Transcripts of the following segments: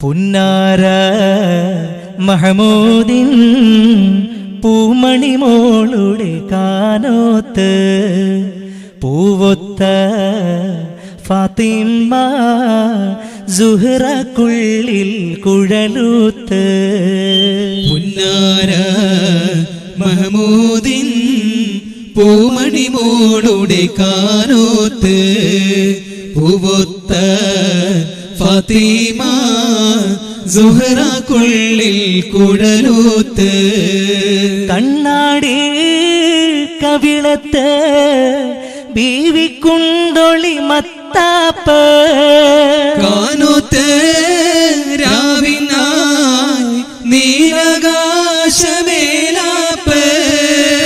പുന്നാര മഹമൂദിൻ പൂമണി മോളുടെ കാനോത്ത് പൂവൊത്ത ഫാത്തിമ സുഹ്റക്കുള്ളിൽ കുഴലൂത്ത്. പുന്നാര മഹമൂദിൻ പൂമണി മോളുടെ കാനോത്ത് പൂവൊത്ത ഫാത്തിമ സുഹ്റക്കുള്ളിൽ കുഴലൂത്ത്. കണ്ണാടി കവിളത്ത് ബീവിക്കുണ്ടൊളി മത്താപ്പ് കാനോത്ത് രാവിനായി നീലകാശമേലാപ്പ്.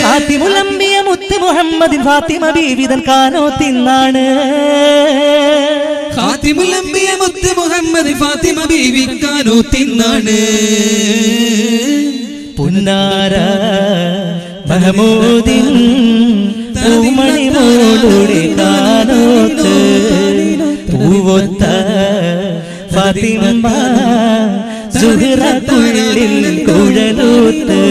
ഫാത്തിമുലംബിയ മുത്ത് മുഹമ്മദിൻ ഫാത്തിമ ബീവിതൻ കാനോത്തിന്നാണ്. ഫാത്തിമുലംബിയ മുത്ത് മുഹമ്മദ് ഫാത്തിമ ബീവി കാനോത്തിന്നാണ്. പുന്നാര മഹമൂദിൻ പൂമണി മോളുടെ കാനോത്ത് പൂവൊത്ത ഫാത്തിമ സുഹ്റക്കുള്ളിൽ കുഴലൂത്ത്.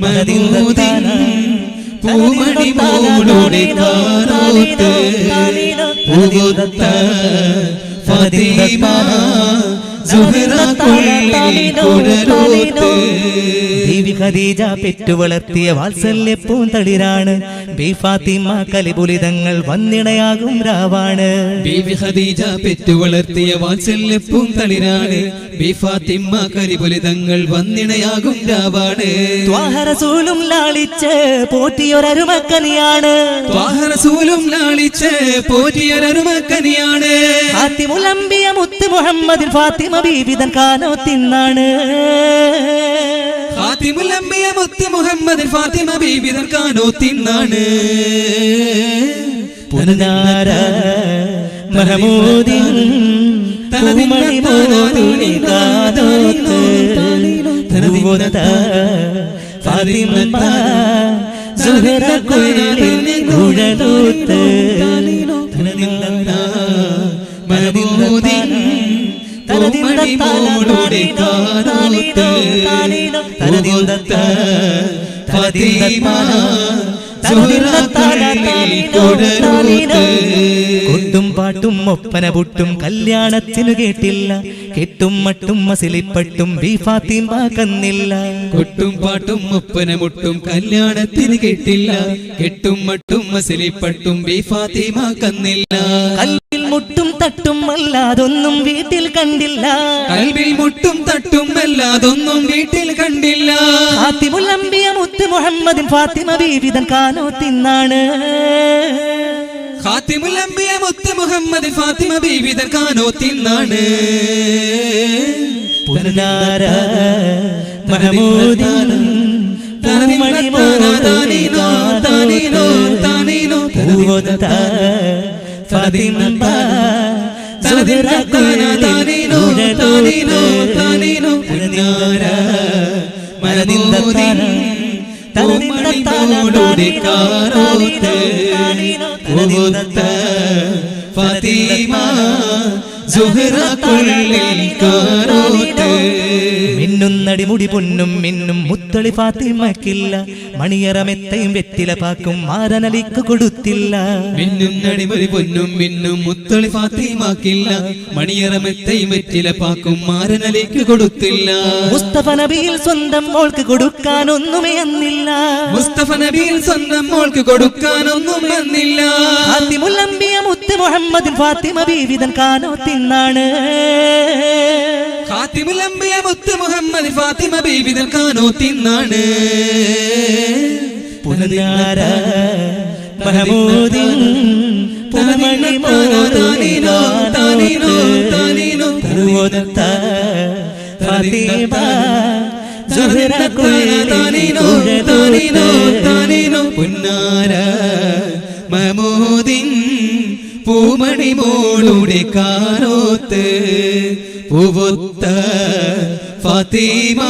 മഹമൂദിൻ പൂമണി മോളുടെ കാനോത്ത് പൂവൊത്ത ഫാത്തിമ ബീവി ഖദീജ പെറ്റു വളർത്തിയ വാത്സല്യ പൂന്തളിരാണ്. ബീ ഫാത്തിമ കലിപുലിതങ്ങൾ വന്നിണയാകും രാവാണ്. ബീവി ഖദീജ പെറ്റു വളർത്തിയ വാത്സല്യ പൂന്തളിരാണ്. ബീ ഫാത്തിമ കലിപുലിതങ്ങൾ വന്നിണയാകും രാവാണ്. ത്വാഹ റസൂലും ലാളിച്ച് പോറ്റിയൊരരുമക്കനിയാണ്. ത്വാഹ റസൂലും ലാളിച്ച് പോറ്റിയൊരരുമക്കനിയാണ്. ഫാത്തിമുലംബിയ മുത്ത് മുഹമ്മദിൻ ഫാത്തിമ ബീവിതൻ കാനോത്തിന്നാണ്. ഫാത്തിമുലംബിയ മുത്ത് മുഹമ്മദിൻ ഫാത്തിമ ബീവിതൻ കാനോത്തിന്നാണ്. പുന്നാര മഹമൂദിൻ പൂമണി മോളുടെ കാനോത്ത് പൂവൊത്ത ഫാത്തിമ സുഹ്റക്കുള്ളിൽ കുഴലൂത്ത്. മഹമൂദിൻ പൂമണി മോളുടെ കാനോത്ത് പൂവൊത്ത ഫാത്തിമ സുഹ്റക്കുള്ളിൽ കുഴലൂത്ത്. കൊട്ടും പാട്ടും ഒപ്പന പുട്ടും കല്യാണത്തിനു കേട്ടില്ല. കെട്ടും മട്ടും മസിലിപ്പട്ടും ബീ ഫാത്തിമ കന്നില്ല. കൊട്ടും പാട്ടും ഒപ്പന മുട്ടും കല്യാണത്തിന് കേട്ടില്ല. കെട്ടും മട്ടും മസിലിപ്പട്ടും ബീ ഫാത്തിമ കന്നില്ല. കൽവിൽ മുട്ടും തട്ടും അല്ലാതൊന്നും വീട്ടിൽ കണ്ടില്ല. കൽവിൽ മുട്ടും തട്ടും അല്ലാതൊന്നും വീട്ടിൽ കണ്ടില്ല. ഫാത്തിമുലംബിയ മുത്ത് മുഹമ്മദിൻ ഫാത്തിമ ബീവിതൻ കാനോത്തിന്നാണ്. ഫാത്തിമുലംബിയ മുത്ത് മുഹമ്മദ് ഫാത്തിമ ബീവിതൻ കാനോത്തിന്നാണ്. പുന്നാര മഹമൂദിൻ പൂമണി മോളുടെ കാനോത്ത് പൂവൊത്ത ഫാത്തിമ സുഹ്റക്കുള്ളിൽ കുഴലൂത്ത്. മഹമൂദിൻ പൂമണി മോളുടെ കാനോത്ത് പൂവൊത്ത ഫാത്തിമ സുഹ്റക്കുള്ളിൽ കാനോത്ത്. മിന്നുന്നടി മുടി പൊന്നും മിന്നും മുത്തളി ഫാത്തിമക്കില്ല. മണിയറമെത്തയും വെറ്റില പാക്കും മാരനലിക്ക് കൊടുത്തില്ല. മിന്നുന്നടി മുടി പൊന്നും മിന്നും മുത്തളി ഫാത്തിമാക്കില്ല. മണിയറമെത്തയും വെറ്റില പാക്കും മാരനലിക്ക് കൊടുത്തില്ല. മുസ്തഫ നബിയിൽ സ്വന്തം മോൾക്ക് കൊടുക്കാനൊന്നുമേ അന്നില്ല. മുസ്തഫ നബിയിൽ സ്വന്തം മോൾക്ക് കൊടുക്കാനൊന്നും വന്നില്ല. ഫാത്തിമുലംബിയ മുത്ത് മുഹമ്മദിൻ ഫാത്തിമ ബീവിതൻ കാനോത്തിന്നാണ്. ഫാത്തിമുലംബിയ മുത്ത് മുഹമ്മദ് ഫാത്തിമ ബീവിതൻ കാനോത്തിന്നാണ്. പുന്നാര മഹമൂദിൻ പൂമണി മോളുടെ കാനോത്ത് പൂവൊത്ത ഫാത്തിമ സുഹ്റക്കുള്ളിൽ കുഴലൂത്ത്. പുന്നാര മഹമൂദിൻ പൂമണി മോളുടെ കാനോത്ത് പൂവൊത്ത ഫാത്തിമ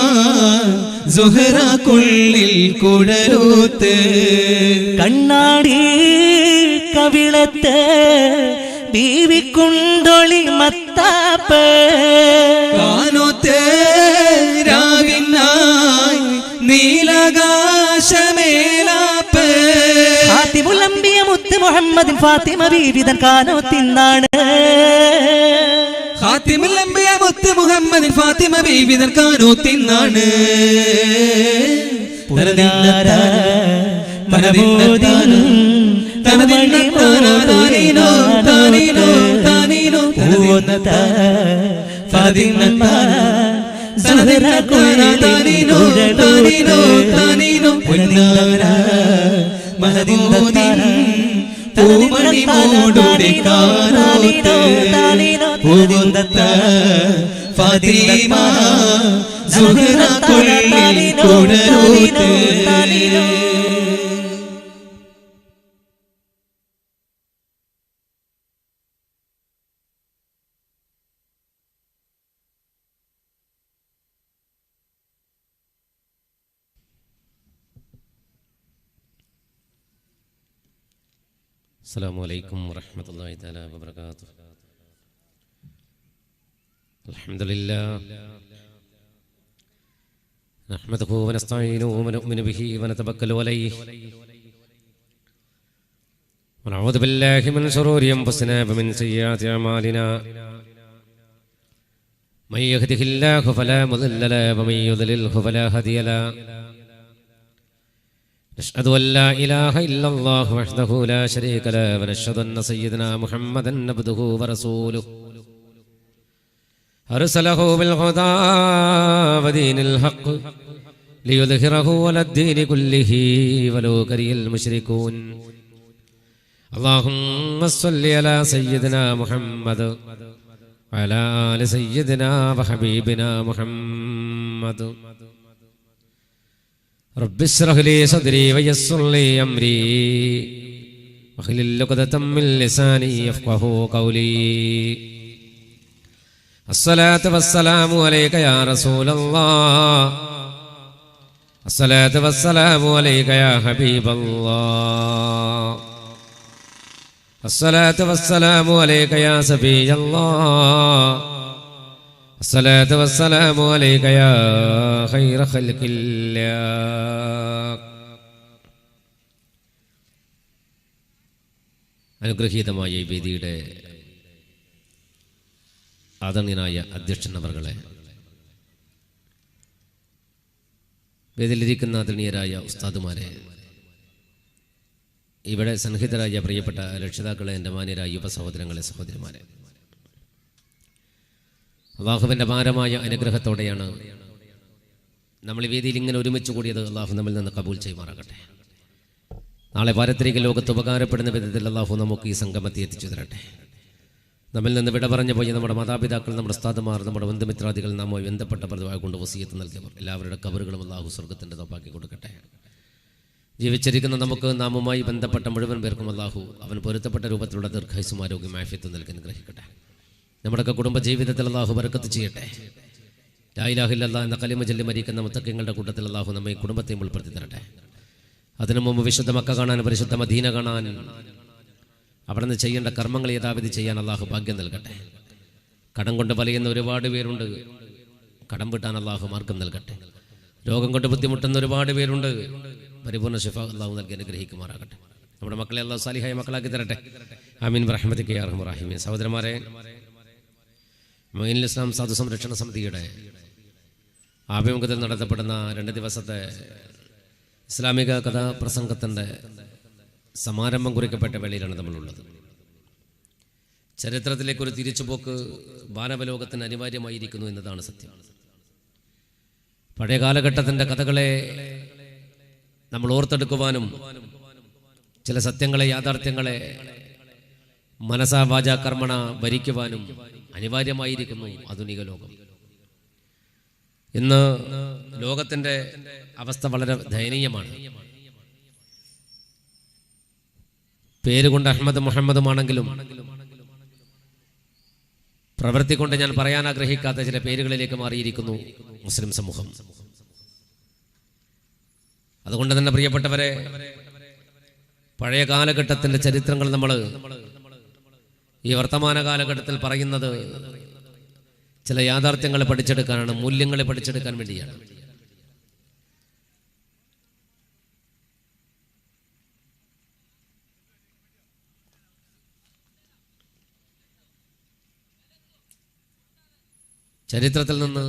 സുഹ്റക്കുള്ളിൽ കുഴലൂത്ത്. കണ്ണാടി കവിളത്ത് ബീവിക്കുണ്ടൊളി മത്താപ്പ് കാനോത്തേ രാവിനായി നീലാകാശമേലാപ്പ് ഖാതിമുൽ അംബിയ മുത്ത് മുഹമ്മദിൻ ഫാത്തിമ ബീവിതൻ കാനോത്തിന്നാണ് ഖാതിമുൽ അംബിയ മുത്ത് മുഹമ്മദിൻ ഫാത്തിമ ബീവിതൻ കാനോത്തിന്നാണ് പൂമണി മോടുടെ കാനോത്ത് ഫാത്തിമ സുഹറ കൊള്ളി കൊടരോത്ത് السلام عليكم ورحمة الله تعالى وبركاته. الحمد لله نحمده ونستعينه ونؤمن به ونتوكل عليه ونعوذ بالله من شرور أنفسنا ومن سيئات أعمالنا من يهده الله فلا مضل له ومن يضلله فلا هادي له نشهد أن لا إله إلا الله وحده لا شريك له ونشهد أن سيدنا محمدا عبده ورسوله أرسله بالهدى ودين الحق ليظهره على الدين كله ولو كره المشركون اللهم صل على سيدنا محمد وعلى آل سيدنا وحبيبنا محمد رب اشرح لي صدري ويسر لي أمري واحلل عقدة من لساني يفقهوا قولي الصلاة والسلام عليك يا رسول الله الصلاة والسلام عليك يا حبيب الله الصلاة والسلام عليك يا سفي الله الصلاة والسلام عليك يا خير خلق الله അനുഗ്രഹീതമായ ഈ വേദിയുടെ ആദരണീയനായ അധ്യക്ഷൻ അവർകളെ, വേദിയിലിരിക്കുന്ന ആദരണീയരായ ഉസ്താദുമാരെ, ഇവിടെ സന്നിഹിതരായ പ്രിയപ്പെട്ട രക്ഷിതാക്കളെ, എൻ്റെ മാന്യരായ യുവ സഹോദരങ്ങളെ, സഹോദരിമാരെ, അള്ളാഹുവിൻ്റെ ഭാരമായ അനുഗ്രഹത്തോടെയാണ് നമ്മൾ ഈ വേദിയിൽ ഇങ്ങനെ ഒരുമിച്ച് കൂടിയത്. അള്ളാഹു നമ്മിൽ നിന്ന് കബൂൽ ചെയ്യുമാറാകട്ടെ. നാളെ പാരത്രിക ലോകത്ത് ഉപകാരപ്പെടുന്ന വിധത്തിൽ അള്ളാഹു നമുക്ക് ഈ സംഗമത്തെ എത്തിച്ചു തരട്ടെ. നമ്മിൽ നിന്ന് വിട പറഞ്ഞു പോയി നമ്മുടെ മാതാപിതാക്കൾ, നമ്മുടെ ഉസ്താദുമാർ, നമ്മുടെ ബന്ധുമിത്രാദികൾ, നാമുമായി ബന്ധപ്പെട്ട പ്രതിവായ കൊണ്ട് വസിയത്ത് നൽകിയവർ എല്ലാവരുടെ കബറുകളും അള്ളാഹു സ്വർഗ്ഗത്തിൻ്റെ തോപ്പാക്കി കൊടുക്കട്ടെ. ജീവിച്ചിരിക്കുന്ന നമുക്ക് നാമുമായി ബന്ധപ്പെട്ട മുഴുവൻ പേർക്കും അള്ളാഹു അവൻ പൊരുത്തപ്പെട്ട രൂപത്തിലുള്ള ദീർഘായുസ്സും ആരോഗ്യം ആഫിയത്തും നൽകി അനുഗ്രഹിക്കട്ടെ. നമ്മുടെയൊക്കെ കുടുംബ ജീവിതത്തിൽ അള്ളാഹു ബർക്കത്ത് ചെയ്യട്ടെ. ലാ ഇലാഹ ഇല്ലല്ലാഹ് എന്ന കലിമ ചൊല്ലി മരിക്കുന്ന മുത്തഖീങ്ങളുടെ കൂട്ടത്തിൽ അള്ളാഹു നമ്മെ കുടുംബത്തെയും ഉൾപ്പെടുത്തി തരട്ടെ. അതിനു മുമ്പ് വിശുദ്ധ മക്ക കാണാൻ, പരിശുദ്ധ മദീന കാണാൻ, അവിടെ നിന്ന് ചെയ്യേണ്ട കർമ്മങ്ങൾ യഥാവിധി ചെയ്യാൻ അള്ളാഹു ഭാഗ്യം നൽകട്ടെ. കടം കൊണ്ട് വലയുന്ന ഒരുപാട് പേരുണ്ട്, കടം വീട്ടാൻ അള്ളാഹു മാർഗം നൽകട്ടെ. രോഗം കൊണ്ട് ബുദ്ധിമുട്ടുന്ന ഒരുപാട് പേരുണ്ട്, പരിപൂർണ്ണ ശിഫ അള്ളാഹു നൽകി അനുഗ്രഹിക്കുമാറാകട്ടെ. നമ്മുടെ മക്കളെ അള്ളാഹു സാലിഹായ മക്കളാക്കി തരട്ടെ. ആമീൻ ബിറഹ്മതിക യാ അർഹമർ റഹീമീൻ. സഹോദരന്മാരെ, മൊയ്നുൽ ഇസ്ലാം സാധു സംരക്ഷണ സമിതിയുടെ ആഭിമുഖ്യത്തിൽ നടത്തപ്പെടുന്ന 2 ദിവസത്തെ ഇസ്ലാമിക കഥാപ്രസംഗത്തിൻ്റെ സമാരംഭം കുറിക്കപ്പെട്ട വേളയിലാണ് നമ്മളുള്ളത്. ചരിത്രത്തിലേക്കൊരു തിരിച്ചുപോക്ക് മാനവലോകത്തിന് അനിവാര്യമായിരിക്കുന്നു എന്നതാണ് സത്യം. പഴയ കാലഘട്ടത്തിൻ്റെ കഥകളെ നമ്മൾ ഓർത്തെടുക്കുവാനും ചില സത്യങ്ങളെ, യാഥാർത്ഥ്യങ്ങളെ മനസാ വാചാ കർമ്മണ ഭരിക്കുവാനും അനിവാര്യമായിരിക്കുന്നു ആധുനിക ലോകം. ഇന്ന് ലോകത്തിൻ്റെ അവസ്ഥ വളരെ ദയനീയമാണ്. പേരുകൊണ്ട് അഹ്മദ് മുഹമ്മദുമാണെങ്കിലും പ്രവൃത്തി കൊണ്ട് ഞാൻ പറയാൻ ആഗ്രഹിക്കാത്ത ചില പേരുകളിലേക്ക് മാറിയിരിക്കുന്നു മുസ്ലിം സമൂഹം. അതുകൊണ്ട് തന്നെ പ്രിയപ്പെട്ടവരെ, പഴയ കാലഘട്ടത്തിൻ്റെ ചരിത്രങ്ങൾ നമ്മൾ ഈ വർത്തമാന കാലഘട്ടത്തിൽ പറയുന്നത് ചില യാഥാർത്ഥ്യങ്ങളെ പഠിച്ചെടുക്കാനാണ്, മൂല്യങ്ങളെ പഠിച്ചെടുക്കാൻ വേണ്ടിയാണ്. ചരിത്രത്തിൽ നിന്ന്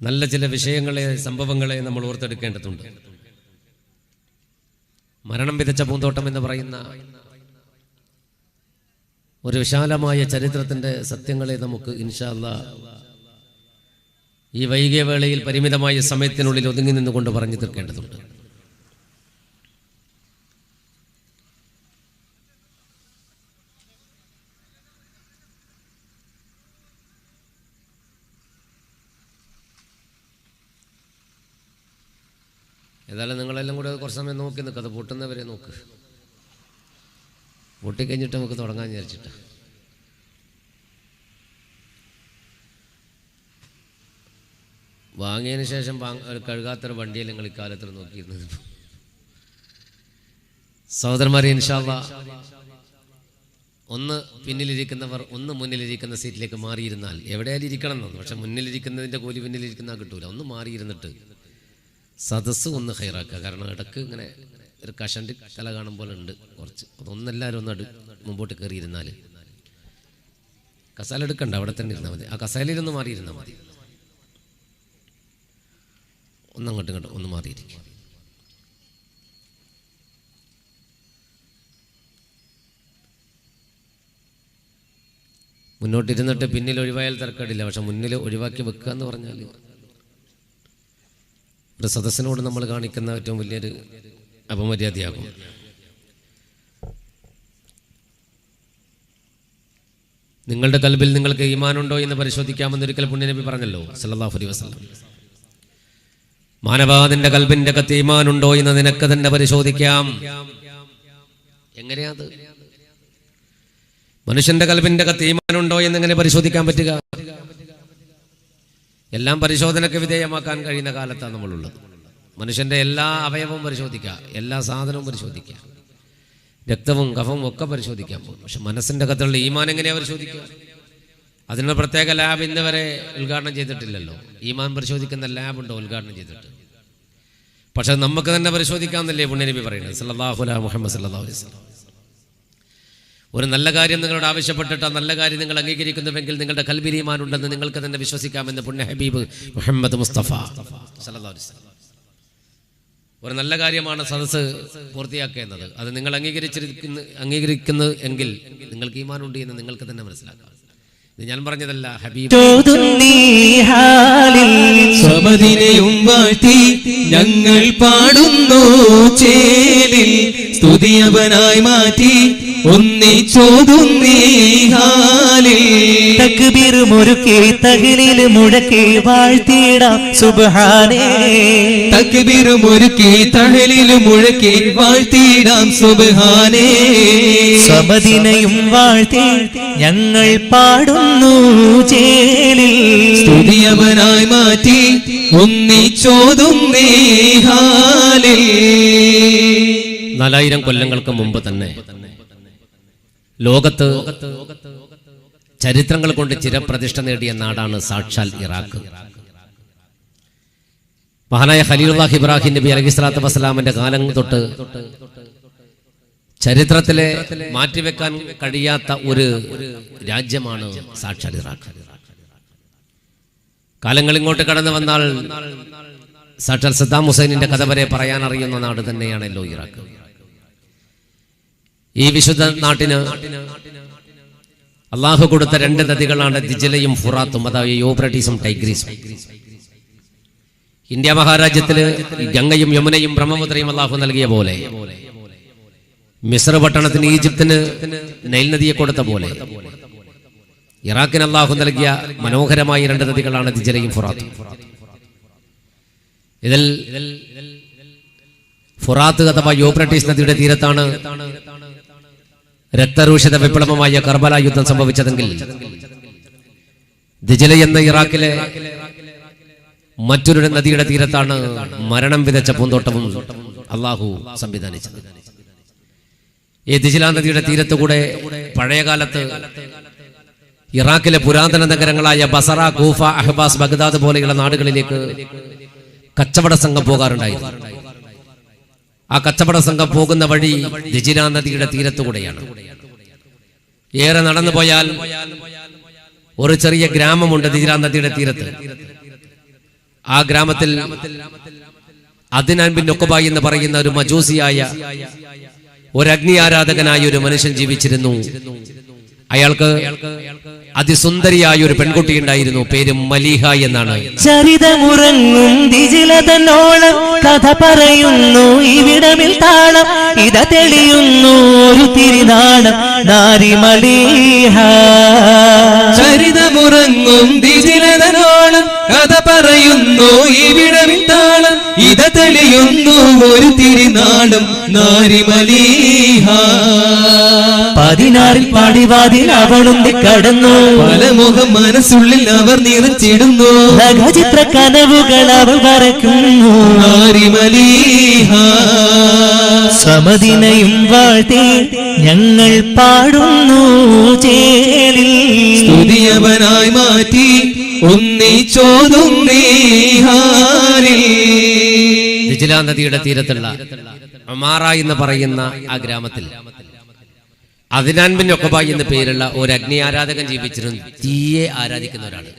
നല്ല ചില വിഷയങ്ങളെ, സംഭവങ്ങളെ നമ്മൾ ഓർത്തെടുക്കേണ്ടതുണ്ട്. മരണം വിതച്ച പൂന്തോട്ടം എന്ന് പറയുന്ന ഒരു വിശാലമായ ചരിത്രത്തിൻ്റെ സത്യങ്ങളെ നമുക്ക് ഇൻഷാ അല്ലാഹ് ഈ വൈകിയ വേളയിൽ പരിമിതമായ സമയത്തിനുള്ളിൽ ഒതുങ്ങി നിന്നുകൊണ്ട് പറഞ്ഞു തീർക്കേണ്ടതുണ്ട്. ഏതായാലും നിങ്ങളെല്ലാം കൂടെ കുറച്ച് സമയം നോക്കി നിൽക്കുക, അത് പൊട്ടുന്നവരെ നോക്ക്. പൊട്ടിക്കഴിഞ്ഞിട്ട് നമുക്ക് തുടങ്ങാൻ വിചാരിച്ചിട്ട്. വാങ്ങിയതിന് ശേഷം കഴുകാത്തൊരു വണ്ടിയിൽ നിങ്ങൾ ഇക്കാലത്തിൽ നോക്കിയിരുന്നത്. സഹോദരന്മാരെ, ഇൻഷാ അല്ലാഹ് ഒന്ന് പിന്നിലിരിക്കുന്നവർ ഒന്ന് മുന്നിലിരിക്കുന്ന സീറ്റിലേക്ക് മാറിയിരുന്നാൽ, എവിടെയായാലും ഇരിക്കണം എന്നാണ്, പക്ഷെ മുന്നിലിരിക്കുന്നതിൻ്റെ കൂലി പിന്നിലിരിക്കുന്ന കിട്ടൂല. ഒന്ന് മാറിയിരുന്നിട്ട് സദസ്സ് ഒന്ന് ഹൈറാക്കുക. കാരണം ഇടക്ക് ഇങ്ങനെ ഒരു കഷൻ്റെ തല കാണും പോലെ ഉണ്ട് കുറച്ച്. അതൊന്നെല്ലാവരും ഒന്ന് മുമ്പോട്ട് കയറിയിരുന്നാൽ, കസാല എടുക്കണ്ട, അവിടെ തന്നെ ഇരുന്നാൽ മതി. ആ കസാലയിലൊന്ന് മാറിയിരുന്നാൽ മതി. ഒന്നങ്ങോട്ടും ഇങ്ങോട്ടും ഒന്ന് മാറിയിരിക്കും. മുന്നോട്ടിരുന്നിട്ട് പിന്നിൽ ഒഴിവായാൽ തിരക്കേടില്ല, പക്ഷെ മുന്നിൽ ഒഴിവാക്കി വെക്കുക എന്ന് പറഞ്ഞാൽ ഒരു സദസ്സിനോട് നമ്മൾ കാണിക്കുന്ന ഏറ്റവും വലിയൊരു അപമര്യാദയാകും. നിങ്ങളുടെ കൽബിൽ നിങ്ങൾക്ക് ഈമാനുണ്ടോ എന്ന് പരിശോധിക്കാമെന്ന് ഒരിക്കൽ പുണ്യനബി പറഞ്ഞല്ലോ സല്ലല്ലാഹു അലൈഹി വസല്ലം. മാനവാ, നിന്റെ കൽബിന്റെ അകത്ത് ഈമാനുണ്ടോ എന്ന് നിനക്ക് തന്നെ പരിശോധിക്കാം. എങ്ങനെയാത്? മനുഷ്യന്റെ കൽബിന്റെ അകത്ത് ഈമാനുണ്ടോ എന്നെങ്ങനെ പരിശോധിക്കാൻ പറ്റുക? എല്ലാം പരിശോധനയ്ക്ക് വിധേയമാക്കാൻ കഴിയുന്ന കാലത്താണ് നമ്മളുള്ളത്. മനുഷ്യന്റെ എല്ലാ അവയവവും പരിശോധിക്കുക, എല്ലാ സാധനവും പരിശോധിക്കുക, രക്തവും കഫവും ഒക്കെ പരിശോധിക്കാൻ പോകും. പക്ഷെ മനസ്സിന്റെ അകത്തുള്ള ഈമാൻ എങ്ങനെയാ പരിശോധിക്കുക? അതിനുള്ള പ്രത്യേക ലാബ് ഇന്ന് വരെ ഉദ്ഘാടനം ചെയ്തിട്ടില്ലല്ലോ. ഈമാൻ പരിശോധിക്കുന്ന ലാബുണ്ടോ ഉദ്ഘാടനം ചെയ്തിട്ട്? പക്ഷെ നമുക്ക് തന്നെ പരിശോധിക്കാമെന്നല്ലേ പുണ്യനബി പറയുന്നത് സല്ലല്ലാഹു അലൈഹി മുഹമ്മദ് സല്ലല്ലാഹു അലൈഹി വസല്ലം. ഒരു നല്ല കാര്യം നിങ്ങളോട് ആവശ്യപ്പെട്ടിട്ട് ആ നല്ല കാര്യം നിങ്ങൾ അംഗീകരിക്കുന്നുവെങ്കിൽ നിങ്ങളുടെ കൽബിൽ ഈമാൻ ഉണ്ടെന്ന് നിങ്ങൾക്ക് തന്നെ വിശ്വസിക്കാമെന്ന് പുണ്യ ഹബീബ് മുഹമ്മദ് മുസ്തഫ സല്ലല്ലാഹു അലൈഹി വസല്ലം. ഒരു നല്ല കാര്യമാണ് സദസ്സ് പൂർത്തിയാക്കേണ്ടത്. അത് നിങ്ങൾ അംഗീകരിക്കുന്നു എങ്കിൽ നിങ്ങൾക്ക് ഈമാൻ ഉണ്ട് എന്ന് നിങ്ങൾക്ക് തന്നെ മനസ്സിലാക്കാം. ഇത് ഞാൻ പറഞ്ഞതല്ല, ഹബീബ് സമദിനെയും വാഴ്ത്തി ഞങ്ങൾ പാടുന്നു ചേലിൽ, സ്തുതിയവനായി മാറ്റി ഒന്നിച്ചോതുന്നീ ഹാലിൽ. തക്ബീർ മുറുക്കി തഹ്ലീൽ മുഴക്കി വാഴ്ത്തിടാം സുബ്ഹാനേ. തക്ബീർ മുറുക്കി തഹ്ലീൽ മുഴക്കി വാഴ്ത്തിടാം സുബ്ഹാനേ. സമദിനെയും വാഴ്ത്തി ഞങ്ങൾ പാടുന്നു ചേലിൽ, സ്തുതിയവനായി മാറ്റി ഒന്നിച്ചോതുന്നീ ഹാലിൽ. 4000 കൊല്ലങ്ങൾക്ക് മുമ്പ് തന്നെ ലോകത്ത് ചരിത്രങ്ങൾ കൊണ്ട് ചിരപ്രതിഷ്ഠ നേടിയ നാടാണ് സാക്ഷാൽ ഇറാഖ്. മഹാനായ ഖലീലുല്ലാഹ് ഇബ്രാഹിം നബി അലൈഹിസ്സലാത്തു വസ്സലാമിന്റെ കാലം തൊട്ട് ചരിത്രത്തിലെ മാറ്റിവെക്കാൻ കഴിയാത്ത ഒരു രാജ്യമാണ് സാക്ഷാൽ ഇറാഖ്. കാലങ്ങൾ ഇങ്ങോട്ട് കടന്നു വന്നാൽ സാക്ഷാൽ സദ്ദാം ഹുസൈനിന്റെ കഥ വരെ പറയാൻ അറിയുന്ന നാട് തന്നെയാണല്ലോ ഇറാഖ്. ഈ വിശുദ്ധ നാട്ടിന് അള്ളാഹു കൊടുത്ത 2 നദികളാണ് ദിജ്ലയും ഫുറാത്തും, അതായത് യൂഫ്രട്ടീസും ടൈഗ്രീസും. ഇന്ത്യ മഹാരാജ്യത്തില് ഗംഗയും യമുനയും ബ്രഹ്മപുത്രയും അള്ളാഹു നൽകിയ പോലെ, മിസ്ർ പട്ടണത്തിന് ഈജിപ്തിന് നൈൽ നദിയെ കൊടുത്ത പോലെ, ഇറാഖിന് അള്ളാഹു നൽകിയ മനോഹരമായ 2 നദികളാണ് ദിജ്ലയും ഫുറാത്തും. ഇതിൽ ഫുറാത്ത് അഥവാ യൂഫ്രട്ടീസ് നദിയുടെ തീരത്താണ് രക്തരൂഷിത വിപ്ലവമായ കർബല യുദ്ധം സംഭവിച്ചതെങ്കിൽ ദിജ്ല എന്ന ഇറാഖിലെ മറ്റൊരു നദിയുടെ തീരത്താണ് മരണം വിതച്ച പൂന്തോട്ടവും അള്ളാഹു സംവിധാനിച്ചത്. ഈ ദിജ്ല നദിയുടെ തീരത്തുകൂടെ പഴയകാലത്ത് ഇറാഖിലെ പുരാതന നഗരങ്ങളായ ബസറ, കൂഫ, അഹ്ബാസ്, ബഗ്ദാദ് പോലെയുള്ള നാടുകളിലേക്ക് കച്ചവട സംഘം പോകാറുണ്ടായിരുന്നു. ആ കച്ചവട സംഘം പോകുന്ന വഴി ദിജ്ല നദിയുടെ തീരത്തുകൂടെയാണ്. ഏറെ നടന്നു പോയാൽ ഒരു ചെറിയ ഗ്രാമമുണ്ട് ദിജ്ല നദിയുടെ തീരത്ത്. ആ ഗ്രാമത്തിൽ അദ്നാൻ ബിൻ ഉഖബ എന്ന് പറയുന്ന ഒരു മജൂസിയായ ഒരു അഗ്നി ആരാധകനായ ഒരു മനുഷ്യൻ ജീവിച്ചിരുന്നു. അയാൾക്ക് അതിസുന്ദരിയായ ഒരു പെൺകുട്ടി ഉണ്ടായിരുന്നു. പേര് മലീഹ എന്നാണ്. ചരിതമുറങ്ങും ദിജിലതനോളം കഥ പറയുന്നു ഇവിടമിൽ താളം. ഇത തെളിയുന്നു ഒരു തിരുനാളം നാരി മലീഹ. ചരിതമുറങ്ങും ദിജിലതനോളം കഥ പറയുന്നു ഇവിടമിൽ താളം. ഇത തെളിയുന്നു ഒരു തിരുനാളം നാരി മലീഹ. 16 പടിവാതിൽ അവളുന്തി കടന്നു. പല മുഖം മനസ്സുള്ളിൽ അവർ നിറച്ചിടുന്നു. നഖചിത്ര കനവുകൾ അവൾ വരയ്ക്കുന്നു നാരി മലീഹ. സമദിനയും വാഴ്ത്തി ഞങ്ങൾ പാടുന്നു ചേലിൽ. സ്തുതിയവനായി മാറ്റി ഒന്നിച്ചോതും നീഹാരിൽ. ദിജ്ല നദിയുടെ തീരത്തുള്ള ഉമാറ എന്ന് പറയുന്ന ആ ഗ്രാമത്തിൽ അദ്നാൻ ബിൻ ഉഖബ എന്ന പേരുള്ള ഒരു അഗ്നി ആരാധകൻ ജീവിച്ചിരുന്നു. തീയെ ആരാധിക്കുന്ന ഒരാള്,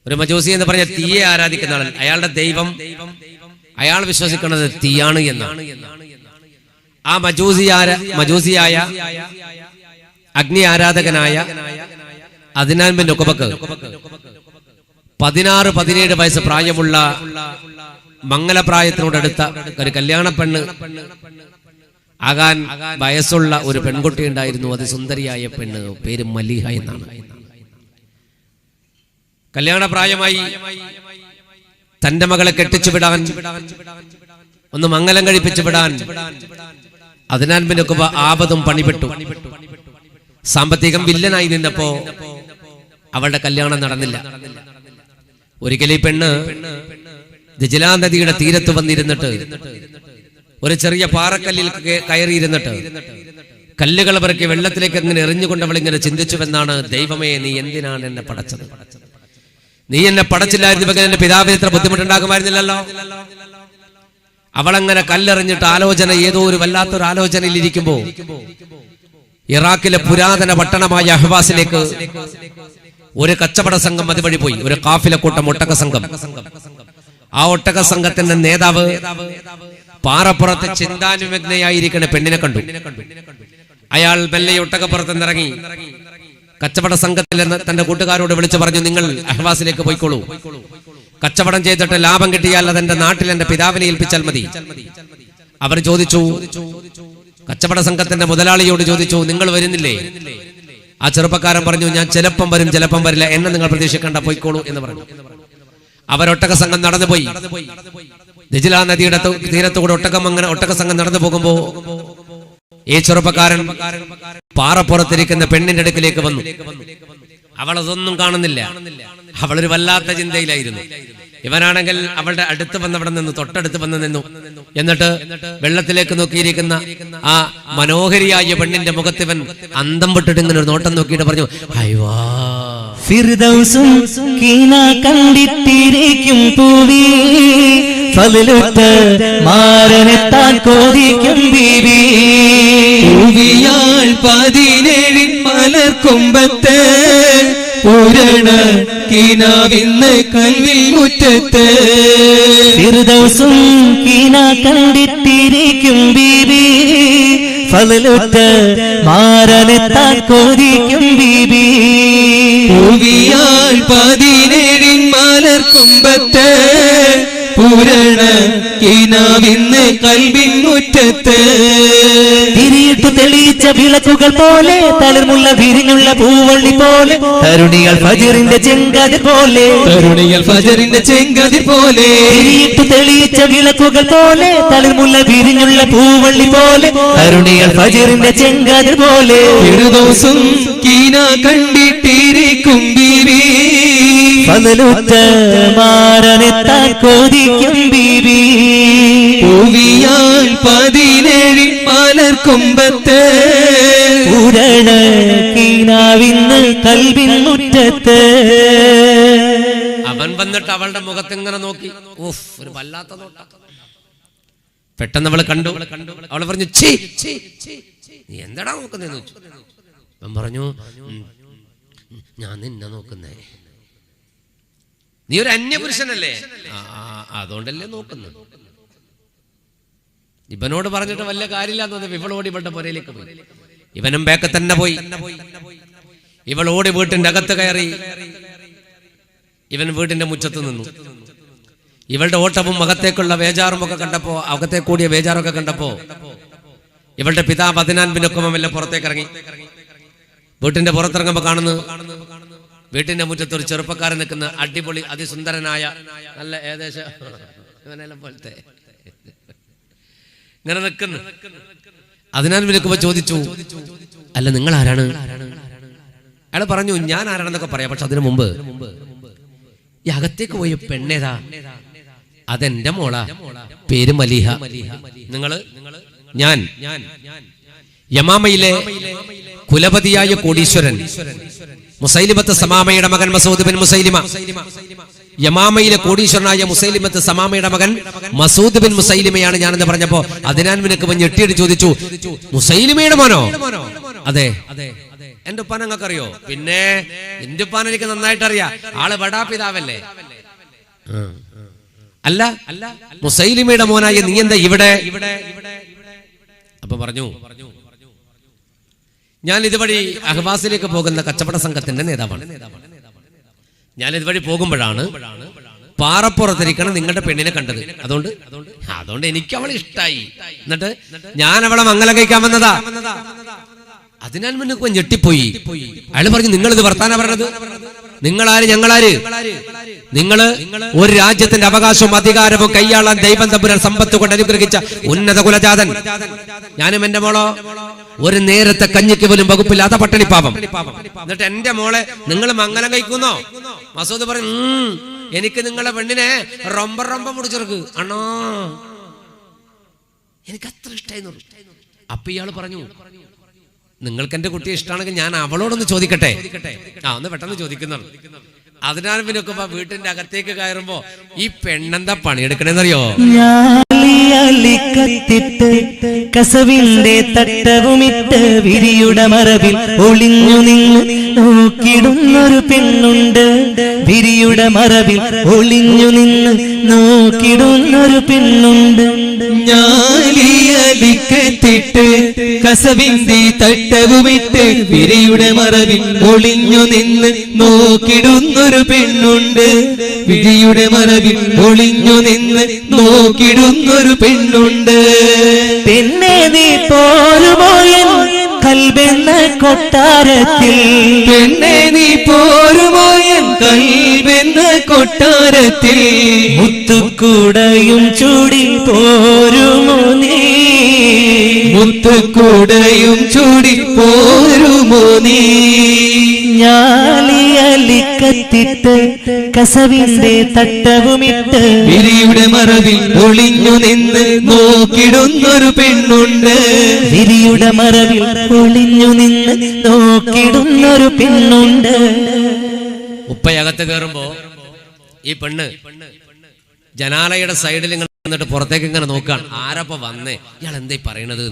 ഒരു മജൂസി എന്ന് പറഞ്ഞ തീയെ ആരാധിക്കുന്ന ആൾ. അയാളുടെ ദൈവം, അയാൾ വിശ്വസിക്കുന്നത് തീയാണ് എന്നാണ്. ആ മജൂസിയായ അഗ്നി ആരാധകനായ അദ്നാൻ ബിൻ ഉഖബക്ക് 16-17 വയസ്സ് പ്രായമുള്ള മംഗലപ്രായത്തിനോടടുത്ത ഒരു കല്യാണ പെണ്ണ് ആകാൻ വയസ്സുള്ള ഒരു പെൺകുട്ടി ഉണ്ടായിരുന്നു. അതിസുന്ദരിയായ പെണ്ണ്, പേര് മലീഹ എന്നാണ്. കല്യാണപ്രായമായി തന്റെ മകളെ കെട്ടിച്ചു വിടാൻ, ഒന്ന് മംഗലം കഴിപ്പിച്ചു വിടാൻ അദ്നാൻ ബിൻ ഉഖബ ആപതും പണിപ്പെട്ടു. സാമ്പത്തികം വില്ലനായി നിന്നപ്പോ അവളുടെ കല്യാണം നടന്നില്ല. ഒരിക്കൽ ഈ പെണ്ണ് ദിജ്ല നദിയുടെ തീരത്ത് വന്നിരുന്നിട്ട് ഒരു ചെറിയ പാറക്കല്ലിൽ കയറിയിരുന്നിട്ട് കല്ലുകൾ പെറുക്കി വെള്ളത്തിലേക്ക് അങ്ങനെ എറിഞ്ഞുകൊണ്ട് അവൾ ഇങ്ങനെ ചിന്തിച്ചുവെന്നാണ്, ദൈവമേ നീ എന്തിനാണ് എന്നെ പടച്ചത്? നീ എന്നെ പടച്ചില്ലായിരുന്നെങ്കിൽ എന്റെ പിതാവിന് ഇത്ര ബുദ്ധിമുട്ടുണ്ടാകുമായിരുന്നില്ലല്ലോ. അവളങ്ങനെ കല്ലെറിഞ്ഞിട്ട് ആലോചന, ഏതോ ഒരു വല്ലാത്തൊരു ആലോചനയിൽ ഇരിക്കുമ്പോ ഇറാഖിലെ പുരാതന പട്ടണമായ അഹ്വാസിലേക്ക് ഒരു കച്ചവട സംഘം അതുവഴി പോയി. ഒരു കാഫിലക്കൂട്ടം ഒട്ടക സംഘം. ആ ഒട്ടക സംഘത്തിന്റെ നേതാവ് പാറപ്പുറത്ത് ചിന്താനുമഗ്നയായിരിക്കുന്ന പെണ്ണിനെ കണ്ടു. അയാൾ മെല്ലെ ഒട്ടകപ്പുറത്ത് നിന്നിറങ്ങി കച്ചവട സംഘത്തിൽ തന്റെ കൂട്ടുകാരോട് വിളിച്ചു പറഞ്ഞു, നിങ്ങൾ അഹ്വാസിലേക്ക് പോയിക്കോളൂ. കച്ചവടം ചെയ്തിട്ട് ലാഭം കിട്ടിയാൽ അതെന്റെ നാട്ടിൽ എന്റെ പിതാവിനെ ഏൽപ്പിച്ചാൽ മതി. അവർ ചോദിച്ചു, കച്ചവട സംഘത്തിന്റെ മുതലാളിയോട് ചോദിച്ചു, നിങ്ങൾ വരുന്നില്ലേ? ആ ചെറുപ്പക്കാരൻ പറഞ്ഞു, ഞാൻ ചിലപ്പം വരും, ചിലപ്പം വരില്ല, എന്നെ നിങ്ങൾ പ്രതീക്ഷിക്കേണ്ട, പോയിക്കോളൂ എന്ന് പറഞ്ഞു. അവരൊട്ടക സംഘം നടന്നുപോയി. ദിജ്ല നദിയുടെ തീരത്തുകൂടെ ഒട്ടക സംഘം നടന്നു പോകുമ്പോ ഈ ചെറുപ്പക്കാരൻ പാറപ്പുറത്തിരിക്കുന്ന പെണ്ണിന്റെ അടുക്കിലേക്ക് വന്നു. അവൾ അതൊന്നും കാണുന്നില്ല. അവളൊരു വല്ലാത്ത ചിന്തയിലായിരുന്നു. ഇവനാണെങ്കിൽ അവളുടെ അടുത്ത് വന്നവിടെ നിന്ന് തൊട്ടടുത്ത് വന്ന് നിന്നു. എന്നിട്ട് വെള്ളത്തിലേക്ക് നോക്കിയിരിക്കുന്ന ആ മനോഹരിയായ പെണ്ണിന്റെ മുഖത്തിവൻ അന്തം വിട്ടിട്ട് ഇങ്ങനെ ഒരു നോട്ടം നോക്കിയിട്ട് പറഞ്ഞു, ഹൈവാ ഫിർദൗസും കീന കണ്ടിട്ടിരിക്കും പൂവി, ഫളിലുത്ത് മാരനെത്താൻ കോതിക്കും ബീവി. പൂവിയാൾ 17 മലർക്കൊമ്പത്ത് പൂരണ കീനാവിന്ന് കൽവിൽ മുറ്റത്ത്. ഫിർദൗസും കീന കണ്ടിട്ടിരിക്കും ബീവി, ഫളിലുത്ത് മാരനെത്താൻ കോതിക്കും ബീവി. പൂവിയാൾ 17 മലർക്കൊമ്പത്ത് പൂരണ കീനാവിന്ന് കൽവിൻ മുറ്റത്ത്. തിരിയിട്ടു തെളിയിച്ച വിളക്കുകൾ പോലെ, തളിർമുള്ള വിരിഞ്ഞുള്ള പൂവള്ളി പോലെ, തരുണികൾ ഫജറിന്റെ ചെങ്കതിർ പോലെ, തരുണികൾ ഫജറിന്റെ ചെങ്കതിർ പോലെ. തിരിയിട്ടു തെളിയിച്ച വിളക്കുകൾ പോലെ, തളിർമുള്ള വിരിഞ്ഞുള്ള പൂവള്ളി പോലെ, തരുണികൾ ഫജറിന്റെ ചെങ്കതിർ പോലെ. ഫിർദൗസും കീന കണ്ടിട്ടിരിക്കും ബീവി, ഫളിലുത്ത് മാരനെത്താൻ കോതിക്കും ബീവി. പൂവിയാൽ 17 മലർക്കൊമ്പത്ത് കുമ്പത്ത് പൂരണ കീനാവിന്ന് കൽവിൻ മുറ്റത്ത്. അവൻ വന്നിട്ട് അവളുടെ മുഖത്ത് ഇങ്ങനെ നോക്കി. ഓഫ്, ഒരു വല്ലാത്ത നോട്ടം. പെട്ടെന്ന് അവള് കണ്ടു. അവള് പറഞ്ഞു, ഛീ നീ എന്താടാ നോക്കുന്നേന്ന് വെച്ചു. അവൻ പറഞ്ഞു, ഞാൻ നിന്നെ നോക്കുന്നേ, നീ ഒരു അന്യപുരുഷനല്ലേ, അതുകൊണ്ടല്ലേ നോക്കുന്നത്. ഇവനോട് പറഞ്ഞിട്ട് വല്ല കാര്യമില്ലാന്ന് തോന്നി ഇവളോടി ഇവളുടെ പുരയിലേക്ക് പോയി. ഇവനും ബാക്ക് തന്നെ പോയി. ഇവളോടി വീട്ടിന്റെ അകത്ത് കയറി. ഇവൻ വീട്ടിന്റെ മുറ്റത്ത് നിന്നു. ഇവളുടെ ഓട്ടവും അകത്തേക്കുള്ള വേജാറും ഒക്കെ കണ്ടപ്പോ, അകത്തെ കൂടിയ വേജാറൊക്കെ കണ്ടപ്പോ ഇവളുടെ പിതാവ് അദ്നാൻ ബിൻ ഉഖ്മ മെല്ലെ പുറത്തേക്ക് ഇറങ്ങി. വീട്ടിന്റെ പുറത്തിറങ്ങുമ്പോ കാണുന്നു, വീട്ടിന്റെ മുറ്റത്ത് ഒരു ചെറുപ്പക്കാരൻ നിൽക്കുന്ന, അടിപൊളി അതിസുന്ദരനായ, നല്ല ഏകദേശം ഇവനെല്ലാം പോലത്തെ ഇങ്ങനെ നിൽക്കുന്നു. അദ്നാൻ ബിൻ ഉഖ്മ ചോദിച്ചു, അല്ല നിങ്ങൾ ആരാണ്? അയാൾ പറഞ്ഞു, ഞാൻ ആരാണെന്നൊക്കെ പറയാം, പക്ഷെ അതിനു മുമ്പ് ഈ അകത്തേക്ക് പോയ പെണ്ണേതാ? അതെന്റെ മോളാ, പേര് മലിഹ. നിങ്ങള്? ഞാൻ യമാമയിലെ കുലപതിയായ കോടീശ്വരൻ മുസൈലിമത്ത് സമാമയുടെ മകൻ മസൂദ് ബിൻ മുസൈലിമ. യമാമയിലെ കോടീശ്വരനായ മുസൈലിമത്ത് സമാമയുടെ മകൻ മസൂദ് ബിൻ മുസൈലിമയാണ് ഞാനെന്ന് പറഞ്ഞപ്പോ അദ്നാൻ ബിൻ ഉഖ്മ ഞെട്ടിയിട്ട് ചോദിച്ചു, മുസൈലിമയുടെ മോനോ? അതെ. എന്റെ ഉപ്പാൻ അങ്ങക്കറിയോ? പിന്നെ എന്റെ ഉപ്പാൻ എനിക്ക് നന്നായിട്ട് അറിയാം, ആള് ബടാ പിതാവല്ലേ. അല്ല, മുസൈലിമയുടെ മോനായ നീ എന്താ ഇവിടെ? അപ്പൊ പറഞ്ഞു, ഞാൻ ഇതുവഴി അഹ്വാസിലേക്ക് പോകുന്ന കച്ചവട സംഘത്തിന്റെ നേതാവാണ്. ഞാൻ ഇതുവഴി പോകുമ്പോഴാണ് പാറപ്പുറത്തിരിക്കണം നിങ്ങളുടെ പെണ്ണിനെ കണ്ടത്. അതുകൊണ്ട് എനിക്ക് അവളെ ഇഷ്ടായി. എന്നിട്ട് ഞാൻ അവളെ മംഗലം കഴിക്കാൻ വന്നതാ. അതിനാൽ മുന്നേ ഞെട്ടിപ്പോയി. അയാൾ പറഞ്ഞു, നിങ്ങൾ ഇത് വർത്താന പറഞ്ഞത്? നിങ്ങളാര് ഞങ്ങളാര്? നിങ്ങള് ഒരു രാജ്യത്തിന്റെ അവകാശവും അധികാരവും കൈയാളാൻ ദൈവം തമ്പുരാൻ സമ്പത്ത് കൊണ്ട് അനുഗ്രഹിച്ച ഉന്നത കുലജാതൻ. ഞാനും എന്റെ മോളോ ഒരു നേരത്തെ കഞ്ഞിക്ക് പോലും വകുപ്പില്ലാത്ത പട്ടിണിപ്പാപം. എന്നിട്ട് എന്റെ മോളെ നിങ്ങൾ മംഗലം കഴിക്കുന്നോ? മസൂദ് പറഞ്ഞു, എനിക്ക് നിങ്ങളെ പെണ്ണിനെ റൊമ്പ മുടിച്ചെറുക്ക് അണ്ണോ, എനിക്ക് അത്ര ഇഷ്ടായിരുന്നു. അപ്പൊ ഇയാള് പറഞ്ഞു, നിങ്ങൾക്ക് എന്റെ കുട്ടിയെ ഇഷ്ടമാണെങ്കിൽ ഞാൻ അവളോടൊന്ന് ചോദിക്കട്ടെ. ഒന്ന് പെട്ടെന്ന് ചോദിക്കുന്നതാണ്. അതിനാൽ പിന്നൊക്കെ വീട്ടിന്റെ അകത്തേക്ക് കയറുമ്പോ ഈ പെണ്ണെന്താ പണിയെടുക്കണേന്നറിയോ? കസവിന്റെ തട്ടവുമിട്ട് വിരിയുടെ മറവിൽ ഒളിഞ്ഞു നിന്ന് നോക്കിടുന്നൊരു പെണ്ണുണ്ട്. വിരിയുടെ മറവിൽ ഒളിഞ്ഞു നിന്ന് നോക്കിടുന്നൊരു പെണ്ണുണ്ട്. ഞാലിയലിക്കത്തിട്ട് കസവിന്റെ തട്ടവുമിട്ട് വിരിയുടെ മറവിൽ ഒളിഞ്ഞു നിന്ന് നോക്കിടുന്നൊരു പെണ്ണുണ്ട്. വിരിയുടെ മറവിൽ ഒളിഞ്ഞു നിന്ന് നോക്കിടുന്നൊരു പെണ്ണുണ്ട്. പെണ്ണെ നീ പോരുമോയൻ കൽബെന്ന കൊട്ടാരത്തിൽ. പെണ്ണെ നീ പോരുമോയൻ കൽബെന്ന കൊട്ടാരത്തിൽ. മുത്തുക്കൂടയും ചൂടി പോരുമോ നീ? മുത്തുക്കൂടയും ചൂടി പോരുമോ നീ? ഞാലിയലിക്കത്തിട്ട് കസവിന്റെ തട്ടവുമിട്ട് വിരിയുടെ മറവിൽ ഒളിഞ്ഞു നിന്ന് നോക്കിടുന്നൊരു പെണ്ണുണ്ട്. വിരിയുടെ മറവിൽ ഒളിഞ്ഞു നിന്ന് നോക്കിടുന്നൊരു പെണ്ണുണ്ട്. ഉപ്പയകത്ത് കയറുമ്പോ ഈ പെണ്ണ് ജനാലയുടെ സൈഡിൽ ഇങ്ങനെ നിന്നിട്ട് പുറത്തേക്ക് ഇങ്ങനെ നോക്കുകയാണ്. ആരപ്പ വന്നേ, ഇയാൾ എന്തായി പറയണത്?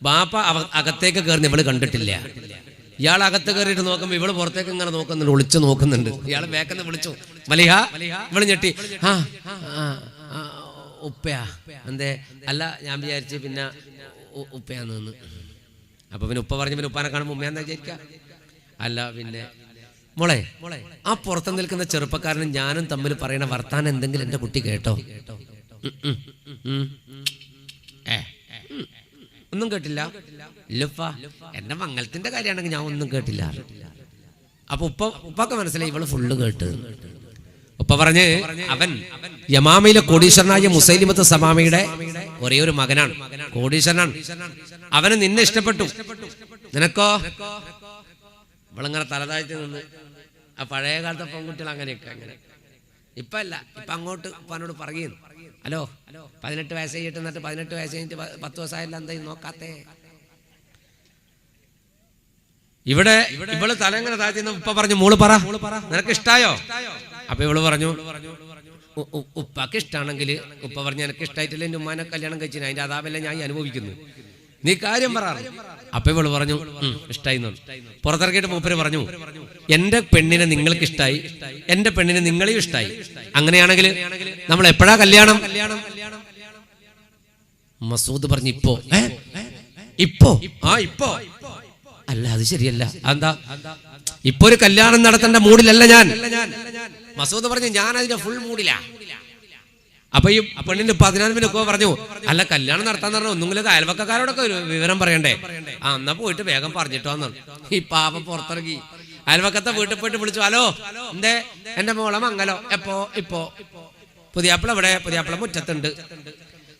ബാപ്പ അകത്തേക്ക് കയറുന്ന ഇവള് കണ്ടിട്ടില്ല. ഇയാൾ അകത്ത് കയറിയിട്ട് നോക്കുമ്പോ ഇവള് പുറത്തേക്ക് ഇങ്ങനെ നോക്കുന്നുണ്ട്, ഒളിച്ചു നോക്കുന്നുണ്ട്. ഇയാൾ വേക്കെന്ന് വിളിച്ചു, മലിഹ. ഇവള് ഞെട്ടി, ഉപ്പയാ? എന്തേ? അല്ല, ഞാൻ വിചാരിച്ചു പിന്നെ ഉപ്പയാന്ന് നിന്ന്. അപ്പൊ പിന്നെ ഉപ്പ പറഞ്ഞു, പിന്നെ ഉപ്പാനെ കാണുമ്പോ ഉമ്മയാന്ന് വിചാരിക്ക. അല്ല പിന്നെ മോളെ, ആ പുറത്ത് നിൽക്കുന്ന ചെറുപ്പക്കാരനും ഞാനും തമ്മിൽ പറയുന്ന വർത്താനം എന്തെങ്കിലും എന്റെ കുട്ടി കേട്ടോ? ഒന്നും കേട്ടില്ല. ഇല്ലപ്പ, എന്റെ മംഗലത്തിന്റെ കാര്യമാണെങ്കിൽ ഞാൻ ഒന്നും കേട്ടില്ല. അപ്പൊ ഉപ്പൊക്കെ മനസ്സിലായി ഇവള് ഫുള്ള് കേട്ട്. ഉപ്പ പറഞ്ഞ്, അവൻ യമാമയിലെ കോടീശ്വരനായ മുസൈലിമത്ത് സമാമയുടെ ഒരേ ഒരു മകനാണ്, കോടീശ്വരനാണ്. അവന് നിന്നെ ഇഷ്ടപ്പെട്ടു. നിനക്കോ? ഇവളിങ്ങനെ തലതാഴ്ത്തി നിന്ന്. ആ പഴയ കാലത്തെ പെൺകുട്ടികൾ അങ്ങനെയൊക്കെ അങ്ങനെ. ഇപ്പൊ അല്ല, ഇപ്പൊ അങ്ങോട്ട് ഉപ്പാനോട് പറയുന്നു, ഹലോ 18 വയസ്സ് കഴിഞ്ഞിട്ട് എന്നിട്ട് 18 വയസ്സ് കഴിഞ്ഞിട്ട് 10 ദിവസമായല്ല എന്താ നോക്കാത്തേ? ഇവിടെ ഇവള് തലങ്ങനെ താഴ്ത്തി ഉപ്പ പറഞ്ഞു മോള് പറ നിനക്ക് ഇഷ്ടായോ? അപ്പൊ ഇവള് പറഞ്ഞു ഉപ്പക്ക് ഇഷ്ടാണെങ്കിൽ ഉപ്പ പറഞ്ഞു എനിക്ക് ഇഷ്ടായിട്ടില്ല എന്റെ ഉമ്മാനെ കല്യാണം കഴിച്ചു അതിന്റെ അതാവല്ല ഞാൻ അനുഭവിക്കുന്നു നീ കാര്യം പറ. അപ്പൊ ഇവള് പറഞ്ഞു ഇഷ്ടായി. പുറത്തിറക്കിയിട്ട് മൂപ്പര് പറഞ്ഞു എന്റെ പെണ്ണിനെ നിങ്ങൾക്ക് ഇഷ്ടായി, എന്റെ പെണ്ണിനെ നിങ്ങളെയും ഇഷ്ടായി, അങ്ങനെയാണെങ്കിൽ നമ്മൾ എപ്പോഴാ കല്യാണം? മസൂദ് പറഞ്ഞു ഇപ്പോ. ഇപ്പോ? ഇപ്പോ അല്ല, അത് ശരിയല്ല. എന്താ? ഇപ്പൊ ഒരു കല്യാണം നടത്തേണ്ട മൂഡിലല്ല ഞാൻ. മസൂദ് പറഞ്ഞു ഞാൻ അതിന്റെ ഫുൾ മൂഡിലാ. അപ്പൊ ഈ പെണ്ണിന്റെ 14 പറഞ്ഞു അല്ല കല്യാണം നടത്താന്ന് പറഞ്ഞ ഒന്നുമില്ല അയൽവക്കക്കാരോടൊക്കെ ഒരു വിവരം പറയണ്ടേ? എന്നാ പോയിട്ട് വേഗം പറഞ്ഞിട്ടോ എന്ന്. ഈ പാപം പുറത്തിറങ്ങി അയൽവക്കത്തെ വീട്ടിൽ പോയിട്ട് വിളിച്ചു, ഹലോ എന്തേ എന്റെ മോളെ മംഗലോ? എപ്പോ? ഇപ്പോ. പുതിയാപ്പിള ഇവിടെ? പുതിയാപ്പിള മുറ്റത്തുണ്ട്.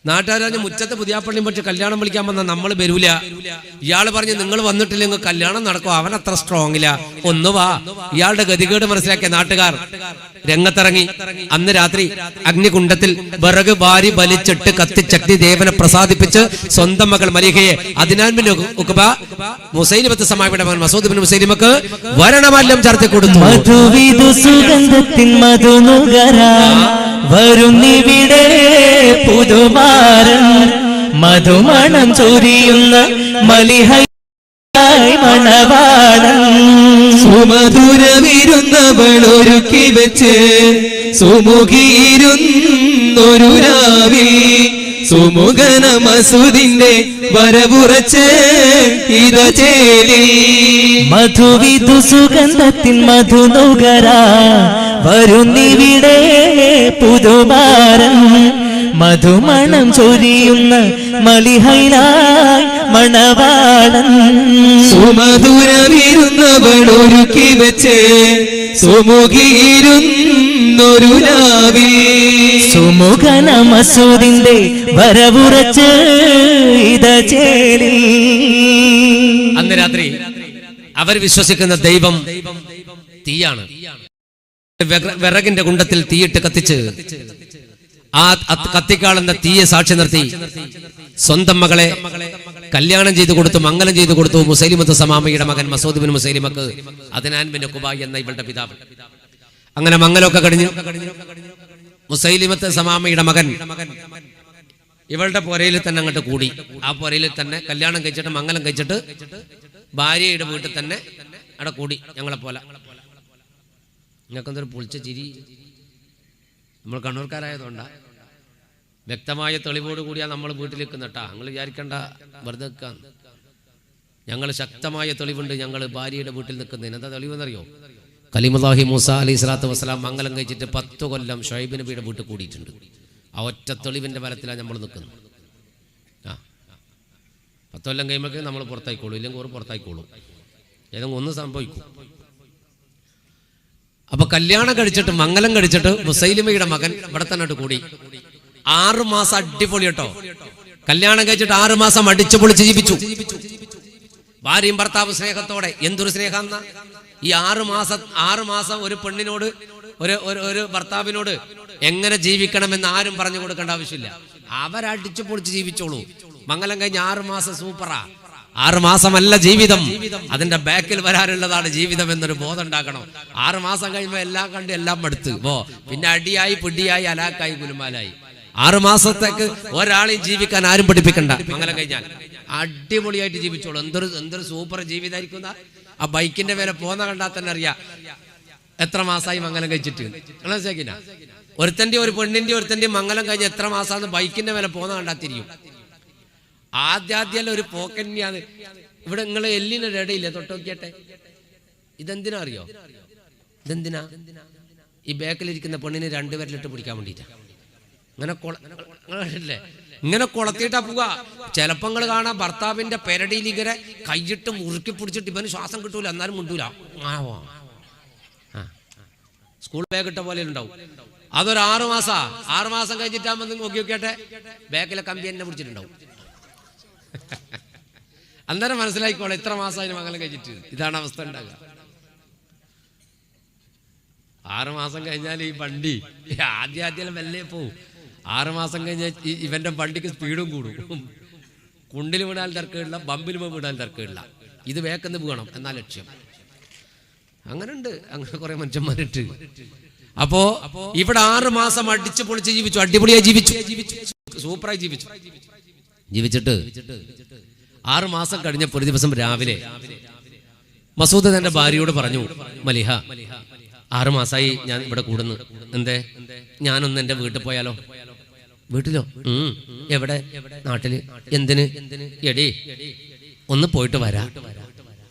നാട്ടുകാർ പറഞ്ഞ് മുറ്റത്ത് പുതിയാപ്പള്ളിയും പറ്റി കല്യാണം വിളിക്കാൻ വന്നാൽ നമ്മൾ വരൂല. ഇയാള് പറഞ്ഞു നിങ്ങൾ വന്നിട്ടില്ലെങ്കിൽ കല്യാണം നടക്കും, അവൻ അത്ര സ്ട്രോങ്ങില്ല, ഒന്ന് വാ. ഇയാളുടെ ഗതികേട് മനസ്സിലാക്കിയ നാട്ടുകാർ രംഗത്തിറങ്ങി. അന്ന് രാത്രി അഗ്നികുണ്ഡത്തിൽ വിറക് വാരി വലിച്ചിട്ട് കത്തിച്ചക്തി ദേവനെ പ്രസാദിപ്പിച്ച് സ്വന്തം മകൾ മലിഹയെ മുസൈലിമത്ത് സമാപിയുടെ മകൻ മസൂദ് ബിൻ മുസൈലിമക്ക് വരണമല്ലം ചർച്ച കൊടുത്തു. വരുന്നിവിടെ പുതുമാരൻ മധുമണം ചൊരിയുന്ന മലിഹയായി മണവാളൻ സുമധുരവിരുന്നവളൊരുക്കി വെച്ച് സുമുഖിയിരുന്നൊരു രാവിൽ സുമുഖന മസൂദിന്റെ വരവുറച്ച് ഇത ചേലി മധുവിധു സുഗന്ധത്തിൻ മധുനുകരാ വരുന്നിവിടെ പുതുമാരൻ മധുമണം ചൊരിയുന്ന മലിഹയിലായി മണവാളൻ സുമധുരവിരുന്നവളൊരുക്കി വെച്ച് സുമുഖിയിരുന്നൊരു രാവിൽ സുമുഖന മസൂദിന്റെ വരവുറച്ച് ഇത ചേലി. അന്ന് രാത്രി അവർ വിശ്വസിക്കുന്ന ദൈവം തീയാണ്. വിറകിന്റെ കുണ്ടത്തിൽ തീയിട്ട് കത്തിച്ച് ആ കത്തിക്കാളുന്ന തീയെ സാക്ഷി നിർത്തി സ്വന്തം മകളെ കല്യാണം ചെയ്തു കൊടുത്തു, മംഗലം ചെയ്തു കൊടുത്തു മുസൈലിമത്ത് സമാമയുടെ മകൻ മസൂദ് ബിൻ മുസൈലിമക്ക് അദ്നാൻ ബിൻ ഉഖബ എന്ന ഇവളുടെ പിതാവ്. അങ്ങനെ മംഗലമൊക്കെ കഴിഞ്ഞു. മുസൈലിമത്ത് സമാമയുടെ മകൻ ഇവളുടെ പുരയിൽ തന്നെ അങ്ങോട്ട് കൂടി. ആ പുരയിൽ തന്നെ കല്യാണം കഴിച്ചിട്ട് മംഗലം കഴിച്ചിട്ട് ഭാര്യയുടെ വീട്ടിൽ തന്നെ അവിടെ കൂടി. ഞങ്ങളെ പോലെ നിങ്ങൾക്കെന്തൊരു പൊളിച്ച ചിരി. നമ്മൾ കണ്ണൂർക്കാരായതുകൊണ്ടാ. വ്യക്തമായ തെളിവോട് കൂടിയാ നമ്മൾ വീട്ടിൽ നിൽക്കുന്നട്ടാ. നിങ്ങൾ വിചാരിക്കണ്ട വെറുതെ നിൽക്കാൻ. ഞങ്ങൾ ശക്തമായ തെളിവുണ്ട്. ഞങ്ങൾ ഭാര്യയുടെ വീട്ടിൽ നിൽക്കുന്നതിന് എന്താ തെളിവെന്നറിയോ? കലീമുല്ലാഹി മൂസ അലൈഹി സ്വലാത്തു വസ്സലാം മംഗലം കഴിച്ചിട്ട് 10 കൊല്ലം ഷുഐബ് നബിയുടെ വീട്ടിൽ കൂടിയിട്ടുണ്ട്. ആ ഒറ്റ തെളിവിന്റെ ബലത്തിലാണ് നമ്മൾ നിൽക്കുന്നത്. 10 കൊല്ലം കഴിയുമ്പോഴേക്ക് നമ്മൾ പുറത്തായിക്കോളൂ, ഇല്ലെങ്കിൽ ഓർ പുറത്തായിക്കോളൂ, ഏതെങ്കിലും ഒന്ന് സംഭവിക്കും. അപ്പൊ കല്യാണം കഴിച്ചിട്ട് മംഗലം കഴിച്ചിട്ട് മുസൈലിമയുടെ മകൻ ഇവിടെ തന്നെ കൂടി 6 മാസം അടിപൊളി കേട്ടോ. കല്യാണം കഴിച്ചിട്ട് 6 മാസം അടിച്ചു പൊളിച്ച് ജീവിച്ചു. ഭാര്യയും ഭർത്താവ് സ്നേഹത്തോടെ. എന്തൊരു സ്നേഹം! ഈ 6 മാസം ഒരു പെണ്ണിനോട് ഒരു ഭർത്താവിനോട് എങ്ങനെ ജീവിക്കണമെന്ന് ആരും പറഞ്ഞു കൊടുക്കേണ്ട ആവശ്യമില്ല. അവരടിച്ചു പൊളിച്ച് ജീവിച്ചോളൂ. മംഗലം കഴിഞ്ഞ് 6 മാസം സൂപ്പറാ. 6 മാസമല്ല ജീവിതം, അതിന്റെ ബാക്കിൽ വരാനുള്ളതാണ് ജീവിതം എന്നൊരു ബോധം ഉണ്ടാക്കണം. 6 മാസം കഴിയുമ്പോൾ എല്ലാം കണ്ട് എല്ലാം മടുത്ത് പിന്നെ അടിയായി പിടിയായി അലാക്കായി ഗുലുമാലായി. 6 മാസത്തേക്ക് ഒരാളെയും ജീവിക്കാൻ ആരും പഠിപ്പിക്കണ്ട. മംഗലം കഴിഞ്ഞാൽ അടിപൊളിയായിട്ട് ജീവിച്ചോളൂ. എന്തൊരു സൂപ്പർ ജീവിതമായിരിക്കും. ആ ബൈക്കിന്റെ മേലെ പോന്ന കണ്ടാൽ തന്നെ അറിയാം എത്ര മാസമായി മംഗലം കഴിച്ചിട്ട്. ഒരുത്തന്റെ ഒരു പെണ്ണിന്റെ ഒരുത്തന്റെ മംഗലം കഴിഞ്ഞ് എത്ര മാസമാണ് ബൈക്കിന്റെ മേലെ പോന്ന കണ്ടാൽ തിരിയും. ആദ്യം ഒരു പോക്കന്നെയാണ്. ഇവിടെ നിങ്ങളെ എല്ലിന് ഇടയില്ലേ, തൊട്ടോക്കിയട്ടെ. ഇതെന്തിനാ അറിയോ? ഇതെന്തിനാ? ഈ ബാക്കിലിരിക്കുന്ന പെണ്ണിന് 2 വിരലിട്ട് പിടിക്കാൻ വേണ്ടിട്ടാ. ഇങ്ങനെ കൊളത്തിയിട്ടാ പോവുക. ചിലപ്പോ നിങ്ങൾ കാണാം ഭർത്താവിന്റെ പെരടിയിൽ ഇങ്ങനെ കൈയിട്ട് മുറുക്കി പിടിച്ചിട്ട് ഇവന് ശ്വാസം കിട്ടൂല, എന്നാലും മുണ്ടൂല. സ്കൂൾ ബാഗ് ഇട്ട പോലെ ഉണ്ടാവും. അതൊരു 6 മാസം കഴിഞ്ഞിട്ടാകുമ്പോ നോക്കി നോക്കിയാട്ടെ ബാക്കിലെ കമ്പി എന്നെ പിടിച്ചിട്ടുണ്ടാവും. അന്നേരം മനസ്സിലായിക്കോളെ എത്ര മാസം അതിന് മംഗലം കഴിച്ചിട്ട്. ഇതാണ് അവസ്ഥ ഉണ്ടാകുക. 6 മാസം കഴിഞ്ഞാൽ ഈ വണ്ടി ആദ്യം വെല്ലേ പോവും. 6 മാസം കഴിഞ്ഞ ഇവന്റെ വണ്ടിക്ക് സ്പീഡും കൂടും. കുണ്ടിൽ വീണാൽ തിരക്കില്ല, ബമ്പിൽ വീണാൽ തിരക്കില്ല. ഇത് വേക്കെന്ന് വീണം എന്നാ ലക്ഷ്യം. അങ്ങനെയുണ്ട്, അങ്ങനെ കുറെ മനുഷ്യന്മാരുണ്ട്. അപ്പോ ഇവിടെ 6 മാസം അടിച്ചു പൊളിച്ച് ജീവിച്ചു, അടിപൊളിയായി ജീവിച്ചു, സൂപ്പറായി ജീവിച്ചിട്ട് 6 മാസം കഴിഞ്ഞപ്പോൾ ഒരു ദിവസം രാവിലെ മസൂദ് തന്റെ ഭാര്യയോട് പറഞ്ഞു, മലിഹ 6 മാസമായി ഞാൻ ഇവിടെ കൂടുന്നു, എന്തേ ഞാനൊന്ന് എന്റെ വീട്ടിൽ പോയാലോ? വീട്ടിലോ? എവിടെ? നാട്ടില്. എന്തിന്? എടീ ഒന്ന് പോയിട്ട് വരാ.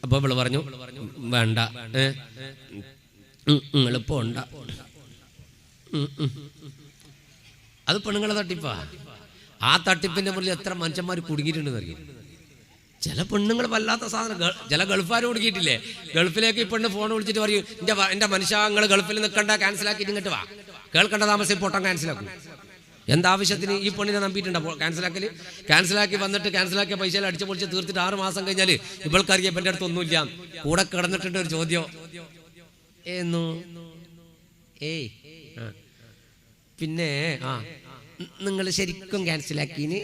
അപ്പൊ ഇവള് പറഞ്ഞു, വേണ്ട, നിങ്ങൾ പോണ്ട. അത് പെണ്ണുങ്ങളെ തട്ടിപ്പാ. ആ തട്ടിപ്പിന്റെ മുന്നിൽ എത്ര മനുഷ്യന്മാർ കുടുങ്ങിയിട്ടുണ്ടെന്ന് അറിയാം. ചില പെണ്ണുങ്ങൾ വല്ലാത്ത സാധനം. ചില ഗൾഫുകാർ കുടുങ്ങിയിട്ടില്ലേ? ഗൾഫിലേക്ക് ഈ പെണ്ണ് ഫോൺ വിളിച്ചിട്ട് പറയും, എന്റെ മനുഷ്യങ്ങൾ ഗൾഫിൽ നിൽക്കണ്ട, ക്യാൻസലാക്കിയിട്ട് ഇങ്ങോട്ട് വാ, കേൾക്കേണ്ട താമസം പൊട്ടം ക്യാൻസലാക്കും. എന്താവശ്യത്തിന് ഈ പെണ്ണിനെ നമ്പിയിട്ടുണ്ടോ ക്യാൻസലാക്കി വന്നിട്ട് ക്യാൻസലാക്കിയ പൈസ അടിച്ചു പൊളിച്ച് തീർത്തിട്ട് 6 മാസം കഴിഞ്ഞാൽ ഇവൾക്കറിയാം എൻ്റെ അടുത്ത് ഒന്നുമില്ല. കൂടെ കിടന്നിട്ടുണ്ട് ഒരു ചോദ്യം, പിന്നെ നിങ്ങൾ ശരിക്കും ക്യാൻസലാക്കീന്?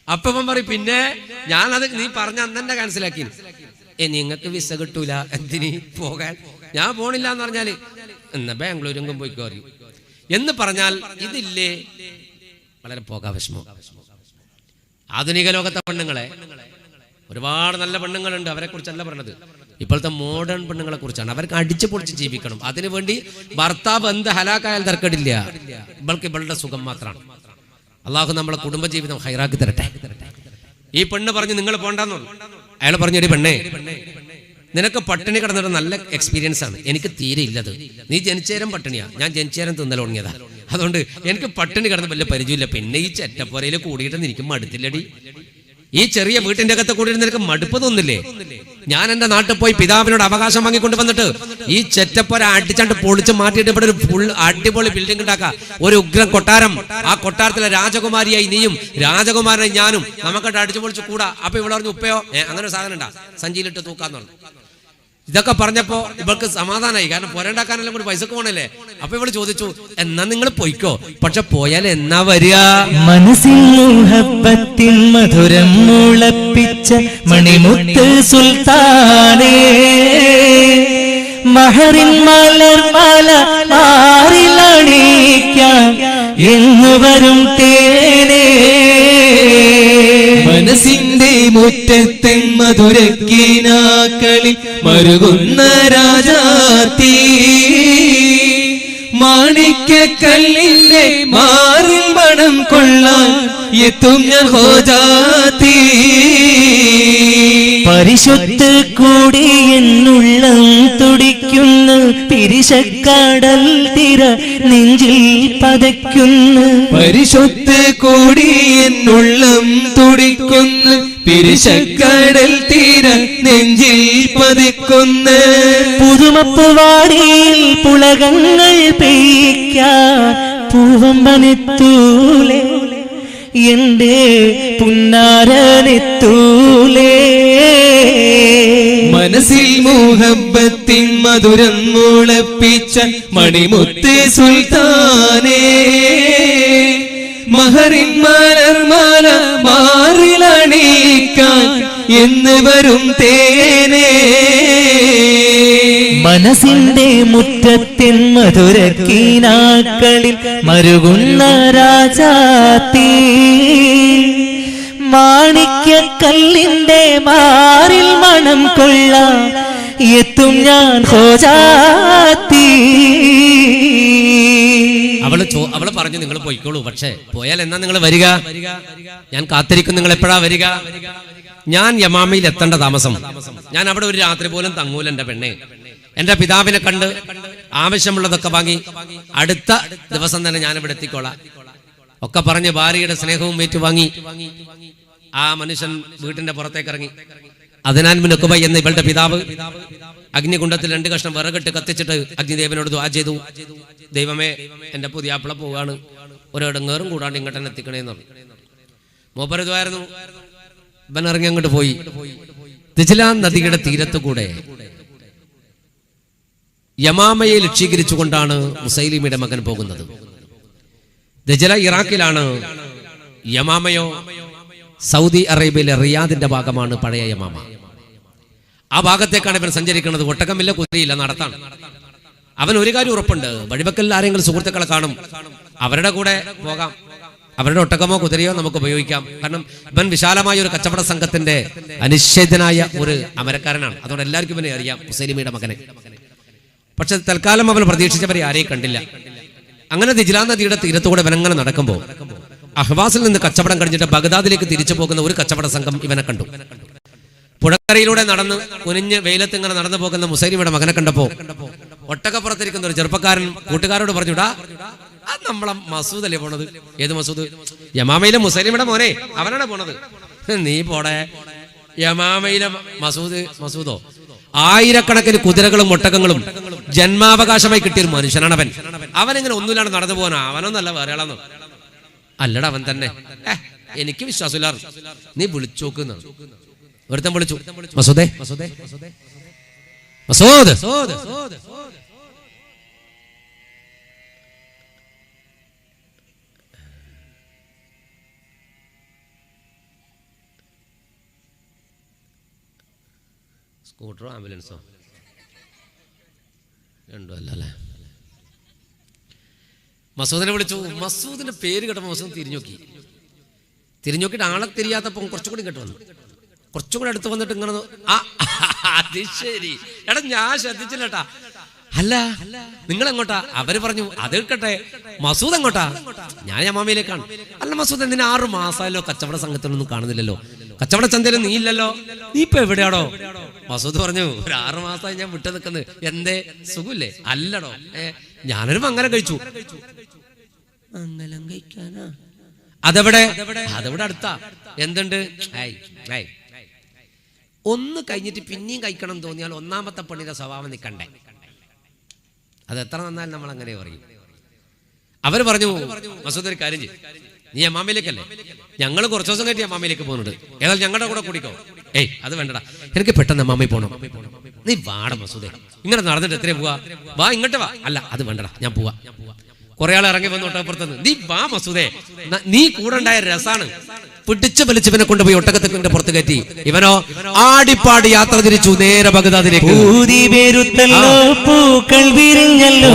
അപ്പം പറയും, പിന്നെ ഞാനത് നീ പറഞ്ഞ അന്നെ ക്യാൻസലാക്കീന്. നിങ്ങൾക്ക് വിസ കിട്ടൂല, എന്തിന് പോകാൻ? ഞാൻ പോണില്ല എന്ന് പറഞ്ഞാല് എന്നാ ബാംഗ്ലൂരെങ്കും പോയിക്കോ അറിയും എന്ന് പറഞ്ഞാൽ ഇതില്ലേ വളരെ പോകാ വിഷമം. ആധുനിക ലോകത്തെ പെണ്ണുങ്ങളെ ഒരുപാട് നല്ല പെണ്ണുങ്ങളുണ്ട്, അവരെ കുറിച്ചല്ല പറഞ്ഞത്. ഇപ്പോഴത്തെ മോഡേൺ പെണ്ണുങ്ങളെ കുറിച്ചാണ്. അവർക്ക് അടിച്ചു പൊളിച്ച് ജീവിക്കണം. അതിനുവേണ്ടി ഭർത്താവ് എന്ത് ഹലാക്കായാൽ തർക്കടില്ല, ഇവൾക്ക് ഇവളുടെ സുഖം മാത്രമാണ്. അള്ളാഹു നമ്മളെ കുടുംബജീവിതം ഹൈറാക്കി തരട്ടെ. ഈ പെണ്ണ് പറഞ്ഞു, നിങ്ങൾ പോണ്ടെന്നു. അയാൾ പറഞ്ഞു, എടി പെണ്ണേ, നിനക്ക് പട്ടിണി കിടന്നിട്ട് നല്ല എക്സ്പീരിയൻസ് ആണ്, എനിക്ക് തീരെ ഇല്ലത്. നീ ജനിച്ചേരം പട്ടിണിയാ, ഞാൻ ജനിച്ചേരം തിന്നൽ തുടങ്ങിയതാ. അതുകൊണ്ട് എനിക്ക് പട്ടിണി കിടന്ന് വലിയ പരിചയമില്ല. പിന്നെ ഈ ചെറ്റപ്പുരയിൽ കൂടിയിട്ട് എനിക്ക് മടുത്തില്ലടി. ഈ ചെറിയ വീട്ടിന്റെ അകത്ത് കൂടിയിട്ട് നിനക്ക് മടുപ്പ് തോന്നില്ലേ? ഞാൻ എന്റെ നാട്ടിൽ പോയി പിതാവിനോട് അവകാശം വാങ്ങിക്കൊണ്ട് വന്നിട്ട് ഈ ചെറ്റപ്പുര അടിച്ചാണ്ട് പൊളിച്ച് മാറ്റിയിട്ട് ഇവിടെ ഒരു ഫുൾ അടിപൊളി ബിൽഡിംഗ് ഉണ്ടാക്കാം, ഒരു ഉഗ്രം കൊട്ടാരം. ആ കൊട്ടാരത്തിലെ രാജകുമാരിയായി നീയും രാജകുമാരനായി ഞാനും നമുക്കട്ട് അടിച്ചു പൊളിച്ച് കൂടാ. അപ്പൊ ഇവിടെ പറഞ്ഞു, ഉപ്പയോ അങ്ങനെ സാധനം ഉണ്ടാ, സഞ്ചിയിലിട്ട് തൂക്കാന്ന് പറഞ്ഞു. ഇതൊക്കെ പറഞ്ഞപ്പോ ഇവൾക്ക് സമാധാനമായി, കാരണം പുരണ്ടാക്കാനെല്ലാം കൂടി പൈസക്ക് പോണല്ലേ. അപ്പൊ ഇവള് ചോദിച്ചു, എന്നാ നിങ്ങൾ പോയിക്കോ, പക്ഷെ പോയാൽ എന്നാ വരിക? മനസ്സിൽ മുഹബത്തിൻ മധുരം മുളപ്പിച്ച മണിമുത്ത് സുൽത്താനേ, മഹറിൻ മലർമാല മാറിലണിക്കാൻ എന്ന് വരും തേനേ. മനസ്സിന്റെ മുറ്റത്തൻ മധുരക്കിനാക്കളിൽ മരുകുന്ന രാജാത്തി, മാണിക്യക്കല്ലിന്റെ മാറിൽ മണം കൊള്ളാൻ എത്തും ഞാൻ ഹോജാത്തി. പരിശുദ്ധ കൂടി എന്നുള്ളം തുടിക്കുന്നു, പിരിശക്കടൽ തിര നെഞ്ചിൽ പതയ്ക്കുന്നു. പരിശുദ്ധ കൂടി എന്നുള്ളം തുടിക്കുന്നു, പിരിശക്കടൽ തീര നെഞ്ചിൽ പതിക്കുന്നു. പുതുമപ്പുവാടിയിൽ പുളകങ്ങൾ പെയ്ക്കാൻ പൂവമ്പനെത്തൂലേ, എന്റെ പുന്നാരനെത്തൂലേ. മനസ്സിൽ മുഹബത്തിൻ മധുരം മുളപ്പിച്ച മണിമുത്ത് സുൽത്താനേ, മഹറിൻ മലർമാല മാറിലണിക്കാൻ എന്ന് വരും തേനേ. മനസ്സിന്റെ മുറ്റത്തിൻ മധുരക്കിനാക്കളിൽ മരുകുന്ന രാജാത്തി, മാണിക്യക്കല്ലിന്റെ മാറിൽ മണം കൊള്ളാൻ എത്തും ഞാൻ ഹോജാത്തി. അവള് പറഞ്ഞു, നിങ്ങൾ പോയിക്കോളൂ, പക്ഷെ പോയാൽ എന്നാ നിങ്ങൾ വരിക? ഞാൻ കാത്തിരിക്കും, നിങ്ങൾ എപ്പോഴാ വരിക? ഞാൻ യമാമയിൽ എത്തേണ്ട താമസം, ഞാൻ അവിടെ ഒരു രാത്രി പോലും തങ്ങൂല എന്റെ പെണ്ണെ. എന്റെ പിതാവിനെ കണ്ട് ആവശ്യമുള്ളതൊക്കെ വാങ്ങി അടുത്ത ദിവസം തന്നെ ഞാൻ ഇവിടെ എത്തിക്കോളാം ഒക്കെ പറഞ്ഞ് ഭാര്യയുടെ സ്നേഹവും ഏറ്റുവാങ്ങി ആ മനുഷ്യൻ വീട്ടിന്റെ പുറത്തേക്ക് ഇറങ്ങി. അദ്നാൻ ബിൻ ഉഖബ എന്ന ഇവളുടെ പിതാവ് അഗ്നികുണ്ഡത്തിൽ 2 കഷ്ണം വിറകിട്ട് കത്തിച്ചിട്ട് അഗ്നിദേവനോട് ദുആ ചെയ്തു, ദൈവമേ, എന്റെ പുതിയാപ്പിള പോവാണ്, ഒരിടങ്ങേറും കൂടാണ്ട് ഇങ്ങോട്ട് തന്നെ എത്തിക്കണേന്ന് പറഞ്ഞു. മൂപ്പര് ദുആയിരുന്നു. ഇവൻ ഇറങ്ങി അങ്ങോട്ട് പോയി. ദിജ്ലാ നദിയുടെ തീരത്തു കൂടെ യമാമയെ ലക്ഷ്യീകരിച്ചുകൊണ്ടാണ് മുസൈലിമിയുടെ മകൻ പോകുന്നത്. ദജല ഇറാഖിലാണ്, യമാമയോ സൗദി അറേബ്യയിലെ റിയാദിന്റെ ഭാഗമാണ് പഴയ യമാമ. ആ ഭാഗത്തേക്കാണ് ഇവൻ സഞ്ചരിക്കുന്നത്. ഒട്ടകമില്ല, കുതിരയില്ല, നടത്താണ്. അവൻ ഒരു കാര്യം ഉറപ്പുണ്ട്, വഴിവെക്കലിൽ ആരെങ്കിലും സുഹൃത്തുക്കളെ കാണും, അവരുടെ കൂടെ പോകാം, അവരുടെ ഒട്ടകമോ കുതിരയോ നമുക്ക് ഉപയോഗിക്കാം. കാരണം ഇവൻ വിശാലമായ ഒരു കച്ചവട സംഘത്തിന്റെ അനിശ്ചിതനായ ഒരു അമരക്കാരനാണ്. അതുകൊണ്ട് എല്ലാവർക്കും ഇവനെ അറിയാം, മുസൈലിമയുടെ മകനെ. പക്ഷെ തൽക്കാലം അവൻ പ്രതീക്ഷിച്ചവരെ ആരെയും കണ്ടില്ല. അങ്ങനെ ദിജ്ലാ നദിയുടെ തീരത്തുകൂടെ ഇവനങ്ങനെ നടക്കുമ്പോൾ അഹ്വാസിൽ നിന്ന് കച്ചവടം കഴിഞ്ഞിട്ട് ബഗ്ദാദിലേക്ക് തിരിച്ചു പോകുന്ന ഒരു കച്ചവട സംഘം ഇവനെ കണ്ടു. പുഴക്കരയിലൂടെ നടന്ന് കുനിഞ്ഞ് വെയിലത്ത് ഇങ്ങനെ നടന്നു പോകുന്ന മുസൈലിമയുടെ മകനെ കണ്ടപ്പോ ഒട്ടകപ്പുറത്തിരിക്കുന്ന ഒരു ചെറുപ്പക്കാരൻ കൂട്ടുകാരോട് പറഞ്ഞുടാ, അത് നമ്മളെ മസൂദ് അല്ലേ പോണത്? ഏത് മസൂദ്? യമാമയിലെ മുസൈലിമയുടെ മോനെ, അവനാണ് പോണത്. നീ പോടെ, യമാമയിലെ മസൂദോ? ആയിരക്കണക്കിന് കുതിരകളും ഒട്ടകങ്ങളും ജന്മാവകാശമായി കിട്ടിയൊരു മനുഷ്യനാണ് അവൻ. അവനെങ്ങനെ ഒന്നുമില്ലാണ്ട് നടന്നു പോകാനോ? അവനൊന്നല്ല, വേറെ ആളാന്നോ? അല്ലടാ, അവൻ തന്നെ. എനിക്ക് വിശ്വാസമില്ല, നീ വിളിച്ചോക്കുന്ന. ഒരുത്തൻ വിളിച്ചു, മസൂദേ, മസൂദ്, സ്കൂട്ടറോ ആംബുലൻസോ രണ്ടോ അല്ലേ? മസൂദിനെ വിളിച്ചു. മസൂദിന്റെ പേര് കേട്ടപ്പോൾ മസൂദ് തിരിഞ്ഞു നോക്കിയിട്ട് ആളെ തിരിയാത്തപ്പം കുറച്ചുകൂടി കേട്ട് വന്നു. കുറച്ചുകൂടി അടുത്ത് വന്നിട്ട് ഇങ്ങനെ, അത് ശരി, എടാ ഞാൻ ശ്രദ്ധിച്ചില്ലട്ടാ. അല്ല, നിങ്ങൾ എങ്ങോട്ടാ? അവര് പറഞ്ഞു അത് കേട്ടെ. മസൂദ് എങ്ങോട്ടാ? ഞാൻ യമാമയിലേക്കാണ്. അല്ല മസൂദ്, എന്തിനാ 6 മാസമായല്ലോ കച്ചവട സംഘത്തിനൊന്നും കാണുന്നില്ലല്ലോ, കച്ചവട ചന്തയിലും നീ ഇല്ലല്ലോ, നീ ഇപ്പൊ എവിടെയാടോ? മസൂദ് പറഞ്ഞു, ഒരു 6 മാസമായി ഞാൻ വിട്ടു നിൽക്കുന്നത്. എന്തേ, സുഖമില്ലേ? അല്ലടോ, ഞാനൊരു മംഗലം കഴിച്ചു. മംഗലം കഴിക്കാനാ? അതെവിടെ അടുത്താ. എന്തുണ്ട്? ഒന്ന് കഴിഞ്ഞിട്ട് പിന്നെയും കഴിക്കണം തോന്നിയാൽ ഒന്നാമത്തെ പെണ്ണിന്റെ സ്വഭാവം നിൽക്കണ്ടേ? അത് എത്ര നന്നാലും നമ്മൾ അങ്ങനെ പറയും. അവര് പറഞ്ഞു, മസൂദ് ഒരു കാര്യം ചെയ്യും, നീ അമ്മാമയിലേക്കല്ലേ, ഞങ്ങൾ കുറച്ചു ദിവസം കഴിഞ്ഞ് അമ്മാമയിലേക്ക് പോകുന്നുണ്ട്, ഏതായാലും ഞങ്ങളുടെ കൂടെ കൂടിക്കോ. അത് വേണ്ടടാ, എനിക്ക് പെട്ടെന്ന് അമ്മാമയിൽ പോകണം. നീ വാട മസൂദേ, ഇങ്ങനെ നടന്നിട്ട് എത്രയും പോവാ, വാ ഇങ്ങോട്ട് വാ. അല്ല അത് വേണ്ടടാ, ഞാൻ പോവാ. കുറെ ആൾ ഇറങ്ങി വന്നു ഒട്ടകപ്പുറത്തുനിന്ന്. നീ വാ മസൂദേ, നീ കൂടെ ഉണ്ടായ രസാണ്. പിടിച്ച് വലിച്ചവനെ കൊണ്ടുപോയി ഒട്ടകത്തിന്റെ പുറത്ത് കയറ്റി. ഇവനോ ആടിപ്പാടി യാത്ര തിരിച്ചു നേരെ ബഗ്ദാദിലേക്ക്. പൂക്കൾ വിരിഞ്ഞല്ലോ,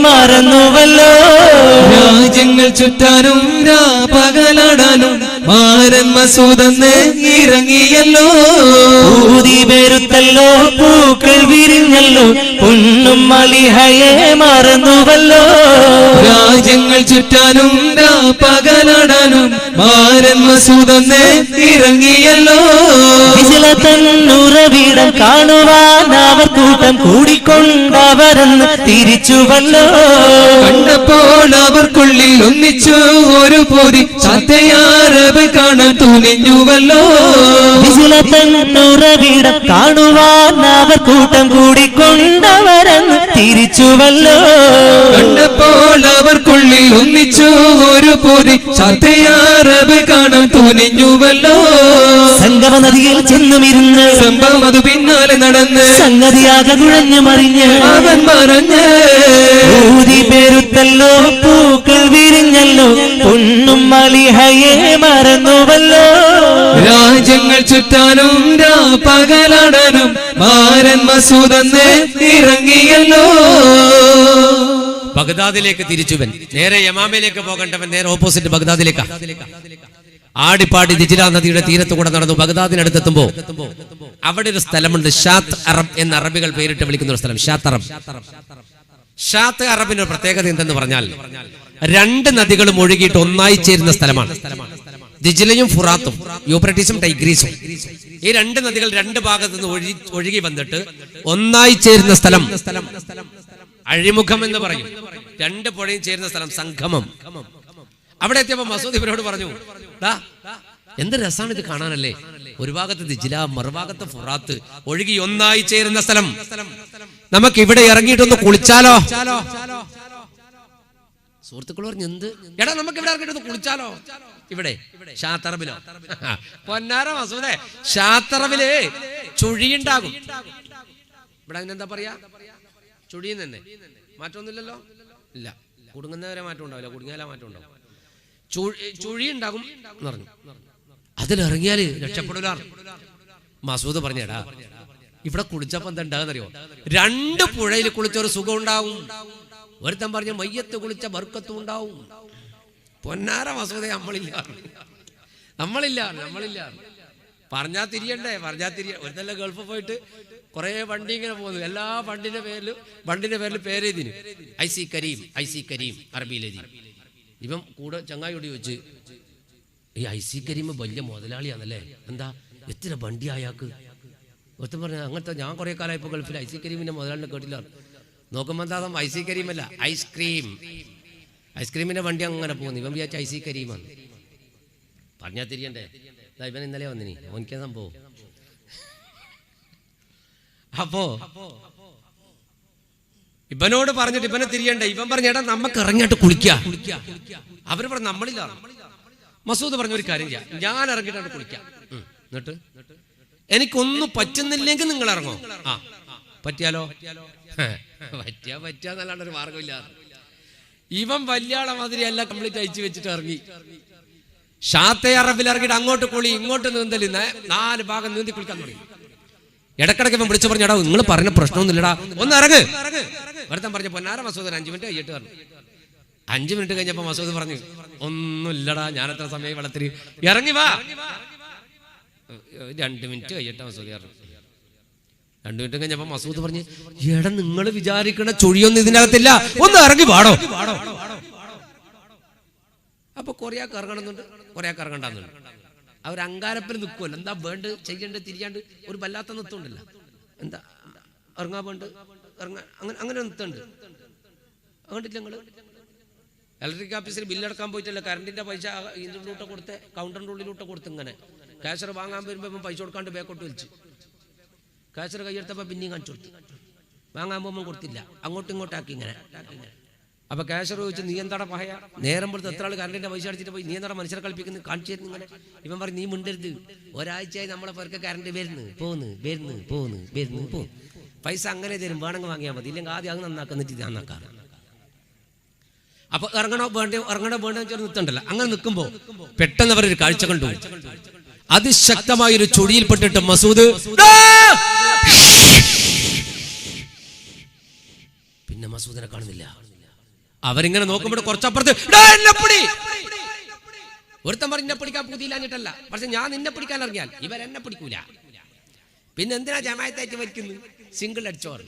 മറന്നുവല്ലോ, രാജ്യങ്ങൾ ചുറ്റാനും പകലാടാനും മാരൻ മസൂദെന്ന് ഇറങ്ങിയല്ലോ. ഊതി പെരുത്തല്ലോ, പൂക്കൾ വിരിഞ്ഞല്ലോ, പൊന്നും മലിഹയെ മറന്നുവല്ലോ, രാജ്യങ്ങൾ ചുറ്റാനും പകലാടാനും മാരൻ മസൂദെന്ന് ഇറങ്ങിയല്ലോ. ഉറവിടം കാണുവാൻ അവർ കൂട്ടം കൂടിക്കൊണ്ടവരെന്ന് തിരിച്ചുവല്ലോ. കണ്ടപ്പോൾ അവർക്കുള്ളിൽ ഒന്നിച്ചു ഒരു പൊതി സത്യയാരവ് കാണാൻ തുനിഞ്ഞുവല്ലോ. ഉറവിടം കാണുവാൻ അവർ കൂട്ടം കൂടിക്കൊണ്ടവരെന്ന് തിരിച്ചുവല്ലോ. കണ്ടപ്പോൾ അവർക്കുള്ളിൽ ഒന്നിച്ചു ഒരു പൊതി സത്യയാരവ് കാണാൻ തുനിഞ്ഞുവല്ലോ. സംഗമ നദിയിൽ ചെന്നുമിരുന്ന് സംഭവം അത് പിന്നാലെ നടന്ന് സംഗതിയാകെ കുഴഞ്ഞു മറിഞ്ഞ് അവൻ മറഞ്ഞ് ഊതി പെരുത്തല്ലോ, പൂക്കൾ വിരിഞ്ഞല്ലോ, പൊന്നും മലിഹയെ മറന്നുവല്ലോ. രാജ്യങ്ങൾ ചുറ്റാനും പകലാടാനും മാരൻ മസൂദെന്ന് ഇറങ്ങിയല്ലോ. ബഗ്ദാദിലേക്ക് തിരിച്ചുവൻ. നേരെ യമാമയിലേക്ക് പോകേണ്ടവൻ നേരെ ഓപ്പോസിറ്റ് ബഗ്ദാദിലേക്കാ. ആടിപ്പാടി ദിജ്ലാ നദിയുടെ തീരത്ത് കൂടെ നടന്നു. ബഗ്ദാദിനടുത്തെത്തുമ്പോ അവിടെ ഒരു സ്ഥലമുണ്ട്, ഷാത്ത് അറബ് എന്ന അറബികൾ പേരിട്ട് വിളിക്കുന്ന ഒരു സ്ഥലം, ഷാത്ത് അറബ്. ഷാത്ത് അറബിന്റെ പ്രത്യേകത എന്തെന്ന് പറഞ്ഞാൽ 2 നദികളും ഒഴുകിയിട്ട് ഒന്നായി ചേരുന്ന സ്ഥലമാണ്. ദിജ്ലയും ഫുറാത്തും, യൂഫ്രട്ടീസും ടൈഗ്രീസും. ഈ 2 നദികൾ 2 ഭാഗത്തു നിന്ന് ഒഴുകി വന്നിട്ട് ഒന്നായി ചേരുന്ന സ്ഥലം അഴിമുഖം എന്ന് പറയും. 2 പുഴയും ചേരുന്ന സ്ഥലം സംഗമം. അവിടെ എത്തിയപ്പോ മസൂദ് ഇവരോട് പറഞ്ഞു, എന്ത് രസാണ് ഇത് കാണാനല്ലേ, ഒരു ഭാഗത്ത് ദിജ്ല, മറുഭാഗത്ത് ഫുറാത്ത്, ഒഴുകി ഒന്നായി ചേരുന്ന സ്ഥലം. നമുക്ക് ഇവിടെ ഇറങ്ങിയിട്ടൊന്ന് കുളിച്ചാലോ? സുഹൃത്തുക്കൾ പറഞ്ഞു, എന്ത് എടാ, നമുക്ക് ഇവിടെ ഇറങ്ങിയിട്ടൊന്ന് കുളിച്ചാലോ? ഇവിടെ ഷാത്തറബിലോ? പൊന്നാര മസൂദേ, ഷാത്തറബില് ചുഴിയുണ്ടാകും. ഇവിടെ അതിനെന്താ പറയാ? ചുഴിയും തന്നെ, മാറ്റമൊന്നുമില്ലല്ലോ. ഇല്ല, കുടുങ്ങുന്നവരെ മാറ്റം ഉണ്ടാവില്ല, കുടുങ്ങിയാലേ മാറ്റം ഉണ്ടാവും. ചുഴി ഉണ്ടാകും എന്ന് പറഞ്ഞു. അതിലിറങ്ങിയാല് രക്ഷപ്പെടൂല. മസൂദ് പറഞ്ഞേടാ, ഇവിടെ കുളിച്ചപ്പോ എന്താ ഉണ്ടാകുന്നറിയോ? 2 പുഴയിൽ കുളിച്ചൊരു സുഖം ഉണ്ടാവും. ഒരുത്തൻ പറഞ്ഞ മയ്യത്ത് കുളിച്ച ബർക്കത്തും ഉണ്ടാവും. പൊന്നാര മസൂദെ, നമ്മളില്ല പറഞ്ഞാ തിരിയണ്ടേ? ഒരുത്തല്ല ഗൾഫ് പോയിട്ട് കുറെ വണ്ടി ഇങ്ങനെ പോകുന്നു. എല്ലാ വണ്ടിന്റെ പേരിൽ പേരെഴുതിന് IC കരീം അറബിയിലെഴുതി. ഇവൻ കൂടെ ചങ്ങായിയോട് ചോദിച്ച്, ഈ IC കരീം വലിയ മുതലാളിയാണല്ലേ, എന്താ എത്ര വണ്ടി അയാൾക്ക്? ഒരുത്തൻ പറഞ്ഞ അങ്ങനത്തെ ഞാൻ കുറെ കാലമായി ഇപ്പോൾ ഗൾഫിൽ IC കരീമിന്റെ മുതലാളിനെ കേട്ടില്ല. നോക്കുമ്പോൾ എന്താ IC കരീമല്ല, ഐസ്ക്രീമിന്റെ വണ്ടി അങ്ങനെ പോകുന്നു. ഇവൻ വിചാരിച്ച IC കരീമാണ്. പറഞ്ഞാൽ തിരിയണ്ടേ? ഇവൻ ഇന്നലെ വന്നിനി, ഓനിക്കാ സംഭവം. അപ്പോ ഇവനോട് പറഞ്ഞിട്ട് ഇവനെ തിരിയണ്ടേ? ഇവൻ പറഞ്ഞേട്ടാ നമുക്ക് ഇറങ്ങിയിട്ട് കുളിക്കാം. അവര് പറഞ്ഞു നമ്മളില്ല. മസൂദ് പറഞ്ഞ ഒരു കാര്യം ചെയ്യാം, ഞാൻ ഇറങ്ങിയിട്ടാണ് കുളിക്കാം. എന്നിട്ട് എനിക്കൊന്നും പറ്റുന്നില്ലെങ്കിൽ നിങ്ങൾ ഇറങ്ങോ. പറ്റിയാലോ? പറ്റാന്നല്ലാണ്ട് ഒരു മാർഗമില്ല. ഇവൻ വലിയാളെ മാതിരി എല്ലാം കംപ്ലീറ്റ് അയച്ചു വെച്ചിട്ട് ഇറങ്ങി. ഷാത്തെ അറബിൽ ഇറങ്ങിയിട്ട് അങ്ങോട്ട് കുളി, ഇങ്ങോട്ട് നീന്തല്, 4 ഭാഗം നീന്തി കുളിക്കാൻ തുടങ്ങി. ഇടക്കിടക്ക് ഇവൻ വിളിച്ചു പറഞ്ഞാ, നിങ്ങൾ പറഞ്ഞ പ്രശ്നമൊന്നുമില്ലടാ, ഒന്ന് ഇറങ്ങ്. ഒരുത്തൻ പറഞ്ഞു, പൊന്നാര മസൂദ് 5 മിനിറ്റ് കഴിയിട്ട് പറഞ്ഞു. 5 മിനിറ്റ് കഴിഞ്ഞപ്പോ മസൂദ് പറഞ്ഞു, ഒന്നുമില്ലടാ, ഞാൻ എത്ര സമയം വെള്ളത്തിൽ ഇറങ്ങി വാ. 2 മിനിറ്റ് കഴിയട്ടെ മസൂദ് പറഞ്ഞു. 2 മിനിറ്റ് കഴിഞ്ഞപ്പോ മസൂദ് പറഞ്ഞു, എടാ നിങ്ങൾ വിചാരിക്കണ ചുഴിയൊന്നും ഇതിനകത്തില്ല, ഒന്ന് ഇറങ്ങി പാടോ. അപ്പൊ കൊറേയാൾക്ക് ഇറങ്ങണമെന്നുണ്ട്, കൊറേയാൾക്ക് ഇറങ്ങണ്ടെന്നുണ്ട്. അവർ അങ്കാരപ്പിൽ നിൽക്കുമല്ലോ, എന്താ വേണ്ട ചെയ്യണ്ട് തിരിയാണ്ട് ഒരു വല്ലാത്ത നിർത്തുണ്ടല്ല, എന്താ ഇറങ്ങാ വേണ്ട ഇറങ്ങാൻ അങ്ങനെ നിർത്തുണ്ട്. അങ്ങോട്ടില്ല നിങ്ങള് ഇലക്ട്രിക് ഓഫീസിൽ ബില്ലടക്കാൻ പോയിട്ടല്ല, കറണ്ടിന്റെ പൈസ ഇതിൻ്റെ ഉള്ളിലോട്ട് കൊടുത്ത്, കൗണ്ടറിന്റെ ഉള്ളിലോട്ട് കൊടുത്ത്, ഇങ്ങനെ ക്യാഷർ വാങ്ങാൻ വരുമ്പോ പൈസ കൊടുക്കാണ്ട് ബാക്കോട്ട് വലിച്ചു. ക്യാഷർ കൈയെടുത്തപ്പോ പിന്നെയും കാണിച്ചു കൊടുത്തു. വാങ്ങാൻ പോകുമ്പോൾ കൊടുത്തില്ല, അങ്ങോട്ടും ഇങ്ങോട്ടാക്കി ഇങ്ങനെ. അപ്പൊ ക്യാഷർ ചോദിച്ചു, നീ എന്താടാ പഹയ, നേരം പോലത്തെ എത്ര ആൾ കറണ്ടിന്റെ പൈസ അടിച്ചിട്ട് പോയി, നീ എന്താ മനുഷ്യരെ കളിപ്പിക്കുന്നത്, കാണിച്ചു തരുന്നു ഇങ്ങനെ. ഇവൻ പറഞ്ഞു, നീ മിണ്ടരുത്, ഒരാഴ്ചയായി നമ്മളെ പേർക്ക് കറണ്ട് പോകുന്നു. പൈസ അങ്ങനെ തരും, വേണമെങ്കിൽ വാങ്ങിയാൽ മതി, ഇല്ലെങ്കിൽ ആദ്യം അത് നന്നാക്കുന്നിട്ട് ഇത് നന്നാക്കാറ്. അപ്പൊ ഇറങ്ങണോ വേണ്ടെന്ന് വെച്ചാൽ നിർത്തണ്ടല്ലോ. അങ്ങനെ നിൽക്കുമ്പോ പെട്ടെന്ന് അവരൊരു കാഴ്ച കണ്ടു. അതിശക്തമായൊരു ചുഴിയിൽപ്പെട്ടിട്ട് മസൂദ് പിന്നെ മസൂദിനെ കാണുന്നില്ല. അവരിങ്ങനെ നോക്കുമ്പോൾ കുറച്ചപ്പുറത്ത് ഒരുത്തൻ പറഞ്ഞ് എന്നെ പിടിക്കാൻ പുതിയില്ലാഞ്ഞിട്ടല്ല, പക്ഷെ ഞാൻ നിന്നെ പിടിക്കാൻ ഇറങ്ങിയാൽ ഇവരെന്നെ പിടിക്കൂല. പിന്നെ എന്തിനാ ജമാഅത്തായിട്ട് വലിക്കുന്നു? സിംഗിൾ അടിച്ചോർ.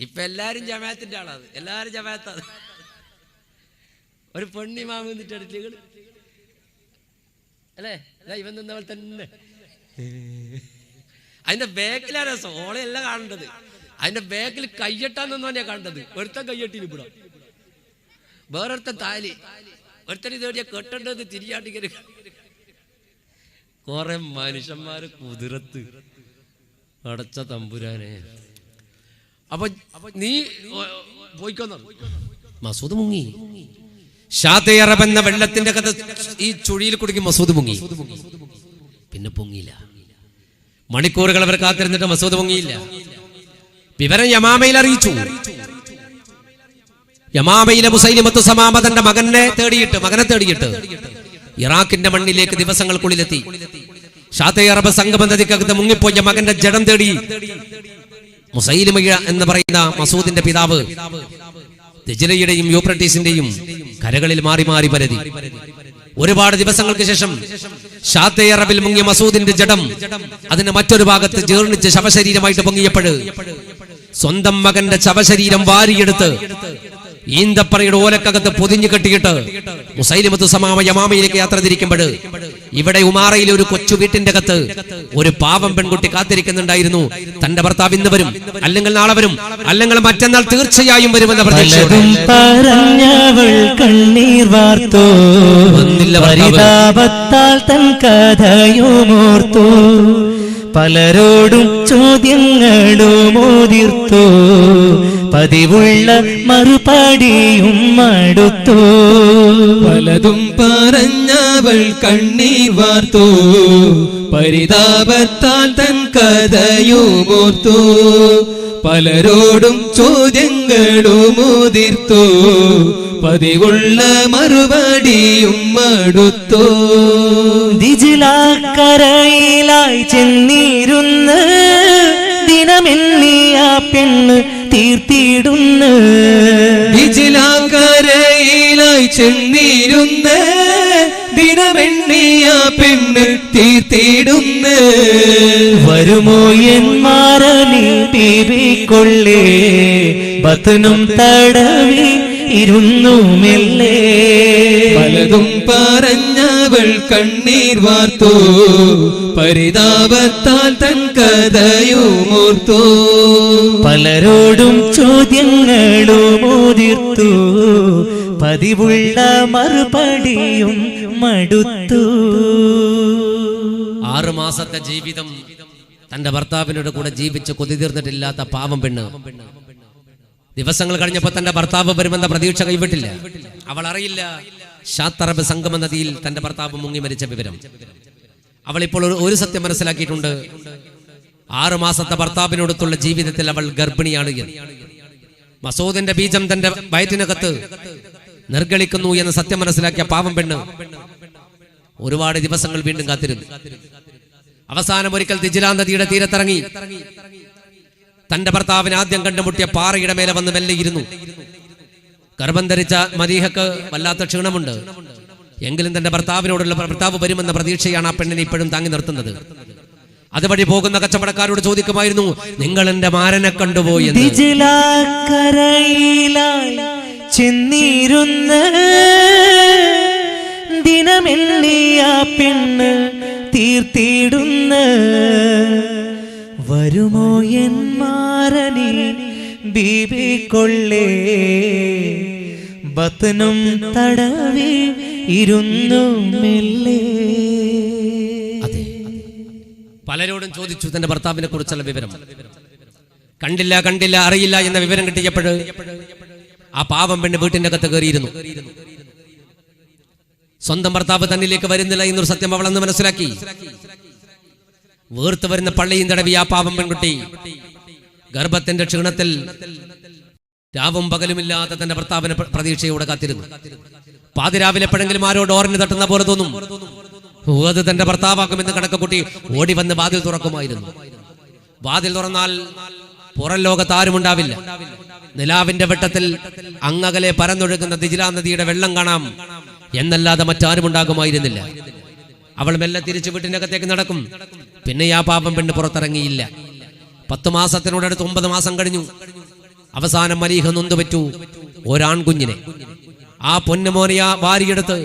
ഇപ്പൊ എല്ലാരും ജമാഅത്തിന്റെ ആളാണ്, എല്ലാരും ജമാഅത്താണ്. ഒരു പെണ്ണി മാമ എന്നിട്ട് അടുത്തേകൾ അല്ലേ, ഇവൻ നിന്നവൾ തന്നെ. അതിന്റെ ബാക്കിലാ രസം, ഓളെയല്ല കാണേണ്ടത്. അതിന്റെ ബാക്കിൽ കയ്യെട്ടാന്ന് തന്നെയാ കണ്ടത്. ഒരുത്തൻ കയ്യെട്ടിയിൽ ഇവിടെ, വേറൊരുത്തൻ താലി, ഒരുത്തൻ ഇതേടിയ കെട്ടേണ്ടത് തിരിയാട്ടിക്കര്. കുറെ മനുഷ്യന്മാര് കുതിരത്ത് അടച്ച തമ്പുരാനെ. അപ്പൊ നീ പോയിക്കൊന്നു. മസൂദ് മുങ്ങി. ഷാത്തെ അറബ് എന്ന വെള്ളത്തിന്റെ കഥ ഈ ചുഴിയിൽ കുടുങ്ങി മസൂദ് മുങ്ങി. പിന്നെ പൊങ്ങിയില്ല. മണിക്കൂറുകൾ അവർ കാത്തിരുന്നിട്ട് മസൂദ് പൊങ്ങിയില്ല. വിവരം യമാമയിൽ അറിയിച്ചു. യമാമയിലെ മുസൈലിമത്തു സമാമ തന്റെ മകനെ തേടിയിട്ട് ഇറാഖിന്റെ മണ്ണിലേക്ക് ദിവസങ്ങൾക്കുള്ളിലെത്തി. ഷാത്തെ അറബ് സംഗമ നദിക്കകത്ത് മുങ്ങിപ്പോയ മകന്റെ ജഡം തേടി മുസൈലിമ എന്ന് പറയുന്ന മസൂദിന്റെ പിതാവ് ദിജ്ലയുടെയും യൂഫ്രട്ടീസിന്റെയും കരകളിൽ മാറി മാറി പരതി. ഒരുപാട് ദിവസങ്ങൾക്ക് ശേഷം ഷാത്തെ അറബിൽ മുങ്ങിയ മസൂദിന്റെ ജഡം അതിന് മറ്റൊരു ഭാഗത്ത് ജീർണിച്ച് ശവശരീരമായിട്ട് പൊങ്ങിയപ്പോൾ സ്വന്തം മകന്റെ ശവശരീരം വാരിയെടുത്ത് ഈന്തപ്പറയുടെ ഓലക്കകത്ത് പൊതിഞ്ഞു കെട്ടിയിട്ട് മുസൈലിമത്തു സമാമ യമാമയിലേക്ക് യാത്ര തിരിക്കുമ്പോൾ ഇവിടെ ഉമാറയിലെ ഒരു കൊച്ചു വീട്ടിന്റെ അകത്ത് ഒരു പാവം പെൺകുട്ടി കാത്തിരിക്കുന്നുണ്ടായിരുന്നു. തന്റെ ഭർത്താവ് ഇന്ന് വരും, അല്ലെങ്കിൽ നാളെ വരും, അല്ലെങ്കിൽ മറ്റന്നാൾ തീർച്ചയായും വരുമെന്ന പ്രതീക്ഷയോടെ കണ്ണീർ വാർത്തോ പരിതാപത്താൽ തൻ കഥയുമോർത്തോ പലരോടും ചോദ്യങ്ങളും ഓതിർത്തോ പതിവുള്ള മറുപടിയും മടുത്തു. പലതും പറഞ്ഞവൾ കണ്ണീർ വാർത്തു, പരിതാപത്താൽ തൻ കഥയുമോർത്തു. പലരോടും ചോദ്യങ്ങളും ഉതിർത്തു, പതിവുള്ള മറുപടിയും മടുത്തു. ദിജിലാക്കരയിലായി ചെന്നിരുന്ന് ദിനമെന്നിയ പെണ്ണ് തീർത്തിടുന്ന. ദിജിലാക്കരയിലായി ചെന്നിരുന്ന് ദിനമെണ്ണിയ പെണ്ണ് തീർത്തിടുന്ന. വരുമോ എന്മാരനി ബീവിക്കൊള്ളേ, ബത്തനും തടവി ഇരുന്നു മെല്ലെ. പലതും പറഞ്ഞവൾ കണ്ണീർ വാർത്തു, പരിതാപത്താൽ തൻ കഥയുമോർത്തു. പലരോടും ചോദ്യങ്ങളും ഉതിർത്തു, പതിവുള്ള മറുപടിയും മടുത്തു. 6 മാസത്തെ ജീവിതം തന്റെ ഭർത്താവിനോട് കൂടെ ജീവിച്ച് കൊതി തീർന്നിട്ടില്ലാത്ത പാവം പെണ്ണ് ദിവസങ്ങൾ കഴിഞ്ഞപ്പോൾ തന്റെ ഭർത്താവ് വരുമെന്ന പ്രതീക്ഷ കൈവിട്ടില്ല. അവൾ അറിയില്ല ഷാത്തറബ് സംഗമ നദിയിൽ തന്റെ ഭർത്താവ് മുങ്ങി മരിച്ച വിവരം. അവൾ ഇപ്പോൾ ഒരു സത്യം മനസ്സിലാക്കിയിട്ടുണ്ട്. 6 മാസത്തെ ഭർത്താവിനോടൊത്തുള്ള ജീവിതത്തിൽ അവൾ ഗർഭിണിയാണ് എന്ന്. മസൂദിന്റെ ബീജം തന്റെ വയറ്റിനകത്ത് നിർഗളിക്കുന്നു എന്ന സത്യം മനസ്സിലാക്കിയ പാവം പെണ്ണ് ഒരുപാട് ദിവസങ്ങൾ വീണ്ടും കാത്തിരുന്നു. അവസാനം ഒരിക്കൽ ദിജ്ലാ നദിയുടെ തീരത്തിറങ്ങി തന്റെ ഭർത്താവിനെ ആദ്യം കണ്ടുമുട്ടിയ പാറയുടെ മേലെ വന്ന് മെല്ലെയിരുന്നു. ഗർഭം ധരിച്ച മദീഹക്ക് വല്ലാത്ത ക്ഷീണമുണ്ട്. എങ്കിലും തന്റെ ഭർത്താവിനോടുള്ള ഭർത്താവ് വരുമെന്ന പ്രതീക്ഷയാണ് ആ പെണ്ണിനെ ഇപ്പോഴും താങ്ങി നിർത്തുന്നത്. അതുവഴി പോകുന്ന കച്ചവടക്കാരോട് ചോദിക്കുമായിരുന്നു, നിങ്ങൾ എന്റെ മാരനെ കണ്ടുപോയി എന്ന്. ചെന്നിരുന്ന ദിനമെല്ലിയ പെണ്ണ് തീർത്തിടുന്ന. വരുമോ എന്മാരനി ബീവിക്കൊള്ളേ, ബത്തനും തടവി ഇരുന്നു മെല്ലെ. അതെ, പലരോടും ചോദിച്ചു തന്റെ ഭർത്താവിനെ കുറിച്ചുള്ള വിവരം. കണ്ടില്ല കണ്ടില്ല അറിയില്ല എന്ന വിവരം കിട്ടിയപ്പോൾ ആ പാവം പെണ്ണ് വീട്ടിന്റെ അകത്ത് കയറിയിരുന്നു. സ്വന്തം ഭർത്താവ് തന്നിലേക്ക് വരുന്നില്ല എന്നൊരു സത്യം അവൾ അന്ന് മനസ്സിലാക്കി. വീർത്തു വരുന്ന പള്ളിയും തടവി ആ പാവം പെൺകുട്ടി ഗർഭത്തിന്റെ ക്ഷീണത്തിൽ രാവും പകലുമില്ലാത്ത തന്റെ ഭർത്താവിനെ പ്രതീക്ഷയോടെ കാത്തിരുന്നു. പാതിരാവിലെ എപ്പോഴെങ്കിലും ആരോ ഡോറിന് തട്ടുന്ന പോലെ തോന്നും. അത് തന്റെ ഭർത്താവാക്കുമെന്ന് കണക്കുകൂട്ടി ഓടി വന്ന് വാതിൽ തുറക്കുമായിരുന്നു. വാതിൽ തുറന്നാൽ പുറം ലോകത്ത് ആരുമുണ്ടാവില്ല. നിലാവിന്റെ വെട്ടത്തിൽ അങ്ങകലെ പരന്നൊഴുകുന്ന ദിജ്ലാ നദിയുടെ വെള്ളം കാണാം എന്നല്ലാതെ മറ്റാരും ഉണ്ടാകുമായിരുന്നില്ല. അവൾ മെല്ലെ തിരിച്ചു വീട്ടിനകത്തേക്ക് നടക്കും. പിന്നെ ആ പാപം പെണ്ണ് പുറത്തിറങ്ങിയില്ല. 10 മാസത്തിനോടടുത്ത് 9 മാസം കഴിഞ്ഞു. അവസാനം മലീഹ നൊന്തുപറ്റു ഒരാൺകുഞ്ഞിനെ. ആ പൊന്നുമോനെ ആ വാരിയെടുത്ത്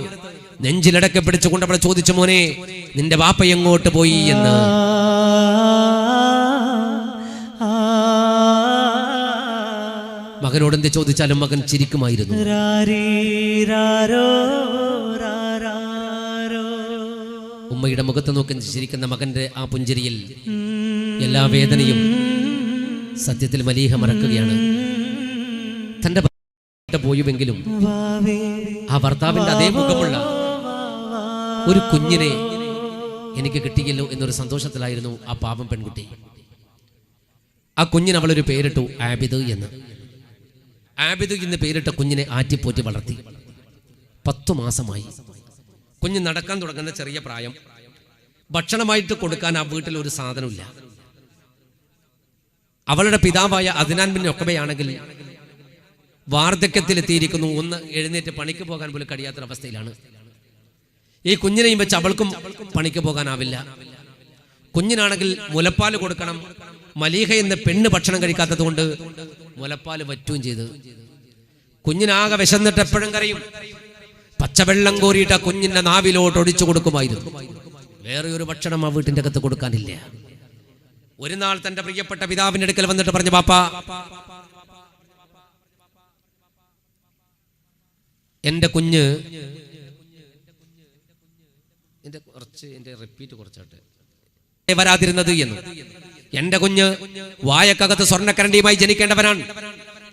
നെഞ്ചിലടക്കെ പിടിച്ചുകൊണ്ട് അവളെ ചോദിച്ചു, മോനെ നിന്റെ വാപ്പ എങ്ങോട്ട് പോയി എന്ന്. മകനോടെന്ത് ചോദിച്ചാലും മകൻ ചിരിക്കുമായിരുന്നു. ഉമ്മയുടെ മുഖത്ത് നോക്കി ചിരിക്കുന്ന മകന്റെ ആ പുഞ്ചിരിയിൽ എല്ലാ വേദനയും സത്യത്തിൽ മലീഹ മറക്കുകയാണ്. തന്റെ പോയുവെങ്കിലും ആ ഭർത്താവിന്റെ അതേ മുഖമുള്ള ഒരു കുഞ്ഞിനെ എനിക്ക് കിട്ടിയല്ലോ എന്നൊരു സന്തോഷത്തിലായിരുന്നു ആ പാവം പെൺകുട്ടി. ആ കുഞ്ഞിന് അവളൊരു പേരിട്ടു, ആബിദ് എന്ന്. ആബിദ് എന്ന് പേരിട്ട കുഞ്ഞിനെ ആറ്റിപ്പോറ്റി വളർത്തി. 10 മാസമായി. കുഞ്ഞ് നടക്കാൻ തുടങ്ങുന്ന ചെറിയ പ്രായം. ഭക്ഷണമായിട്ട് കൊടുക്കാൻ ആ വീട്ടിൽ ഒരു സാധനമില്ല. അവളുടെ പിതാവായ അദ്നാൻ ബിൻ ഉഖബയാണെങ്കിൽ വാർദ്ധക്യത്തിലെത്തിയിരിക്കുന്നു. ഒന്ന് എഴുന്നേറ്റ് പണിക്ക് പോകാൻ പോലും കഴിയാത്തൊരവസ്ഥയിലാണ്. ഈ കുഞ്ഞിനെയും വെച്ച് അവൾക്കും പണിക്ക് പോകാനാവില്ല. കുഞ്ഞിനാണെങ്കിൽ മുലപ്പാൽ കൊടുക്കണം. മലീഹ എന്ന പെണ്ണ് ഭക്ഷണം കഴിക്കാത്തത് കൊണ്ട് മുലപ്പാൽ വറ്റുകയും ചെയ്ത് കുഞ്ഞിനാകെ വിശന്നിട്ട് എപ്പോഴും കരയും. പച്ചവെള്ളം കോരിയിട്ട് ആ കുഞ്ഞിന്റെ നാവിലോട്ട് ഒടിച്ചു കൊടുക്കുമായിരുന്നു. വേറെ ഒരു ഭക്ഷണം ആ വീട്ടിന്റെ അകത്ത് കൊടുക്കാനില്ല. ഒരു നാൾ തന്റെ പ്രിയപ്പെട്ട പിതാവിന്റെ അടുക്കൽ വന്നിട്ട് പറഞ്ഞു, ബാപ്പാ, എന്റെ കുഞ്ഞ് റിപ്പീറ്റ് കുറച്ചാട്ടെ വരാതിരുന്നത് എന്ന്. എന്റെ കുഞ്ഞ് വായക്കകത്ത് സ്വർണ്ണക്കരണ്ടിയുമായി ജനിക്കേണ്ടവനാണ്.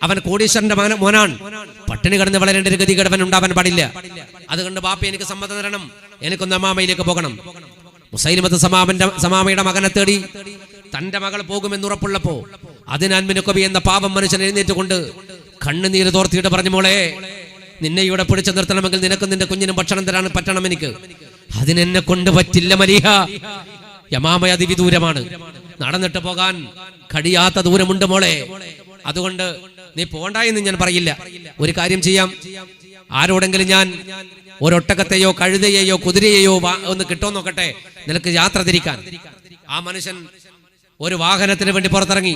അവൻ കോടീശ്വരന്റെ മോനാണ്. പട്ടിണി കിടന്ന് വളരേണ്ട ഒരു ഗതി കിടവൻ ഉണ്ടാവാൻ പാടില്ല. അതുകൊണ്ട് ബാപ്പ എനിക്ക് സമ്മതം തരണം, എനിക്കൊന്ന് അമ്മാമയിലേക്ക് പോകണം. മുസൈലിമത്ത് സമാമയുടെ മകനെ തേടി തന്റെ മകൾ പോകുമെന്നുറപ്പുള്ളപ്പോ അതിനാൻമിന് കവി എന്ന പാവം മനുഷ്യൻ എഴുന്നേറ്റുകൊണ്ട് കണ്ണുനീര് തോർത്തിയിട്ട് പറഞ്ഞു, മോളെ നിന്നെ ഇവിടെ പിടിച്ചു നിർത്തണമെങ്കിൽ നിനക്കും നിന്റെ കുഞ്ഞിനും ഭക്ഷണം തരാൻ പറ്റണം. എനിക്ക് അതിനെന്നെ കൊണ്ട് പറ്റില്ല മലീഹ. യമാമ അതിവിദൂരമാണ്, നടന്നിട്ട് പോകാൻ കഴിയാത്ത ദൂരമുണ്ട് മോളെ. അതുകൊണ്ട് നീ പോണ്ടായെന്ന് ഞാൻ പറയില്ല. ഒരു കാര്യം ചെയ്യാം, ആരോടെങ്കിലും ഞാൻ ഒരൊട്ടകത്തെയോ കഴുതയെയോ കുതിരയെയോ ഒന്ന് കിട്ടോ നോക്കട്ടെ, നിനക്ക് യാത്ര തിരിക്കാൻ. ആ മനുഷ്യൻ ഒരു വാഹനത്തിന് വേണ്ടി പുറത്തിറങ്ങി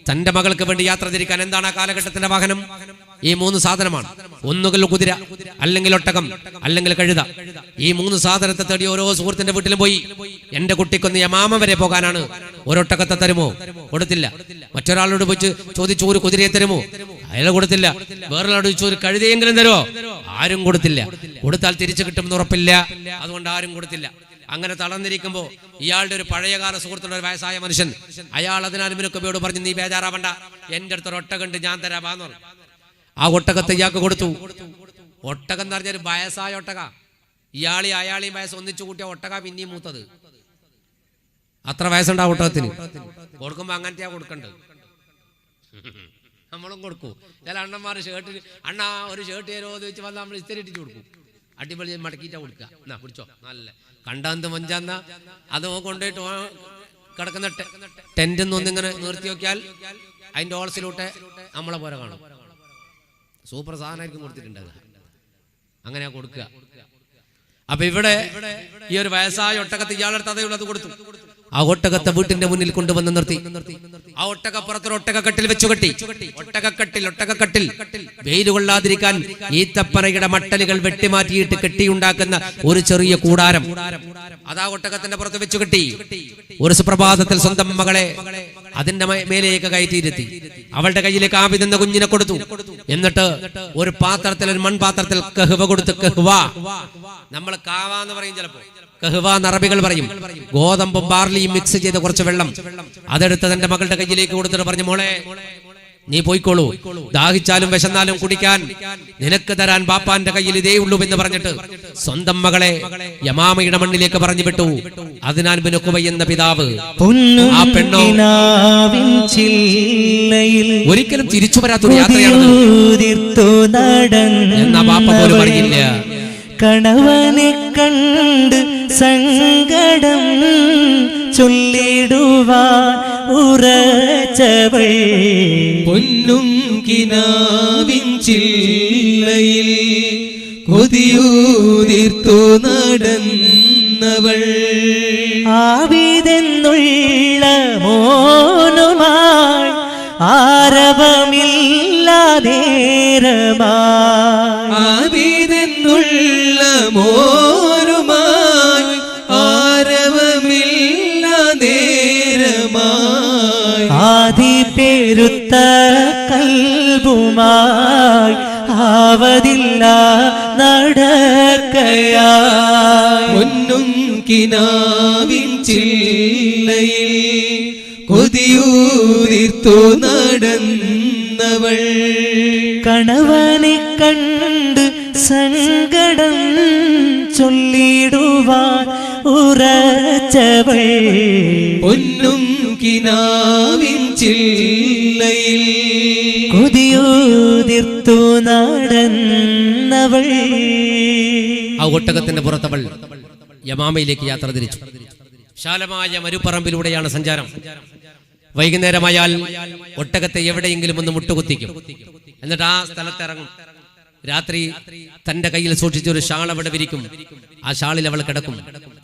തന്റെ മകൾക്ക് വേണ്ടി യാത്ര തിരിക്കാൻ. എന്താണ് ആ കാലഘട്ടത്തിന്റെ വാഹനം? ഈ 3 സാധനമാണ്. ഒന്നുകിൽ കുതിര, അല്ലെങ്കിൽ ഒട്ടകം, അല്ലെങ്കിൽ കഴുത. ഈ 3 സാധനത്തെ തേടി ഓരോ സുഹൃത്തിന്റെ വീട്ടിലും പോയി. എന്റെ കുട്ടിക്കൊന്ന് യമാമ വരെ പോകാനാണ്, ഒരൊട്ടകത്തെ തരുമോ? കൊടുത്തില്ല. മറ്റൊരാളോട് പോയി ചോദിച്ചു, ഒരു കുതിരയെ തരുമോ? അയാൾ കൊടുത്തില്ല. വേറൊരാളോട് ചോദിച്ചു, ഒരു കഴുതയെങ്കിലും തരുമോ? ആരും കൊടുത്തില്ല. കൊടുത്താൽ തിരിച്ചു കിട്ടുമെന്ന് ഉറപ്പില്ല, അതുകൊണ്ട് ആരും കൊടുത്തില്ല. അങ്ങനെ തളർന്നിരിക്കുമ്പോ ഇയാളുടെ ഒരു പഴയകാല സുഹൃത്തുള്ള ഒരു വയസ്സായ മനുഷ്യൻ, അയാൾ അതിനാലുമിനൊക്കെയോട് പറഞ്ഞു, നീ ബേജാറാവണ്ട, എന്റെ അടുത്തൊരു ഒട്ടകണ്ട്, ഞാൻ തരാമെന്ന് പറഞ്ഞു. ആ ഒട്ടകത്തെ ഇയാൾക്ക് കൊടുത്തു. ഒട്ടകം എന്ന് പറഞ്ഞൊരു വയസ്സായ ഒട്ടക. അയാളെയും വയസ്സ് ഒന്നിച്ചു കൂട്ടിയ ഒട്ടക പിന്നെയും മൂത്തത്. അത്ര വയസ്സുണ്ട് ആ ഒട്ടകത്തിന്. കൊടുക്കുമ്പോ അങ്ങനത്തെയാ കൊടുക്കണ്ടത്. നമ്മളും കൊടുക്കൂ. ചില അണ്ണന്മാർ ഷർട്ടിൽ അണ്ണാ ഒരു ഷർട്ട് തരുമോ എന്ന് വെച്ച് വന്നാൽ നമ്മൾ ഇസ്തിരി ഇട്ടിട്ട് കൊടുക്കും. അടിപൊളി മടക്കിയിട്ടാ കൊടുക്കുക. എന്നാ പിടിച്ചോ, നല്ല കണ്ടാന്ത് മഞ്ചാന്ന അത് കൊണ്ടുപോയിട്ട് കിടക്കുന്ന ടെന്റ് ഒന്നിങ്ങനെ നിർത്തി നോക്കിയാൽ അതിന്റെ ഓൾസിലൂട്ടെ നമ്മളെ പോലെ കാണും. സൂപ്പർ സാധനമായിരിക്കും കൊടുത്തിട്ടുണ്ട്. അങ്ങനെയാ കൊടുക്കുക. അപ്പൊ ഇവിടെ ഈ ഒരു വയസ്സായ ഒട്ടകത്ത് ഇയാളെടുത്ത് അതേയുള്ളത് കൊടുത്തു. ആ ഒട്ടകത്തെ വീട്ടിന്റെ മുന്നിൽ കൊണ്ടുവന്ന് നിർത്തി. ആ ഒട്ടകപ്പുറത്തൊരു ഒട്ടകക്കട്ടിൽ വെച്ചു കെട്ടി. ഒട്ടകക്കട്ടിൽ വെയിൽ കൊള്ളാതിരിക്കാൻ ഈത്തപ്പനയുടെ മട്ടലുകൾ വെട്ടിമാറ്റിയിട്ട് കെട്ടിയുണ്ടാക്കുന്ന ഒരു ചെറിയ കൂടാരം അതാ ഒട്ടകത്തിന്റെ പുറത്ത് വെച്ചു കെട്ടി. ഒരു സുപ്രഭാതത്തിൽ സ്വന്തം മകളെ അതിന്റെ മേലേക്ക് കയറ്റിയിരുത്തി. അവളുടെ കയ്യിലേക്ക് ആബിദ് എന്ന കുഞ്ഞിനെ കൊടുത്തു. എന്നിട്ട് ഒരു പാത്രത്തിൽ, ഒരു മൺപാത്രത്തിൽ കഹ്വ കൊടുത്ത്, കഹ്വ നമ്മൾ കാവ എന്ന് പറയും, ചിലപ്പോ കഹ്വ എന്ന് അറബികൾ പറയും. ഗോതമ്പും ബാർലിയും മിക്സ് ചെയ്ത കുറച്ച് വെള്ളം അതെടുത്ത് തന്റെ മകളുടെ കയ്യിലേക്ക് കൊടുത്തിട്ട് പറഞ്ഞു, മോളെ നീ പോയിക്കോളൂ, ദാഹിച്ചാലും വിശന്നാലും കുടിക്കാൻ നിനക്ക് തരാൻ ബാപ്പാന്റെ കയ്യിൽ ഇതേ ഉള്ളൂ എന്ന് പറഞ്ഞിട്ട് സ്വന്തം മകളെ യമാമയുടെ മണ്ണിലേക്ക് പറഞ്ഞു വിട്ടു. അതിനാൽ എന്ന പിതാവ് ആ പെണ്ണോ ഒരിക്കലും തിരിച്ചു വരാത്തൊരു യാത്രയാണ് എന്നാ ബാപ്പ പോലും അറിയില്ല. കണവനെ കണ്ട് സങ്കടം ചൊല്ലിടുവാൻ ഉറച്ചവൾ പൊന്നും കിനാവിൻ ചില്ലയിൽ കൊതിയൂതിർത്തു നടന്നവൾ ആവിതെന്നുള്ള മോനുമായി ആരവമില്ലാതേരമായി ആവിതെന്നുള്ള മോനുമായി ആരവമില്ലാതേരമായി ആദി പെരുത്ത കൽബുമായി ആവതില്ല നടക്കയായി പൊന്നും കിനാവിൻ ചില്ലയിൽ കൊതിയൂതിർത്തു നടന്നവൾ കണവനെ കണ്ട് സങ്കടം ചൊല്ലിടുവാൻ ഉറച്ചവൾ പൊന്നും കിനാവിൻ ചില്ലയിൽ കൊതിയൂതിർത്തു നടന്നവൾ. ആ ഒട്ടകത്തിന്റെ പുറത്തവൾ യമാമയിലേക്ക് യാത്ര തിരിച്ചു. വിശാലമായ മരുപ്പറമ്പിലൂടെയാണ് സഞ്ചാരം. വൈകുന്നേരമായാൽ ഒട്ടകത്തെ എവിടെയെങ്കിലും ഒന്ന് മുട്ടുകുത്തിക്കും. എന്നിട്ട് ആ സ്ഥലത്തിറങ്ങും. രാത്രി തന്റെ കയ്യിൽ സൂക്ഷിച്ചൊരു ഷാൾ അവിടെ വിരിക്കും. ആ ഷാളിൽ അവൾ കിടക്കും.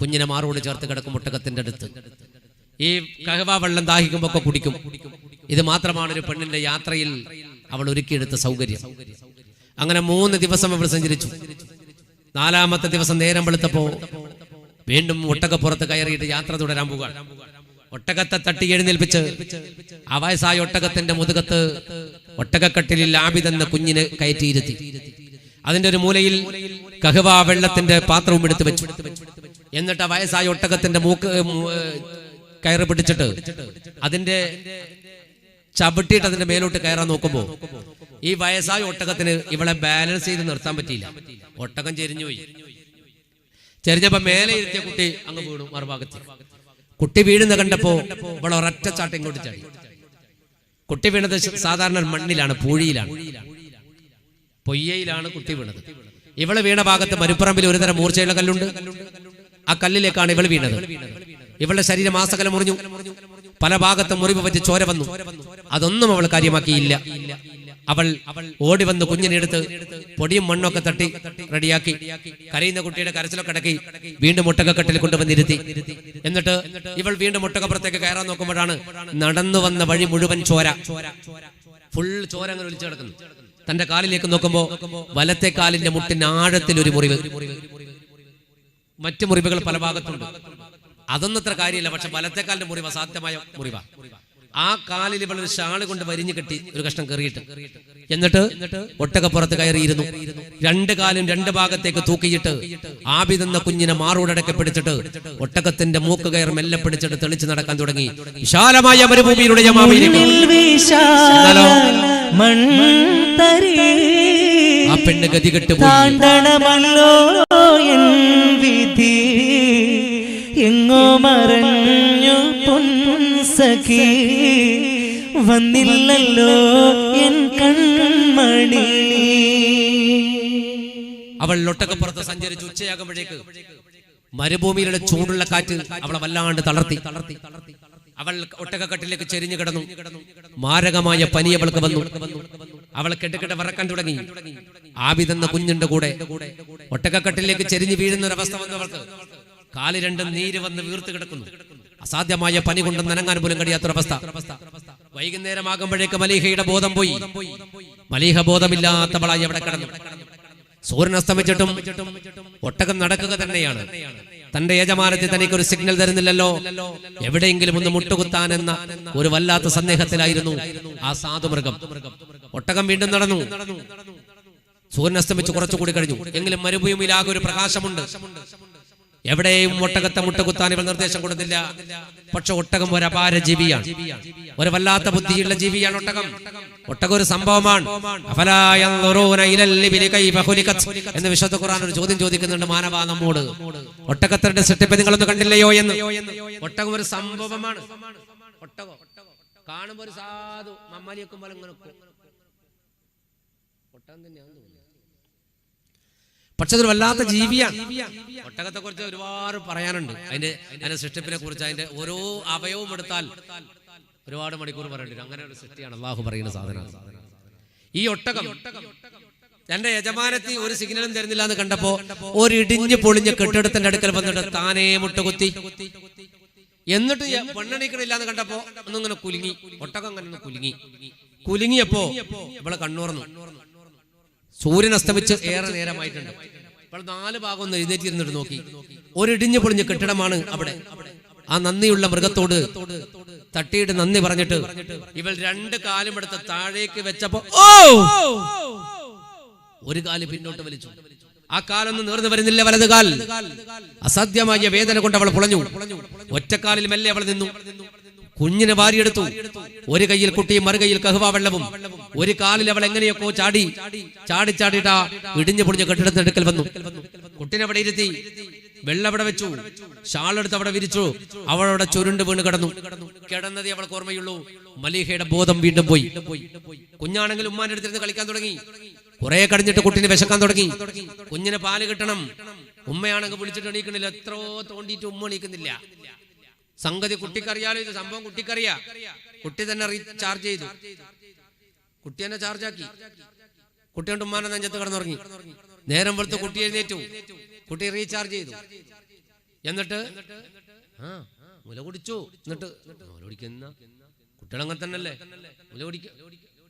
കുഞ്ഞിനെ മാറോട് ചേർത്ത് കിടക്കും ഒട്ടകത്തിന്റെ അടുത്ത്. ഈ കഹ്വ വെള്ളം ദാഹിക്കുമ്പോ ഒക്കെ കുടിക്കും. ഇത് മാത്രമാണ് ഒരു പെണ്ണിന്റെ യാത്രയിൽ അവൾ ഒരുക്കിയെടുത്ത സൗകര്യം. അങ്ങനെ 3 ദിവസം അവൾ സഞ്ചരിച്ചു. 4ാമത്തെ ദിവസം നേരം വെളുത്തപ്പോ വീണ്ടും ഒട്ടകപ്പുറത്ത് കയറിയിട്ട് യാത്ര തുടരാൻ പോകുകയാണ്. ഒട്ടകത്തെ തട്ടി എഴുന്നേൽപ്പിച്ച് ആ വയസ്സായ ഒട്ടകത്തിന്റെ മുതുകത്ത് ഒട്ടകക്കട്ടിലിൽ ആബിദ് എന്ന കുഞ്ഞിനെ കയറ്റിയിരുത്തി. അതിന്റെ ഒരു മൂലയിൽ കഹ്വ വെള്ളത്തിന്റെ പാത്രവും എടുത്തു വെച്ചു. എന്നിട്ട് ആ വയസ്സായ ഒട്ടകത്തിന്റെ മൂക്ക് കയറ് പിടിച്ചിട്ട് അതിന്റെ ചവിട്ടിയിട്ട് അതിന്റെ മേലോട്ട് കയറാൻ നോക്കുമ്പോൾ ഈ വയസ്സായ ഒട്ടകത്തിന് ഇവളെ ബാലൻസ് ചെയ്ത് നിർത്താൻ പറ്റിയില്ല. ഒട്ടകം ചെരിഞ്ഞുപോയി. ചെരിഞ്ഞപ്പോ മേലെ ഇരുത്തിയ കുട്ടി അങ്ങ് വീണു മറുഭാഗത്ത്. കുട്ടി വീഴുന്ന കണ്ടപ്പോ ഇവളെ ഒരൊറ്റ ചാട്ടം ഇങ്ങോട്ട് ചാടി. കുട്ടി വീണത് സാധാരണ മണ്ണിലാണ്, പൂഴിയിലാണ്, പൊയ്യയിലാണ് കുട്ടി വീണത്. ഇവള് വീണ ഭാഗത്ത് മരുപ്പറമ്പിൽ ഒരു തരം മൂർച്ചയുള്ള കല്ലുണ്ട്. ആ കല്ലിലേക്കാണ് ഇവൾ വീണത്. ഇവളുടെ ശരീരം ആസകലം മുറിഞ്ഞു. പല ഭാഗത്തും മുറിവ് പറ്റി ചോര വന്നു. അതൊന്നും അവൾ കാര്യമാക്കിയില്ല. അവൾ ഓടി വന്ന് കുഞ്ഞിനെ എടുത്ത് പൊടിയും മണ്ണൊക്കെ തട്ടി റെഡിയാക്കി കരയുന്ന കുട്ടിയുടെ കരച്ചിലൊക്കെ അടക്കി വീണ്ടും ഒട്ടകക്കെട്ടിൽ കൊണ്ടുവന്നിരുത്തി. എന്നിട്ട് ഇവൾ വീണ്ടും ഒട്ടകപ്പുറത്തേക്ക് കയറാൻ നോക്കുമ്പോഴാണ് നടന്നു വന്ന വഴി മുഴുവൻ ചോര, ഫുൾ ചോര അങ്ങനെ ഒലിച്ചു കിടക്കുന്നു. തന്റെ കാലിലേക്ക് നോക്കുമ്പോ വലത്തെ കാലിന്റെ മുട്ടിന് ആഴത്തിൽ ഒരു മുറിവ്, മറ്റു മുറിവുകൾ പല ഭാഗത്തുണ്ട്. അതൊന്നും അത്ര കാര്യമില്ല. പക്ഷെ വലത്തെ കാലിന്റെ മുറിവ് അസാധ്യമായ മുറിവാ. ആ കാലിൽ ഇവളൊരു ഷാള് കൊണ്ട് വരിഞ്ഞു കെട്ടി ഒരു കഷ്ണം കയറിയിട്ട് എന്നിട്ട് ഒട്ടകപ്പുറത്ത് കയറിയിരുന്നു. രണ്ട് കാലും രണ്ട് ഭാഗത്തേക്ക് തൂക്കിയിട്ട് ആബിദെന്ന കുഞ്ഞിനെ മാറോടടക്കെ പിടിച്ചിട്ട് ഒട്ടകത്തിന്റെ മൂക്ക് കയർ മെല്ലെ പിടിച്ചിട്ട് തെളിച്ച് നടക്കാൻ തുടങ്ങി. വിശാലമായ മരുഭൂമിയിലൂടെ ആ പെണ്ണ് ഗതികെട്ട് എങ്ങോ മറഞ്ഞു പൊൻസഖി വന്നില്ലല്ലോ എൻ കൺമണി. അവൾ ഒട്ടകപ്പുറത്ത് സഞ്ചരിച്ച് ഉച്ചയാകുമ്പോഴേക്ക് മരുഭൂമിയിലുള്ള ചൂടുള്ള കാറ്റ് അവളെ വല്ലാണ്ട് തളർത്തി. അവൾ ഒട്ടകക്കെട്ടിലേക്ക് ചെരിഞ്ഞു കിടന്നു. മാരകമായ പനി അവൾക്ക് വന്നു. അവൾ കെട്ടുകെട്ട് വിറക്കാൻ തുടങ്ങി. ആബിദെന്ന കുഞ്ഞിന്റെ കൂടെ ഒട്ടകക്കെട്ടിലേക്ക് ചെരിഞ്ഞു വീഴുന്ന ഒരവസ്ഥ വന്നു. അവൾക്ക് കാല് രണ്ടും നീര് വന്ന് വീർത്ത് കിടക്കുന്നു. അസാധ്യമായ പനി കൊണ്ട് നനങ്ങാൻ പോലും കഴിയാത്തൊരവസ്ഥ. വൈകുന്നേരമാകുമ്പോഴേക്ക് മലീഹയുടെ ബോധം പോയി. മലീഹ ബോധമില്ലാത്തവളായി അവിടെ കിടന്നു. സൂര്യൻ അസ്തമിച്ചിട്ടും ഒട്ടകം നടക്കുക തന്നെയാണ്. തന്റെ യജമാനത്തിൽ തനിക്കൊരു സിഗ്നൽ തരുന്നില്ലല്ലോ, എവിടെയെങ്കിലും ഒന്ന് മുട്ടുകുത്താൻ എന്ന ഒരു വല്ലാത്ത സന്ദേഹത്തിലായിരുന്നു ആ സാധുമൃഗം. ഒട്ടകം വീണ്ടും നടന്നു. സൂര്യൻ അസ്തമിച്ച് കുറച്ചുകൂടി കഴിഞ്ഞു. എങ്കിലും മരുഭൂമിയിലാകെ ഒരു പ്രകാശമുണ്ട്. എവിടെയും ഒട്ടകത്തെ മുട്ടുകുത്താൻ ഇവൾ നിർദ്ദേശം കൊടുത്തില്ല. പക്ഷെ ഒട്ടകം ഒരു അപാര ജീവിയാണ്, ഒരു വല്ലാത്ത ബുദ്ധിയുള്ള ജീവിയാണ് ഒട്ടകം. ഒട്ടകം ഒരു സംഭവമാണ്. എന്ന് വിശുദ്ധ ഖുർആൻ ഒരു ചോദ്യം ചോദിക്കുന്നുണ്ട് മാനവ നമ്മോട്. ഒട്ടകത്തിന്റെ സൃഷ്ടിപ്പ് നിങ്ങളൊന്നും കണ്ടില്ലയോ എന്ന്. ഒട്ടകം ഒരു സംഭവമാണ്. ഒട്ടകം കാണുമ്പോ ഒരു സാധു മമ്മാലിയൊക്കെ പോലെ ഇങ്ങനെ ഒട്ടകം തന്നെയാണ്. പക്ഷെ അതൊരു വല്ലാത്ത ജീവിയാണ്. ഒട്ടകത്തെ കുറിച്ച് ഒരുപാട് പറയാനുണ്ട്. അതിന്റെ സൃഷ്ടിപ്പിനെ കുറിച്ച്, അതിന്റെ ഓരോ അവയവവും എടുത്താൽ ഒരുപാട് മണിക്കൂർ പറയേണ്ടി വരും. അങ്ങനെ ഒരു സൃഷ്ടിയാണ് അള്ളാഹു പറയുന്ന സാധനം. ഈ ഒട്ടകം തന്റെ യജമാനത്തി ഒരു സിഗ്നലും തരുന്നില്ല എന്ന് കണ്ടപ്പോ ഒരു ഇടിഞ്ഞ് പൊളിഞ്ഞ് കെട്ടിടത്തിന്റെ അടുക്കൽ വന്നിട്ട് താനേ മുട്ടുകുത്തി. എന്നിട്ട് പെണ്ണെണീക്കണില്ല എന്ന് കണ്ടപ്പോ ഒന്നിങ്ങനെ കുലുങ്ങി. ഒട്ടകം അങ്ങനെ കുലുങ്ങിയപ്പോ ഇവളെ കണ്ണുറന്നു. സൂര്യൻ അസ്തമിച്ച് ഏറെ നേരമായിട്ടുണ്ട്. ഇപ്പോൾ 4 ഭാഗം ഒന്ന് എഴുന്നേറ്റിരുന്നിട്ട് നോക്കി. ഒരു ഇടിഞ്ഞു പൊളിഞ്ഞ കെട്ടിടമാണ് അവിടെ. ആ നന്ദിയുള്ള മൃഗത്തോട് തട്ടിയിട്ട് നന്ദി പറഞ്ഞിട്ട് ഇവൾ 2 കാലും എടുത്ത് താഴേക്ക് വെച്ചപ്പോ ഒരു കാല് പിന്നോട്ട് വലിച്ചു. ആ കാലൊന്നും നേർന്നു വരുന്നില്ല. വലത് കാൽ അസാധ്യമായ വേദന കൊണ്ട് അവൾ പുളഞ്ഞു. ഒറ്റക്കാലിൽ മെല്ലെ അവൾ നിന്നു. കുഞ്ഞിനെ വാരിയെടുത്തു. ഒരു കയ്യിൽ കുട്ടിയും മറുകൈയിൽ കഹ്വ വെള്ളവും. ഒരു കാലിൽ അവൾ എങ്ങനെയൊക്കെ ചാടിച്ചാടിട്ടാ ഇടിഞ്ഞു പൊളിഞ്ഞ കെട്ടിടത്തിന്റെ അടുക്കൽ വന്നു. കുട്ടിനെ അവിടെ ഇരുത്തി. വെള്ളം അവിടെ വെച്ചു. ഷാളെടുത്ത് അവിടെ വിരിച്ചു. അവളവിടെ ചുരുണ്ട് വീണ് കിടന്നു. കിടന്നതേ അവൾക്ക് ഓർമ്മയുള്ളൂ. മലീഹയുടെ ബോധം വീണ്ടും പോയി. കുഞ്ഞാണെങ്കിൽ ഉമ്മാന്റെ അടുത്തിരുന്ന് കളിക്കാൻ തുടങ്ങി. കുറെ കഴിഞ്ഞിട്ട് കുട്ടിനെ വിശക്കാൻ തുടങ്ങി. കുഞ്ഞിന് പാല് കിട്ടണം. ഉമ്മയാണെങ്കിൽ വിളിച്ചിട്ട് എണീക്കണില്ല. എത്രയോ തോണ്ടിയിട്ട് ഉമ്മ എണീക്കുന്നില്ല. സംഗതി കുട്ടിക്കറിയാലോ. ഇത് സംഭവം കുട്ടിക്കറിയാ. കുട്ടി തന്നെ റീചാർജ് ചെയ്തു. കുട്ടി തന്നെ ചാർജാക്കി. കുട്ടിയുടെ ഉമ്മാനെ നെഞ്ചത്ത് കിടന്നുറങ്ങി. നേരം വെളുത്ത് കുട്ടി എഴുന്നേറ്റു. കുട്ടി റീചാർജ് ചെയ്തു. എന്നിട്ട് മുല കുടിച്ചു. എന്നിട്ട് മുല കുടിക്കുന്ന കുട്ടികളങ്ങനെ തന്നെയല്ലേ മുല കുടിക്ക.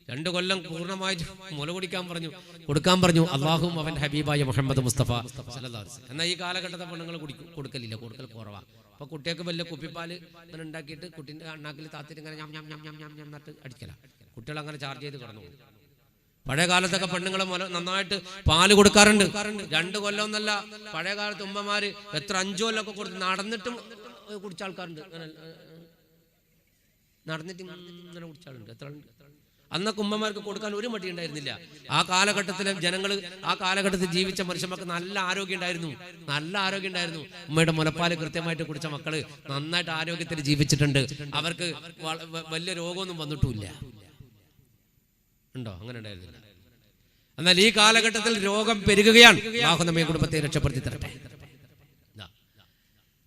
2 കൊല്ലം പൂർണ്ണമായിട്ട് മുല കുടിക്കാൻ പറഞ്ഞു, കൊടുക്കാൻ പറഞ്ഞു അള്ളാഹും അവൻ ഹബീബായ മുഹമ്മദ് മുസ്തഫ സല്ലല്ലാഹു അലൈഹി വസല്ലം. എന്നാൽ ഈ കാലഘട്ടത്തെ പെണ്ണുങ്ങൾ കൊടുക്കലില്ല, കൊടുക്കൽ കുറവാ. അപ്പൊ കുട്ടിയൊക്കെ വലിയ കുപ്പിപ്പാല് അങ്ങനെ ഉണ്ടാക്കിയിട്ട് കുട്ടിന്റെ അണ്ണാക്കിൽ താത്തിട്ട് ഇങ്ങനെ ഞാൻ നട്ട് അടിക്കല. കുട്ടികൾ അങ്ങനെ ചാർജ് ചെയ്ത് കിടന്നു. പഴയ കാലത്തൊക്കെ പെണ്ണുങ്ങൾ നന്നായിട്ട് പാല് കൊടുക്കാറുണ്ട്. 2 കൊല്ലം എന്നല്ല, പഴയ കാലത്ത് ഉമ്മമാര് എത്ര 5 കൊല്ലമൊക്കെ കൊടുത്ത് നടന്നിട്ടും കുടിച്ച ആൾക്കാരുണ്ട്. നടന്നിട്ട് ഇങ്ങനെ കുടിച്ചാളുണ്ട്. എത്ര ആളുണ്ട്? അന്നൊക്കെ ഉമ്മമാർക്ക് കൊടുക്കാൻ ഒരു മടി ഉണ്ടായിരുന്നില്ല. ആ കാലഘട്ടത്തിലെ ജനങ്ങൾ, ആ കാലഘട്ടത്തിൽ ജീവിച്ച മനുഷ്യന്മാർക്ക് നല്ല ആരോഗ്യം ഉണ്ടായിരുന്നു. ഉമ്മയുടെ മുലപ്പാല് കൃത്യമായിട്ട് കുടിച്ച മക്കള് നന്നായിട്ട് ആരോഗ്യത്തിൽ ജീവിച്ചിട്ടുണ്ട്. അവർക്ക് വലിയ രോഗമൊന്നും വന്നിട്ടുമില്ല. ഉണ്ടോ? അങ്ങനെ ഉണ്ടായിരുന്നില്ല. എന്നാൽ ഈ കാലഘട്ടത്തിൽ രോഗം പെരുകുകയാണ്. അല്ലാഹു നമ്മെ കുടുംബത്തെ രക്ഷപ്പെടുത്തി തരട്ടെ.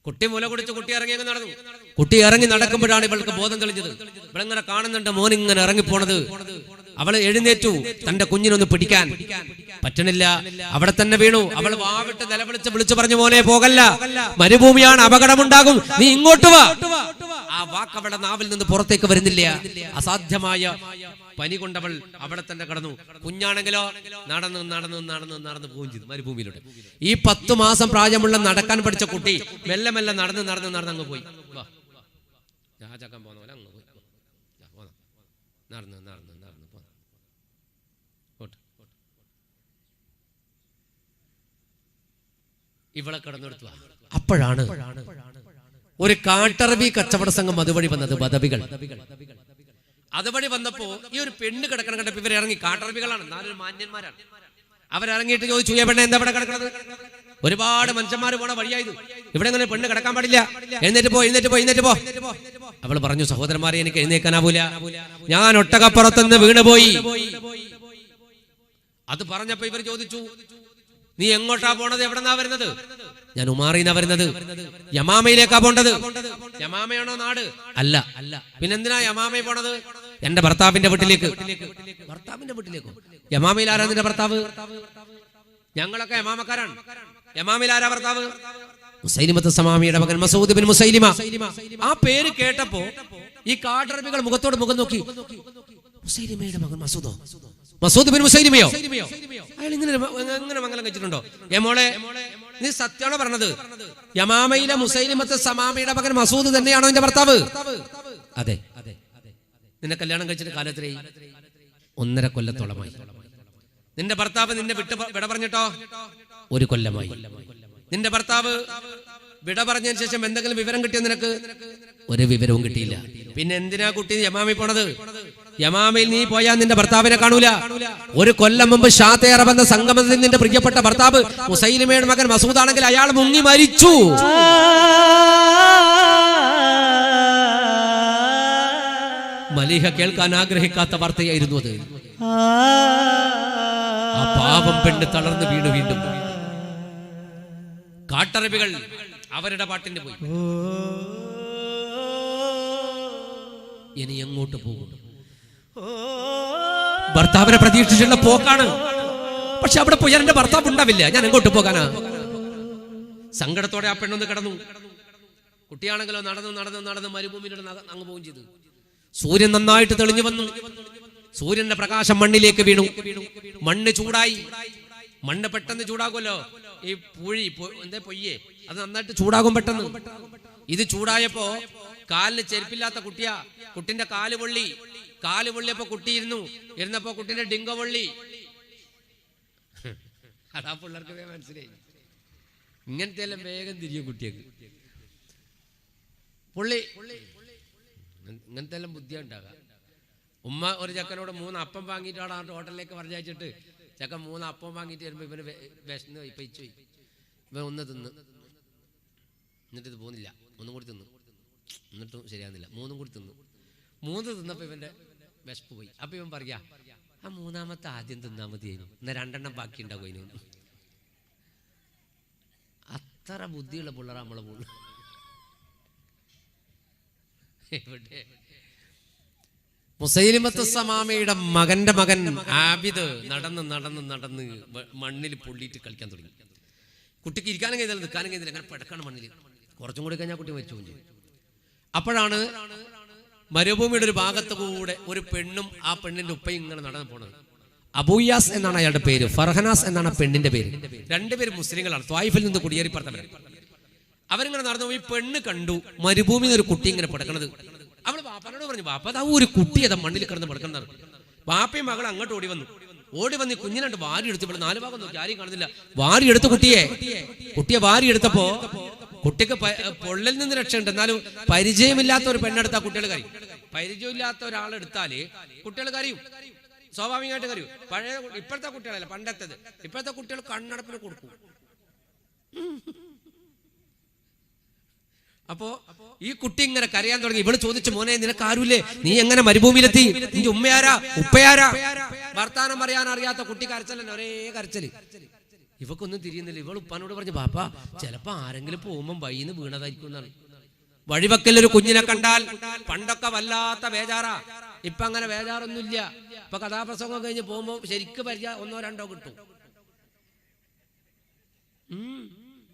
കുട്ടി മുല കുടിച്ച് കുട്ടി ഇറങ്ങി നടക്കുമ്പോഴാണ് ഇവൾക്ക് ബോധം തെളിഞ്ഞത്. ഇവളിങ്ങനെ കാണുന്നുണ്ട് മോനിങ്ങനെ ഇറങ്ങിപ്പോണത്. അവള് എഴുന്നേറ്റു. തന്റെ കുഞ്ഞിനൊന്ന് പിടിക്കാൻ പറ്റണില്ല. അവിടെ തന്നെ വീണു. അവൾ വാവിട്ട് നിലവിളിച്ച് വിളിച്ചു പറഞ്ഞു, മോനെ പോകല്ല, മരുഭൂമിയാണ്, അപകടമുണ്ടാകും, നീ ഇങ്ങോട്ട് വാ. ആ വാക്ക് അവളുടെ നാവിൽ നിന്ന് പുറത്തേക്ക് വരുന്നില്ല. അസാധ്യമായ പനി കൊണ്ടവൾ അവിടെ തന്നെ കടന്നു. കുഞ്ഞാണെങ്കിലോ നടന്ന് പോവുകയും ചെയ്തു മരുഭൂമിയിലോട്ട്. ഈ 10 മാസം പ്രായമുള്ള നടക്കാൻ പഠിച്ച കുട്ടി മെല്ലെ മെല്ലെ നടന്ന് അങ്ങ് പോയി. ചാക്കാൻ പോകുന്ന പോലെ അങ്ങ് പോയി. നടന്ന് ഇവളെ കടന്നെടുത്തു. അപ്പോഴാണ് ഒരു കാട്ടറബി കച്ചവട സംഘം അതുവഴി വന്നത്. ബദവികൾ അതുവഴി വന്നപ്പോ ഈ ഒരു പെണ്ണ് കിടക്കണം കണ്ടപ്പോ ഇവർ ഇറങ്ങി. കാട്ടറബികളാണ്, നാലൊരു മാന്യന്മാരാണ്. അവരിറങ്ങിയിട്ട് ചോദിച്ചു, ഈ പെണ്ണ് എന്താ ഇവിടെ കിടക്കുന്നത്? ഒരുപാട് മനുഷ്യന്മാർ പോണ വഴിയായത്, ഇവിടെ എങ്ങനെ പെണ്ണ് കിടക്കാൻ പാടില്ല, എഴുന്നേറ്റ് പോ. അവൾ പറഞ്ഞു, സഹോദരന്മാരെ, എനിക്ക് എഴുന്നേക്കാനാവൂല, ഞാൻ ഒട്ടകപ്പുറത്തുനിന്ന് വീണുപോയി. അത് പറഞ്ഞപ്പോ ഇവർ ചോദിച്ചു, നീ എങ്ങോട്ടാ പോണത്? എവിടെന്നാ വരുന്നത്? ഞാൻ ഉമാറിന്നാ വരുന്നത്. യമാമയിലേക്കാ പോണ്ടത്. യമാമയാണോ നാട്? അല്ല. പിന്നെന്തിനാ യമാമയിൽ പോണത്? എന്റെ ഭർത്താവിന്റെ വീട്ടിലേക്ക്. ഭർത്താവിന്റെ വീട്ടിലേക്കോ? യമാമയിൽ ആരാ നിന്റെ ഭർത്താവ്? ഞങ്ങളൊക്കെ യമാമക്കാരാണ്. യമാമയിൽ ആരാ ഭർത്താവ്? മുസൈലിമത്ത് സമാമിയുടെ മകൻ മസൂദ് ബിൻ മുസൈലിമ. ആ പേര് കേട്ടപ്പോ ഈ കാട്ടറബികൾ മുഖത്തോട് മുഖം നോക്കി. മുസൈലിമയുടെ മകൻ മസൂദ് ബിൻ മുസൈലിമയോ? അയാൾ ഇങ്ങനെ മംഗലം കഴിച്ചിട്ടുണ്ടോ? മോളെ, നീ സത്യമാണോ പറഞ്ഞത്? യമാമയിലെ മുസൈലിമത്ത് സമാമിയുടെ മകൻ മസൂദ് തന്നെയാണോ എന്റെ ഭർത്താവ്? അതെ. നിന്നെ കല്യാണം കഴിച്ചിട്ട് കാലത്രേ? 1.5 കൊല്ലത്തോളമായി. നിന്റെ ഭർത്താവ് നിന്നെ വിട പറഞ്ഞിട്ടോ? 1 കൊല്ലമായി. നിന്റെ ഭർത്താവ് വിട പറഞ്ഞതിന് ശേഷം എന്തെങ്കിലും വിവരം കിട്ടിയോ നിനക്ക്? ഒരു വിവരവും കിട്ടിയില്ല. പിന്നെ എന്തിനാ കുട്ടി യമാമയിൽ പോണത്? യമാമയിൽ നീ പോയാൽ നിന്റെ ഭർത്താവിനെ കാണൂല. 1 കൊല്ലം മുമ്പ് ഷാത്തെ അറബ് എന്ന സംഗമത്തിൽ നിന്റെ പ്രിയപ്പെട്ട ഭർത്താവ് മുസൈലിമയുടെ മകൻ മസൂദ് ആണെങ്കിൽ അയാൾ മുങ്ങി മരിച്ചു. മലിഹ കേൾക്കാൻ ആഗ്രഹിക്കാത്ത വാർത്തയായിരുന്നു അത്. ആ പാവം പെണ്ണ് തളർന്ന് വീണു. വീണ്ടും കാട്ടറബികൾ അവരുടെ പാട്ടിന് പോയി. ഇനി എങ്ങോട്ട് പോകും? ഭർത്താവിനെ പ്രതീക്ഷിച്ചുള്ള പോക്കാണ്. പക്ഷെ അവിടെ പോയാൽ എന്റെ ഭർത്താവ് ഉണ്ടാവില്ല, ഞാൻ എങ്ങോട്ട് പോകാനാ? സങ്കടത്തോടെ ആ പെണ്ണൊന്ന് കിടന്നു. കുട്ടിയാണെങ്കിലോ നടന്ന് മരുഭൂമിയിലൂടെ അങ്ങ് പോവുകയും ചെയ്തു. സൂര്യൻ നന്നായിട്ട് തെളിഞ്ഞു വന്നു. സൂര്യന്റെ പ്രകാശം മണ്ണിലേക്ക് വീണു. മണ്ണ് ചൂടായി. മണ്ണ് പെട്ടെന്ന് ചൂടാകുമല്ലോ. ഈ പൊയ്യേ അത് നന്നായിട്ട് ചൂടാകും പെട്ടെന്ന്. ഇത് ചൂടായപ്പോ കാലിന് ചെരുപ്പില്ലാത്ത കുട്ടിന്റെ കാല് പൊള്ളിയപ്പോ കുട്ടി ഇരുന്നപ്പോ കുട്ടിന്റെ ഡിങ്ക പൊള്ളി. അതാ പിള്ളേർക്ക് മനസ്സിലായി. ഇങ്ങനത്തെ എല്ലാം വേഗം തിരിയും കുട്ടിയൊക്കെ. പൊള്ളി ഇങ്ങനത്തെ എല്ലാം ബുദ്ധിയാ ഉണ്ടാകാം. ഉമ്മ ഒരു ചക്കനോട് 3 അപ്പം വാങ്ങിയിട്ടാണ് ആ ഹോട്ടലിലേക്ക് പറഞ്ഞയച്ചിട്ട് ചക്കൻ 3 അപ്പം വാങ്ങിയിട്ട് വരുമ്പോ ഇവന് വിശന്ന് പൈച്ചു പോയി. ഇവൻ ഒന്ന് തിന്ന്, എന്നിട്ട് ഇത് പോകുന്നില്ല. 1 കൂടി തിന്നു, എന്നിട്ടും ശരിയാകുന്നില്ല. 3 കൂടി തിന്നു. 3 തിന്നപ്പോ ഇവന്റെ വിശപ്പ് പോയി. അപ്പൊ ഇവൻ പറയാ, ആ 3ാമത്തെ ആദ്യം തിന്നാ മതിയായിരുന്നു, എന്നാ 2 എണ്ണം ബാക്കി ഉണ്ടാകും അതിന്. അത്ര ബുദ്ധിയുള്ള പിള്ളേർ നമ്മളെ പോകുന്നു. എവിടെ? മുസൈലിമത്ത് സമാമയുടെ മകന്റെ മകൻ ആബിദ് നടന്ന് മണ്ണിൽ പൊള്ളിയിട്ട് കളിക്കാൻ തുടങ്ങി. കുട്ടിക്ക് ഇരിക്കാനും കഴിയുന്നില്ല, നിൽക്കാനും കഴിയുന്നില്ല, അങ്ങനെ പടക്കാണ് മണ്ണിൽ. കുറച്ചും കൂടി കഴിഞ്ഞാൽ കുട്ടി മരിച്ചു പോയി. അപ്പോഴാണ് മരുഭൂമിയുടെ ഒരു ഭാഗത്ത് കൂടെ ഒരു പെണ്ണും ആ പെണ്ണിന്റെ ഉപ്പയും ഇങ്ങനെ നടന്നു പോണത്. അബൂയാസ് എന്നാണ് അയാളുടെ പേര്, ഫർഹനാസ് എന്നാണ് പെണ്ണിന്റെ പേര്. 2 പേരും മുസ്ലിങ്ങളാണ്, ത്വായിഫിൽ നിന്ന് കുടിയേറിപ്പറത്തവരാണ്. അവരിങ്ങനെ നടന്നു പോയി. പെണ്ണ് കണ്ടു മരുഭൂമിയിൽ ഒരു കുട്ടി ഇങ്ങനെ പടക്കണത്. അവള് വാപ്പനോട് പറഞ്ഞു, വാപ്പ അതാ ഒരു കുട്ടി അതാ മണ്ണിൽ കിടന്ന് പടക്കുന്നത്. വാപ്പയും മകൾ അങ്ങോട്ട് ഓടി വന്നു കുഞ്ഞിനുണ്ട് വാരി എടുത്ത്. ഇവിടെ 4 ഭാഗം നോക്കി, ആരെയും കാണുന്നില്ല. വാരി എടുത്ത് കുട്ടിയെ വാരി എടുത്തപ്പോ കുട്ടിക്ക് പൊള്ളൽ നിന്ന് രക്ഷയുണ്ട്. എന്നാലും പരിചയമില്ലാത്ത ഒരു പെണ്ണെടുത്ത കുട്ടികൾ കാര്യം പരിചയമില്ലാത്ത ഒരാളെടുത്താല് കുട്ടികൾ കരയും, സ്വാഭാവികമായിട്ട് കരയും. പഴയ ഇപ്പോഴത്തെ കുട്ടികളല്ല, പണ്ടത്തേത്. ഇപ്പോഴത്തെ കുട്ടികൾ കണ്ണടപ്പിന് കൊടുക്കും. അപ്പോ ഈ കുട്ടി ഇങ്ങനെ കരയാൻ തുടങ്ങി. ഇവള് ചോദിച്ചു, മോനെ നിനക്ക് ആരുമില്ലേ, നീ എങ്ങനെ മരുഭൂമിയിലെത്തി, നിന്റെ ഉമ്മയാരാ ഉപ്പയാരാ? വർത്താനം പറയാൻ അറിയാത്ത കുട്ടി കരച്ചല്ലേ, ഒരേ കരച്ചല്. ഇവക്കൊന്നും തിരിയുന്നില്ല. ഇവൾ ഉപ്പാനോട് പറഞ്ഞു, പാപ്പ ചിലപ്പോ ആരെങ്കിലും പോകുമ്പോൾ വഴിന്ന് വീണതായിരിക്കും എന്നാണ്. വഴിവക്കലൊരു കുഞ്ഞിനെ കണ്ടാൽ പണ്ടൊക്കെ വല്ലാത്ത ബേജാറാ, ഇപ്പൊ അങ്ങനെ ബേജാറൊന്നുമില്ല. ഇപ്പൊ കഥാപ്രസംഗം കഴിഞ്ഞ് പോകുമ്പോ ശരിക്കും പരിചയം 1 2 കിട്ടും.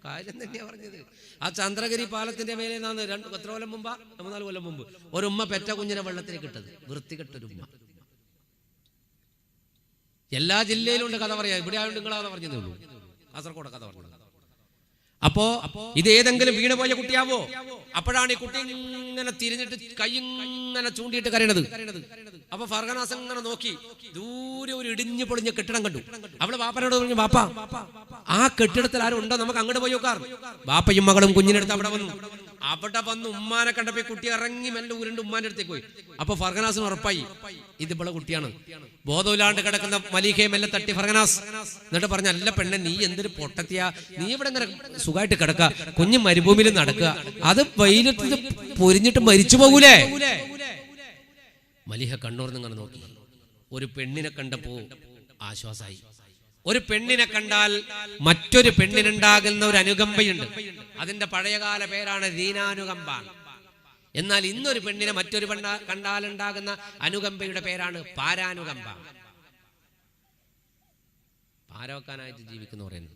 കാര്യം തന്നെയാ പറഞ്ഞത്. ആ ചന്ദ്രഗിരി പാലത്തിന്റെ മേലെ നിന്നാണ് എത്ര കൊല്ലം മുമ്പാ, 4 കൊല്ലം മുമ്പ് ഒരു ഉമ്മ പെറ്റ കുഞ്ഞിനെ വെള്ളത്തിലേക്ക് ഇട്ടത്. വൃത്തികെട്ടൊരു ഉമ്മ. എല്ലാ ജില്ലയിലും ഉണ്ട് കഥ പറയാ. ഇവിടെ ആയതുകൊണ്ട് നിങ്ങൾ കഥ പറഞ്ഞതേ ഉള്ളൂ. കാസർഗോഡ് കഥ പറഞ്ഞത്. അപ്പോ ഇത് ഏതെങ്കിലും വീണ് പോയ കുട്ടിയാവോ? അപ്പോഴാണ് ഈ കുട്ടി ഇങ്ങനെ തിരിഞ്ഞിട്ട് കൈ ഇങ്ങനെ ചൂണ്ടിയിട്ട് കരയണത്. അപ്പൊ ഫർഗനാസ് ഇങ്ങനെ നോക്കി ദൂരെ ഒരു ഇടിഞ്ഞു പൊളിഞ്ഞ കെട്ടിടം കണ്ടു. അവള് ബാപ്പനോട് പറഞ്ഞു, ബാപ്പ ആ കെട്ടിടത്തിൽ ആരും ഉണ്ടോ, നമുക്ക് അങ്ങോട്ട് പോയി നോക്കാം. ബാപ്പയും മകളും കുഞ്ഞിനെടുത്ത് അവിടെ വന്നു. ഉമ്മാനെ കണ്ടപ്പോ കുട്ടി ഇറങ്ങി മെല്ലെ ഉരുണ്ട് ഉമ്മാന്റെ അടുത്തേക്ക് പോയി. അപ്പൊ ഫർഗനാസിന് ഉറപ്പായി ഇത് ഇവളെ കുട്ടിയാണ്. ബോധമില്ലാണ്ട് കിടക്കുന്ന മലീഖയെ മെല്ലെ തട്ടി ഫർഗനാസ്. എന്നിട്ട് പറഞ്ഞ, അല്ല പെണ്ണെ, നീ എന്തൊരു പൊട്ടത്തിയാ, നീ ഇവിടെ ഇങ്ങനെ സുഖമായിട്ട് കിടക്ക, കുഞ്ഞ് മരുഭൂമിയിൽ നടക്കുക, അത് വെയിലത്ത് പൊരിഞ്ഞിട്ട് മരിച്ചു പോകൂലേ? മലീഹ കണ്ണൂർന്ന് ഇങ്ങനെ നോക്കി. ഒരു പെണ്ണിനെ കണ്ടപ്പോ ആശ്വാസായി. ഒരു പെണ്ണിനെ കണ്ടാൽ മറ്റൊരു പെണ്ണിനുണ്ടാകുന്ന ഒരു അനുകമ്പയുണ്ട്. അതിന്റെ പഴയകാല പേരാണ് ദീനാനുകമ്പ. എന്നാൽ ഇന്നൊരു പെണ്ണിനെ മറ്റൊരു കണ്ടാലുണ്ടാകുന്ന അനുകമ്പയുടെ പേരാണ് പാരാനുകമ്പ. പാരവെക്കാനായിട്ട് ജീവിക്കുന്നവരുണ്ട്.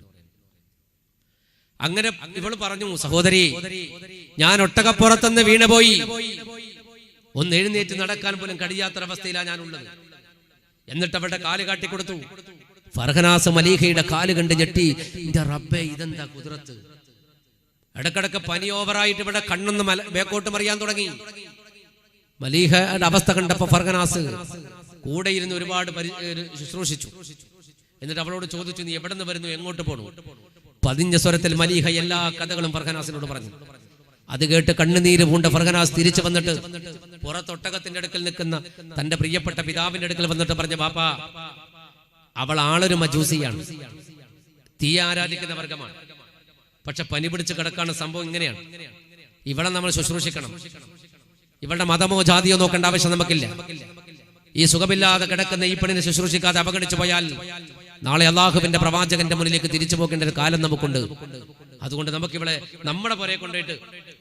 അങ്ങനെ ഇവള് പറഞ്ഞു, സഹോദരി, ഞാൻ ഒട്ടകപ്പുറത്തുനിന്ന് വീണുപോയി, ഒന്ന് എഴുന്നേറ്റ് നടക്കാൻ പോലും കഴിയാത്തൊരവസ്ഥയിലാണ് ഞാനുള്ളത്. എന്നിട്ട് അവളുടെ കാല് കാട്ടിക്കൊടുത്തു. ഫർഗനാസ് മലീഹയുടെ കാല് കണ്ട് ഞെട്ടി. എന്റെ റബ്ബേ, ഇതെന്താ കുതിരത്ത്? ഇടക്കിടക്ക് പനി ഓവറായിട്ട് ഇവിടെ കണ്ണൊന്ന് ബേക്കോട്ട് മറിയാൻ തുടങ്ങി. മലീഹയുടെ അവസ്ഥ കണ്ടപ്പോ ഫർഗനാസ് കൂടെ ഇരുന്ന് ഒരുപാട് ശുശ്രൂഷിച്ചു. എന്നിട്ട് അവളോട് ചോദിച്ചു, നീ എവിടെ നിന്ന് വരുന്നു, എങ്ങോട്ട് പോണു? പതിഞ്ഞ സ്വരത്തിൽ മലീഹ എല്ലാ കഥകളും ഫർഗനാസിനോട് പറഞ്ഞു. അത് കേട്ട് കണ്ണുനീര് പൂണ്ട ഫർഗനാസ് തിരിച്ചു വന്നിട്ട് പുറത്തൊട്ടകത്തിന്റെ അടുക്കൽ നിൽക്കുന്ന തന്റെ പ്രിയപ്പെട്ട പിതാവിന്റെ അടുക്കൽ വന്നിട്ട് പറഞ്ഞു, ബാപ്പ, അവൾ ആളൊരു മജൂസിയാണ്, തീ ആരാധിക്കുന്ന വർഗമാണ്. പക്ഷെ പനി പിടിച്ച് കിടക്കാണ്. സംഭവം ഇങ്ങനെയാണ്. ഇവളെ നമ്മൾ ശുശ്രൂഷിക്കണം. ഇവളുടെ മതമോ ജാതിയോ നോക്കേണ്ട ആവശ്യം നമുക്കില്ല. ഈ സുഖമില്ലാതെ കിടക്കുന്ന ഈ പെണ്ണിനെ ശുശ്രൂഷിക്കാതെ അവഗണിച്ചു പോയാൽ നാളെ അള്ളാഹുവിന്റെ പ്രവാചകന്റെ മുന്നിലേക്ക് തിരിച്ചു പോകേണ്ട ഒരു കാലം നമുക്കുണ്ട്. അതുകൊണ്ട് നമുക്കിവളെ നമ്മുടെ പുറകെ കൊണ്ടുപോയിട്ട്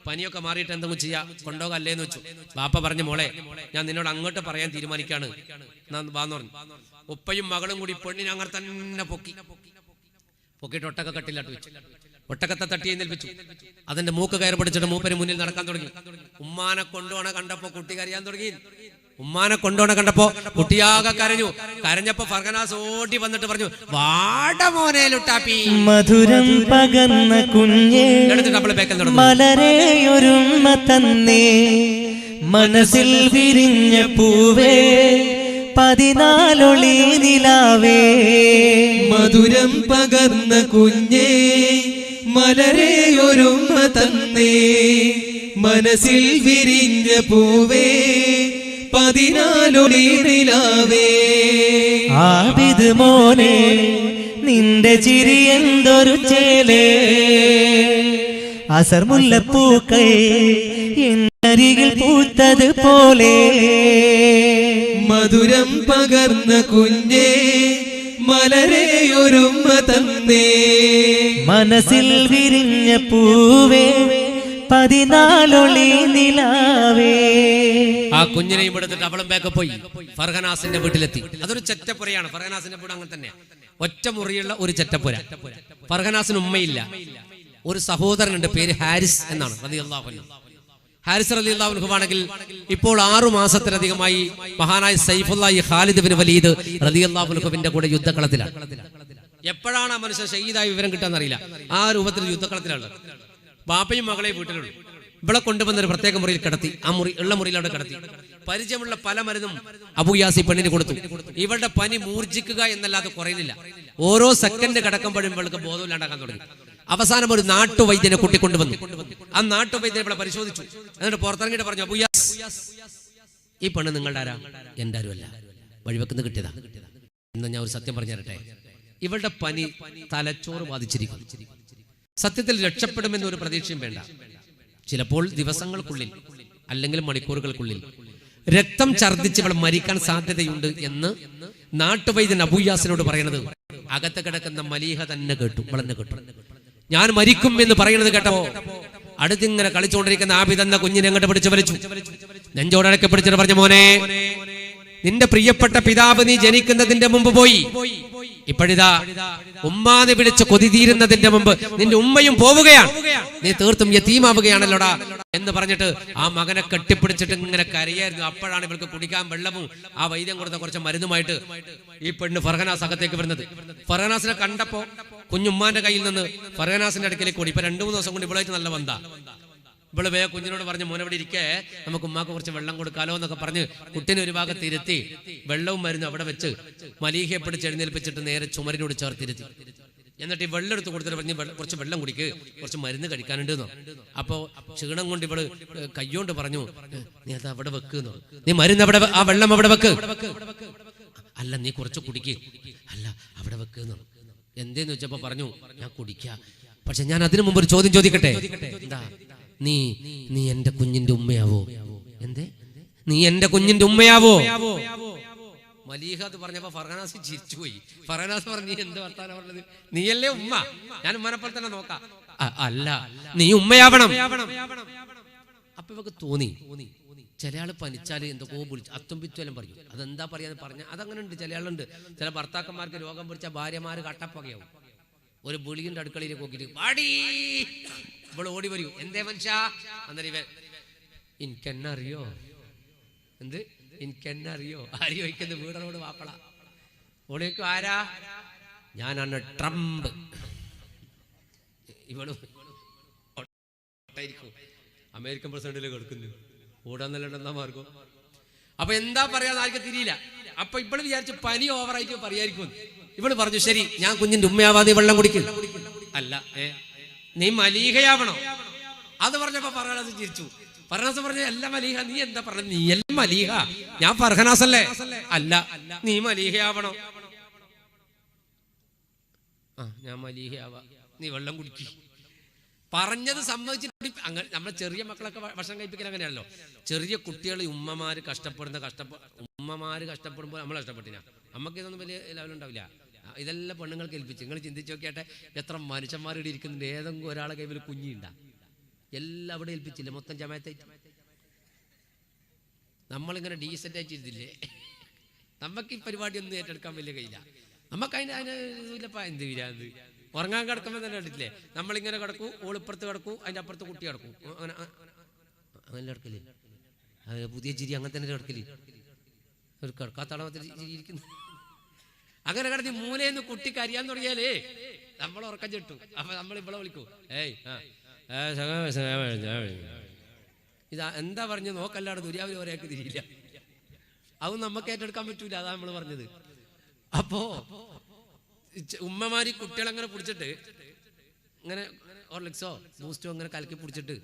പനിയൊക്കെ മാറിയിട്ട് എന്തെങ്കിലും ചെയ്യാം, കൊണ്ടുപോകല്ലേന്ന് വെച്ചു. ബാപ്പ പറഞ്ഞു, മോളെ, ഞാൻ നിന്നോട് അങ്ങോട്ട് പറയാൻ തീരുമാനിക്കാണ്, വാന്ന് പറഞ്ഞു. ഉപ്പയും മകളും കൂടി പെണ്ണിനെ അങ്ങനെ തന്നെ പൊക്കിയിട്ട് ഒട്ടക കട്ടിലാട്ട് വെച്ചു. ഒട്ടകത്തെ തട്ടി എഴുന്നേൽപ്പിച്ചു. അതിന്റെ മൂക്ക് കയറി പിടിച്ചിട്ട് മൂപ്പര് മുന്നിൽ നടക്കാൻ തുടങ്ങി. ഉമ്മാനെ കൊണ്ടുപോണ കണ്ടപ്പോ കുട്ടി കരയാൻ തുടങ്ങി. ഉമ്മാനെ കൊണ്ടുപോണ കണ്ടപ്പോ കുട്ടിയാകെ കരഞ്ഞു. കരഞ്ഞപ്പോ ഫർഗനാസ് ഓടി വന്നിട്ട് പറഞ്ഞു, വാട മോനെ ലുട്ടാപ്പി, മധുരം പകർന്ന കുഞ്ഞേ, മലരെയൊരുമ്മ തന്നേ, മനസ്സിൽ വിരിഞ്ഞ പൂവേ, 14 നിലാവേ. മധുരം പകർന്ന കുഞ്ഞേ, മലരെയൊരുമ്മ തന്നേ, മനസ്സിൽ വിരിഞ്ഞ പൂവേ, 14 നിലാവേ. ആബിദ് മോനെ, നിന്റെ ചിരി എന്തൊരു ചേലേ, അസർ മുല്ലപ്പൂക്കൾ എന്നരികിൽ പൂത്തത് പോലെ. മധുരം പകർന്ന കുഞ്ഞേ, മലരെയൊരുമ്മ തന്നേ, മനസ്സിൽ വിരിഞ്ഞ പൂവേ, 14 നിലാവേ. ആ കുഞ്ഞിനെയും എടുത്തിട്ട് അവളും ബാക്ക് പോയി ഫർഗനാസിന്റെ വീട്ടിലെത്തി. അതൊരു ചെറ്റപ്പുരയാണ്. ഫർഗനാസിന്റെ വീട് അങ്ങനെ തന്നെ, ഒറ്റ മുറിയുള്ള ഒരു ചെറ്റപ്പുര. ഫർഗനാസിന് ഉമ്മയില്ല. ഒരു സഹോദരനുണ്ട്, പേര് ഹാരിസ് എന്നാണ് റളിയല്ലാഹു അൻഹു. ഹാരിസ് റളിയല്ലാഹു അൻഹു ആണെങ്കിൽ ഇപ്പോൾ 6 മാസത്തിലധികമായി മഹാനായ സൈഫുല്ലാഹി ഖാലിദ് ബിൻ വലീദ് റളിയല്ലാഹു അൻഹുവിന്റെ കൂടെ യുദ്ധക്കളത്തിലാണ്. എപ്പോഴാണ് ആ മനുഷ്യൻ ഷഹീദായി വിവരം കിട്ടാന്നറിയില്ല. ആ രൂപത്തിൽ യുദ്ധക്കളത്തിലാണ്. ബാപ്പയും മകളെ വീട്ടിലുള്ളൂ. ഇവിടെ കൊണ്ടുവന്ന ഒരു പ്രത്യേക മുറിയിൽ കിടത്തി. ആ ഉള്ള മുറിയിൽ അവിടെ കിടത്തി. പരിചയമുള്ള പല മരുന്നും അബൂ യാസി പെണ്ണിന് കൊടുത്തു. ഇവളുടെ പനി മൂർജിക്കുക എന്നല്ലാതെ കുറയുന്നില്ല. ഓരോ സെക്കൻഡ് കിടക്കുമ്പോഴും ഇവൾക്ക് ബോധമില്ലാണ്ടാക്കാൻ തുടങ്ങി. അവസാനം ഒരു നാട്ടുവൈദ്യനെ കൂട്ടിക്കൊണ്ടുവന്നു. ആ നാട്ടുവൈദ്യനെ ഇവിടെ പരിശോധിച്ചു. എന്നിട്ട് പുറത്തിറങ്ങിയിട്ട് പറഞ്ഞു, അബൂ യാസ്, ഈ പെണ്ണ് നിങ്ങളുടെ ആരാ? എൻ്റെ ആരുമല്ല, വഴിവെക്കുന്ന കിട്ടിയതാ. എന്ന് ഞാൻ ഒരു സത്യം പറഞ്ഞു തരട്ടെ. ഇവളുടെ പനി തലച്ചോറ് ബാധിച്ചിരിക്കും. സത്യത്തിൽ രക്ഷപ്പെടുമെന്നൊരു പ്രതീക്ഷയും വേണ്ട. ചിലപ്പോൾ ദിവസങ്ങൾക്കുള്ളിൽ അല്ലെങ്കിൽ മണിക്കൂറുകൾക്കുള്ളിൽ രക്തം ഛർദ്ദിച്ച് ഇവൾ മരിക്കാൻ സാധ്യതയുണ്ട് എന്ന് നാട്ടുവൈദ്യൻ അബൂയാസിനോട് പറയുന്നത് അകത്ത് കിടക്കുന്ന മലീഹ തന്നെ കേട്ടു, ഇവളെന്നെ കേട്ടു. ഞാൻ മരിക്കും എന്ന് പറയുന്നത് കേട്ടോ അടുത്തിങ്ങനെ കളിച്ചുകൊണ്ടിരിക്കുന്ന ആബിദ് എന്ന കുഞ്ഞിനെ അങ്ങോട്ട് പിടിച്ചു വലിച്ചു, നെഞ്ചോടൊക്കെ പിടിച്ചിട്ട് പറഞ്ഞു, മോനെ, നിന്റെ പ്രിയപ്പെട്ട പിതാവ് നീ ജനിക്കുന്നതിന്റെ മുമ്പ് പോയി. ഇപ്പോഴിതാ ഉമ്മാനെ വിളിച്ച് കൊതി തീരുന്നതിന്റെ മുമ്പ് നിന്റെ ഉമ്മയും പോവുകയാണ്, നീ തീർത്തും യതീമാവുകയാണല്ലോടാ എന്ന് പറഞ്ഞിട്ട് ആ മകനെ കെട്ടിപ്പിടിച്ചിട്ട് ഇങ്ങനെ കരയായിരുന്നു. അപ്പോഴാണ് ഇവൾക്ക് കുടിക്കാൻ വെള്ളവും ആ വൈദ്യം കൊടുത്ത കുറച്ച് മരുന്നുമായിട്ട് ഈ പെണ്ണ് ഫർഹനാസ് അകത്തേക്ക് വരുന്നത്. ഫർഹനാസിനെ കണ്ടപ്പോ കുഞ്ഞുമ്മാന്റെ കയ്യിൽ നിന്ന് ഫർഹനാസിന്റെ അടുക്കലേക്ക് കൂടി. ഇപ്പൊ 2-3 ദിവസം കൊണ്ട് ഇവളായിട്ട് നല്ല ബന്ധാ. ഇവള് വേഗം കുഞ്ഞിനോട് പറഞ്ഞു, മോനെ ഇവിടെ ഇരിക്കേ, നമുക്ക് ഉമ്മാക്ക് കുറച്ച് വെള്ളം കൊടുക്കാലോ എന്നൊക്കെ പറഞ്ഞ് കുട്ടിനെ ഒരു ഭാഗത്ത് ഇരുത്തി വെള്ളവും മരുന്ന് അവിടെ വെച്ച് മലീഹയെ പിടിച്ച് എഴുന്നേൽപ്പിച്ചിട്ട് നേരെ ചുമരിനോട് ചേർത്തിരുത്തി. എന്നിട്ട് ഈ വെള്ളം എടുത്ത് കൊടുത്തിട്ട് പറഞ്ഞ് കുറച്ച് വെള്ളം കുടിക്ക്, കുറച്ച് മരുന്ന് കഴിക്കാനുണ്ടെന്നോ. അപ്പോ ക്ഷീണം കൊണ്ട് ഇവള് കയ്യോണ്ട് പറഞ്ഞു, നീ അത് അവിടെ വെക്കുന്നോ, നീ മരുന്ന് അവിടെ, ആ വെള്ളം അവിടെ വെക്ക്. അല്ല, നീ കുറച്ച് കുടിക്ക്. അല്ല, അവിടെ വെക്കുന്നോ. എന്തേന്ന് വെച്ചപ്പോ പറഞ്ഞു, ഞാൻ കുടിക്കാം. പക്ഷെ ഞാൻ അതിനു മുമ്പ് ഒരു ചോദ്യം ചോദിക്കട്ടെ. എന്താ? നീ എന്റെ കുഞ്ഞിന്റെ ഉമ്മയാവോ? എന്തേ? നീ എന്റെ കുഞ്ഞിന്റെ ഉമ്മയാവോ? മലീഹ അത് പറഞ്ഞപ്പോ ഫർഹനാസ് ചിരിച്ചുപോയി. ഫർഹനാസ് പറഞ്ഞു, നീ എന്ത് വർത്താനം പറഞ്ഞത്? നീയല്ലേ ഉമ്മ, ഞാൻ ഉമ്മനെപ്പോലെ തന്നെ നോക്കാം. അല്ല, നീ ഉമ്മയാവണം. അപ്പൊ ഇവക്ക് തോന്നി, ചില ആള് പനിച്ചാല് എന്തൊക്കെയോ വിളിച്ചു അത്തുംപിത്തുവെല്ലാം പറയും. അതെന്താ പറയാന്ന് പറഞ്ഞ അതങ്ങനെ ഉണ്ട്. ചില ആളുണ്ട്, ചില ഭർത്താക്കന്മാർക്ക് രോഗം പിടിച്ച ഭാര്യമാര് കട്ടപ്പകയാവും. ഒരു ബുളിയുടെ അടുക്കളയിലേക്ക് നോക്കിയിട്ട് വാടി, ഇവള് ഓടി വരൂ. എന്തേ മനുഷ്യ? അന്നേരം ഇവൻ, എനിക്കെന്നെ അറിയോ? എന്ത് എനിക്കെന്നെ അറിയോ? ആര് ചോദിക്കുന്നത്? വീടനോട് വാപ്പള. ഓളിക്കും ആരാ? ഞാനാണ് ട്രംപ്. ഇവള് അമേരിക്കൻ പ്രസിഡന്റിലേക്ക് എടുക്കുന്നു. ഓടാന്നല്ലെന്നാ മാർഗം. അപ്പൊ എന്താ പറയാന്ന് ആർക്കും തിരിയില്ല. അപ്പൊ ഇവള് വിചാരിച്ചു പനി ഓവറായിട്ട് പറയായിരിക്കും. ഇവള് പറഞ്ഞു, ശരി, ഞാൻ കുഞ്ഞിന്റെ ഉമ്മയാവാതെ വെള്ളം കുടിക്കും. അല്ല, നീ മലീഹയാവണോ? അത് പറഞ്ഞപ്പോ ഫർഹനാസ് ചിരിച്ചു. ഫർഹനാസ് പറഞ്ഞു, അല്ല മലീഹ, നീ എന്താ പറഞ്ഞത്? നീ അല്ല മലീഹ, ഞാൻ ഫർഹനാസ് അല്ലേ? അല്ല, നീ മലീഹയാവണോ? ഞാൻ മലീഹയാവാ, നീ വെള്ളം കുടിക്ക്. പറഞ്ഞത് സമ്മതിച്ചിട്ട് അങ്ങനെ നമ്മുടെ ചെറിയ മക്കളൊക്കെ ഭക്ഷണം കഴിപ്പിക്കാൻ അങ്ങനെയാണല്ലോ. ചെറിയ കുട്ടികൾ ഉമ്മമാര് ഉമ്മമാര് കഷ്ടപ്പെടുമ്പോൾ നമ്മൾ കഷ്ടപ്പെട്ടില്ല. നമുക്ക് ഇതൊന്നും വലിയ ലെവലുണ്ടാവില്ല. ഇതെല്ലാം പെണ്ണുങ്ങൾക്ക് ഏൽപ്പിച്ചു. നിങ്ങൾ ചിന്തിച്ചു നോക്കിയാട്ടെ, എത്ര മനുഷ്യന്മാർ ഇവിടെ ഇരിക്കുന്നുണ്ട്. ഏതെങ്കിലും ഒരാളെ കൈവിൽ കുഞ്ഞിണ്ടാ, എല്ലാം അവിടെ ഏൽപ്പിച്ചില്ല, മൊത്തം ജമാഅത്തായിട്ട്. നമ്മളിങ്ങനെ ഡീസൻ്റ് ആയിട്ട് ഇരുന്നില്ലേ? നമുക്ക് ഈ പരിപാടിയൊന്നും ഏറ്റെടുക്കാൻ വലിയ കഴിയില്ല. നമുക്ക് അതിനില്ലപ്പാ. എന്ത് വരാത്? ഉറങ്ങാൻ കിടക്കുമ്പോൾ തന്നെ കണ്ടിട്ടില്ലേ? നമ്മളിങ്ങനെ കിടക്കൂ, ഓളിപ്പുറത്ത് കിടക്കൂ, അതിൻ്റെ അപ്പുറത്ത് കുട്ടി കിടക്കൂ. അങ്ങനെ കിടക്കല്, പുതിയ ചിരി അങ്ങനെ തന്നെ കിടക്കല്. ഒരു കിടക്കാത്തളത്തിൽ ചിരി ഇരിക്കുന്നു. അങ്ങനെ കിടന്ന് മൂലയെന്ന് കുട്ടിക്ക് അറിയാൻ തുടങ്ങിയാലേ നമ്മൾ ഉറക്കം ചെട്ടു. അപ്പൊ നമ്മൾ ഇവിടെ വിളിക്കൂ, ഇതാ എന്താ പറഞ്ഞു നോക്കല്ലാതെ ദുര്യാവിൽ ഒരേക്ക് തിരിയില്ല. അത് നമുക്ക് ഏറ്റെടുക്കാൻ പറ്റൂല. അതാ നമ്മൾ പറഞ്ഞത്. അപ്പോ ഉമ്മമാരി കുട്ടികളങ്ങനെ പിടിച്ചിട്ട് ഇങ്ങനെ ഹോർലിക്സോ ബൂസ്റ്റോ അങ്ങനെ കലക്കി പിടിച്ചിട്ട്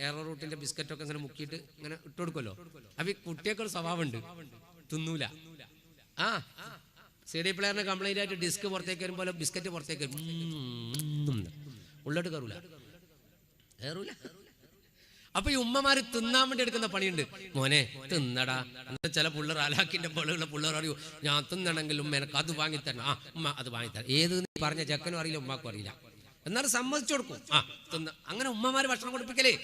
എയറോ റൂട്ടിന്റെ ബിസ്ക്കറ്റൊക്കെ ഇങ്ങനെ മുക്കിയിട്ട് ഇങ്ങനെ ഇട്ട് കൊടുക്കുമല്ലോ. അപ്പൊ ഈ കുട്ടിയൊക്കെ ഒരു സ്വഭാവമുണ്ട്, തിന്നൂല. CD പ്ലെയറിന് കംപ്ലൈന്റ് ആയിട്ട് ഡിസ്ക് പുറത്തേക്ക് വരുമ്പോൾ ബിസ്ക്കറ്റ് പുറത്തേക്ക് ഉള്ളോട്ട് കയറൂല. അപ്പൊ ഈ ഉമ്മമാര് തിന്നാൻ വേണ്ടി എടുക്കുന്ന പണിയുണ്ട്. മോനെ തിന്നടാ. ചില പിള്ളേർ അലാക്കിന്റെ പോലെയുള്ള പിള്ളേർ അറിയൂ, ഞാൻ തിന്നണമെങ്കിലും എനിക്ക് അത് വാങ്ങിത്തരണം. ഉമ്മ അത് വാങ്ങിത്തരണം. ഏത് പറഞ്ഞ ചെക്കനും അറിയില്ല, ഉമ്മാക്കും അറിയില്ല. എന്നാലും സമ്മതിച്ചു കൊടുക്കും. തിന്ന. അങ്ങനെ ഉമ്മമാര് ഭക്ഷണം കൊടുപ്പിക്കലേ.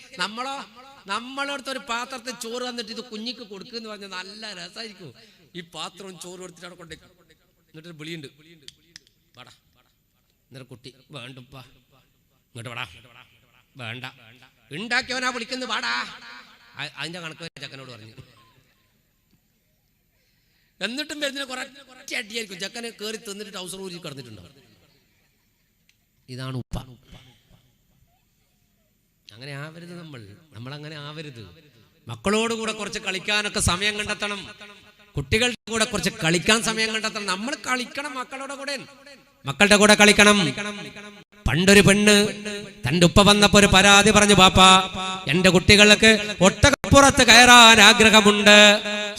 നമ്മളടുത്ത് ഒരു പാത്രത്തിൽ ചോറ് തന്നിട്ട് ഇത് കുഞ്ഞിക്ക് കൊടുക്കുന്ന് പറഞ്ഞാൽ നല്ല രസമായിരിക്കും. ഈ പാത്രവും ചോറ് കൊടുത്തിട്ട് അവിടെ കൊണ്ടേക്കും. എന്നിട്ടൊരു വിളിയുണ്ട്, വാടാ. എന്നിട്ട് കുട്ടി വേണ്ടുപ്പാ, ഇങ്ങോട്ട് വാടാ. വേണ്ട, ഉണ്ടാക്കിയവനാ വിളിക്കുന്നത്, വാടാ. അതിന്റെ കണക്ക് ചെക്കനോട് പറഞ്ഞു. എന്നിട്ടും വരുന്നതിന് കുറെ അടിയായിരിക്കും. ചെക്കനെ കയറി തിന്നിട്ട് ടൗസർ ഊരി കിടന്നിട്ടുണ്ടാവും. ഇതാണ് ഉപ്പ. അങ്ങനെ ആവരുത്. നമ്മളങ്ങനെ ആവരുത്. മക്കളോട് കൂടെ കുറച്ച് കളിക്കാനൊക്കെ സമയം കണ്ടെത്തണം. കുട്ടികളുടെ കൂടെ കുറച്ച് കളിക്കാൻ സമയം കണ്ടെത്തണം. നമ്മൾ കളിക്കണം മക്കളുടെ കൂടെ കളിക്കണം. പണ്ടൊരു പെണ്ണ് തന്റെ ഉപ്പ വന്നപ്പോ ഒരു പരാതി പറഞ്ഞു, പാപ്പാ, എന്റെ കുട്ടികൾക്ക് ഒട്ടകപ്പുറത്ത് കയറാൻ ആഗ്രഹമുണ്ട്.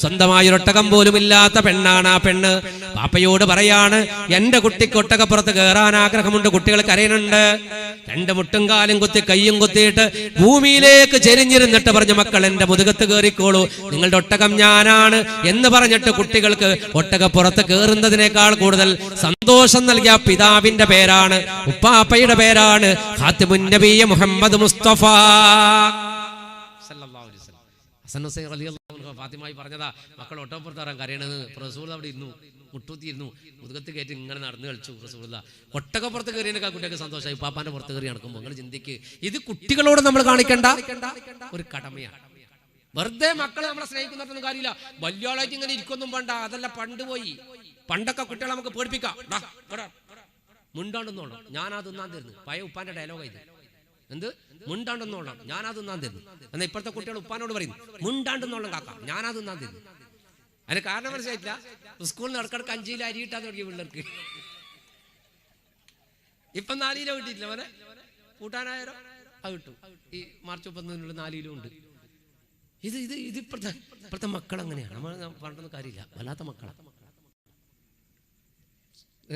സ്വന്തമായ ഒട്ടകം പോലും ഇല്ലാത്ത പെണ്ണാണ് ആ പെണ്ണ്. പാപ്പയോട് പറയാണ്, എന്റെ കുട്ടിക്ക് ഒട്ടകപ്പുറത്ത് കയറാൻ ആഗ്രഹമുണ്ട്, കുട്ടികൾ കരയുന്നുണ്ട്. രണ്ട് മുട്ടും കാലും കുത്തി കയ്യും കുത്തിയിട്ട് ഭൂമിയിലേക്ക് ചെരിഞ്ഞിരുന്നിട്ട് പറഞ്ഞു, മക്കൾ എന്റെ മുതുകത്ത് കയറിക്കോളൂ, നിങ്ങളുടെ ഒട്ടകം ഞാനാണ് എന്ന് പറഞ്ഞിട്ട് കുട്ടികൾക്ക് ഒട്ടകപ്പുറത്ത് കയറുന്നതിനേക്കാൾ കൂടുതൽ സന്തോഷം നൽകിയ പിതാവിന്റെ പേരാണ്, ഉപ്പാപ്പയുടെ പേരാണ് ഖാതിമുൻ നബി മുഹമ്മദ് മുസ്തഫ സല്ലല്ലാഹു അലൈഹി വസല്ലം. ഹസൻ ഹുസൈൻ റളിയല്ലാഹു അൻഹു ഫാത്തിമായി പറഞ്ഞതാ, മക്കൾ ഒട്ടകപ്പുറത്ത് കയറാൻ കരയണത്. റസൂൽ അവിടെ ഇരുന്നു, മുട്ടൂത്തിയിരുന്നു, മുതുകത്ത് കയറ്റി ഇങ്ങനെ നടന്നു കളിച്ചു. റസൂലുള്ള ഒട്ടകപ്പുറത്ത് കയറിയതിനൊക്കെ ആ കുട്ടിയൊക്കെ സന്തോഷമായി. പാപ്പാന്റെ പുറത്ത് കയറി നടക്കുമ്പോൾ നിങ്ങൾ ചിന്തിക്ക്, ഇത് കുട്ടികളോട് നമ്മൾ കാണിക്കേണ്ട ഒരു കടമയാണ്. വെറുതെ മക്കളെ നമ്മളെ സ്നേഹിക്കുന്നതൊന്നും കാര്യമില്ല. വലിയാളായിട്ട് ഇങ്ങനെ ഇരിക്കൊന്നും വേണ്ട, അതല്ല പണ്ട് പോയി. പണ്ടൊക്കെ കുട്ടികളെ നമുക്ക് പേടിപ്പിക്കാം. മുണ്ടാണ്ടെന്നോളാം, ഞാനാ തിന്നാൻ തരുന്നു. പഴയ ഉപ്പാന്റെ ഡയലോഗ് ഇത്. എന്ത് മുണ്ടാണ്ടെന്നോളാം, ഞാനാ തിന്നാൻ തരുന്നു. എന്നാൽ ഇപ്പോഴത്തെ കുട്ടികൾ ഉപ്പാനോട് പറയുന്നു, മുണ്ടാണ്ടെന്നോളം കാക്കാം, ഞാനാ തിന്നാൻ തരുന്നു. അതിന് കാരണം മനസ്സിലായിട്ടില്ല. സ്കൂളിൽ ഇടക്കിടക്ക് 5 കിലോ അരി കിട്ടാൻ തുടങ്ങിയ പിള്ളേർക്ക്. ഇപ്പം 4 കിലോ കിട്ടിയിട്ടില്ല, മോനെ കൂട്ടാനായാലോ അത് കിട്ടും. ഈ മാർച്ച് 31 4 കിലോ ഉണ്ട്. ഇപ്പോഴത്തെ മക്കൾ അങ്ങനെയാണ്. നമ്മൾ പറഞ്ഞൊന്നും കാര്യമില്ല, വല്ലാത്ത മക്കളാണ്.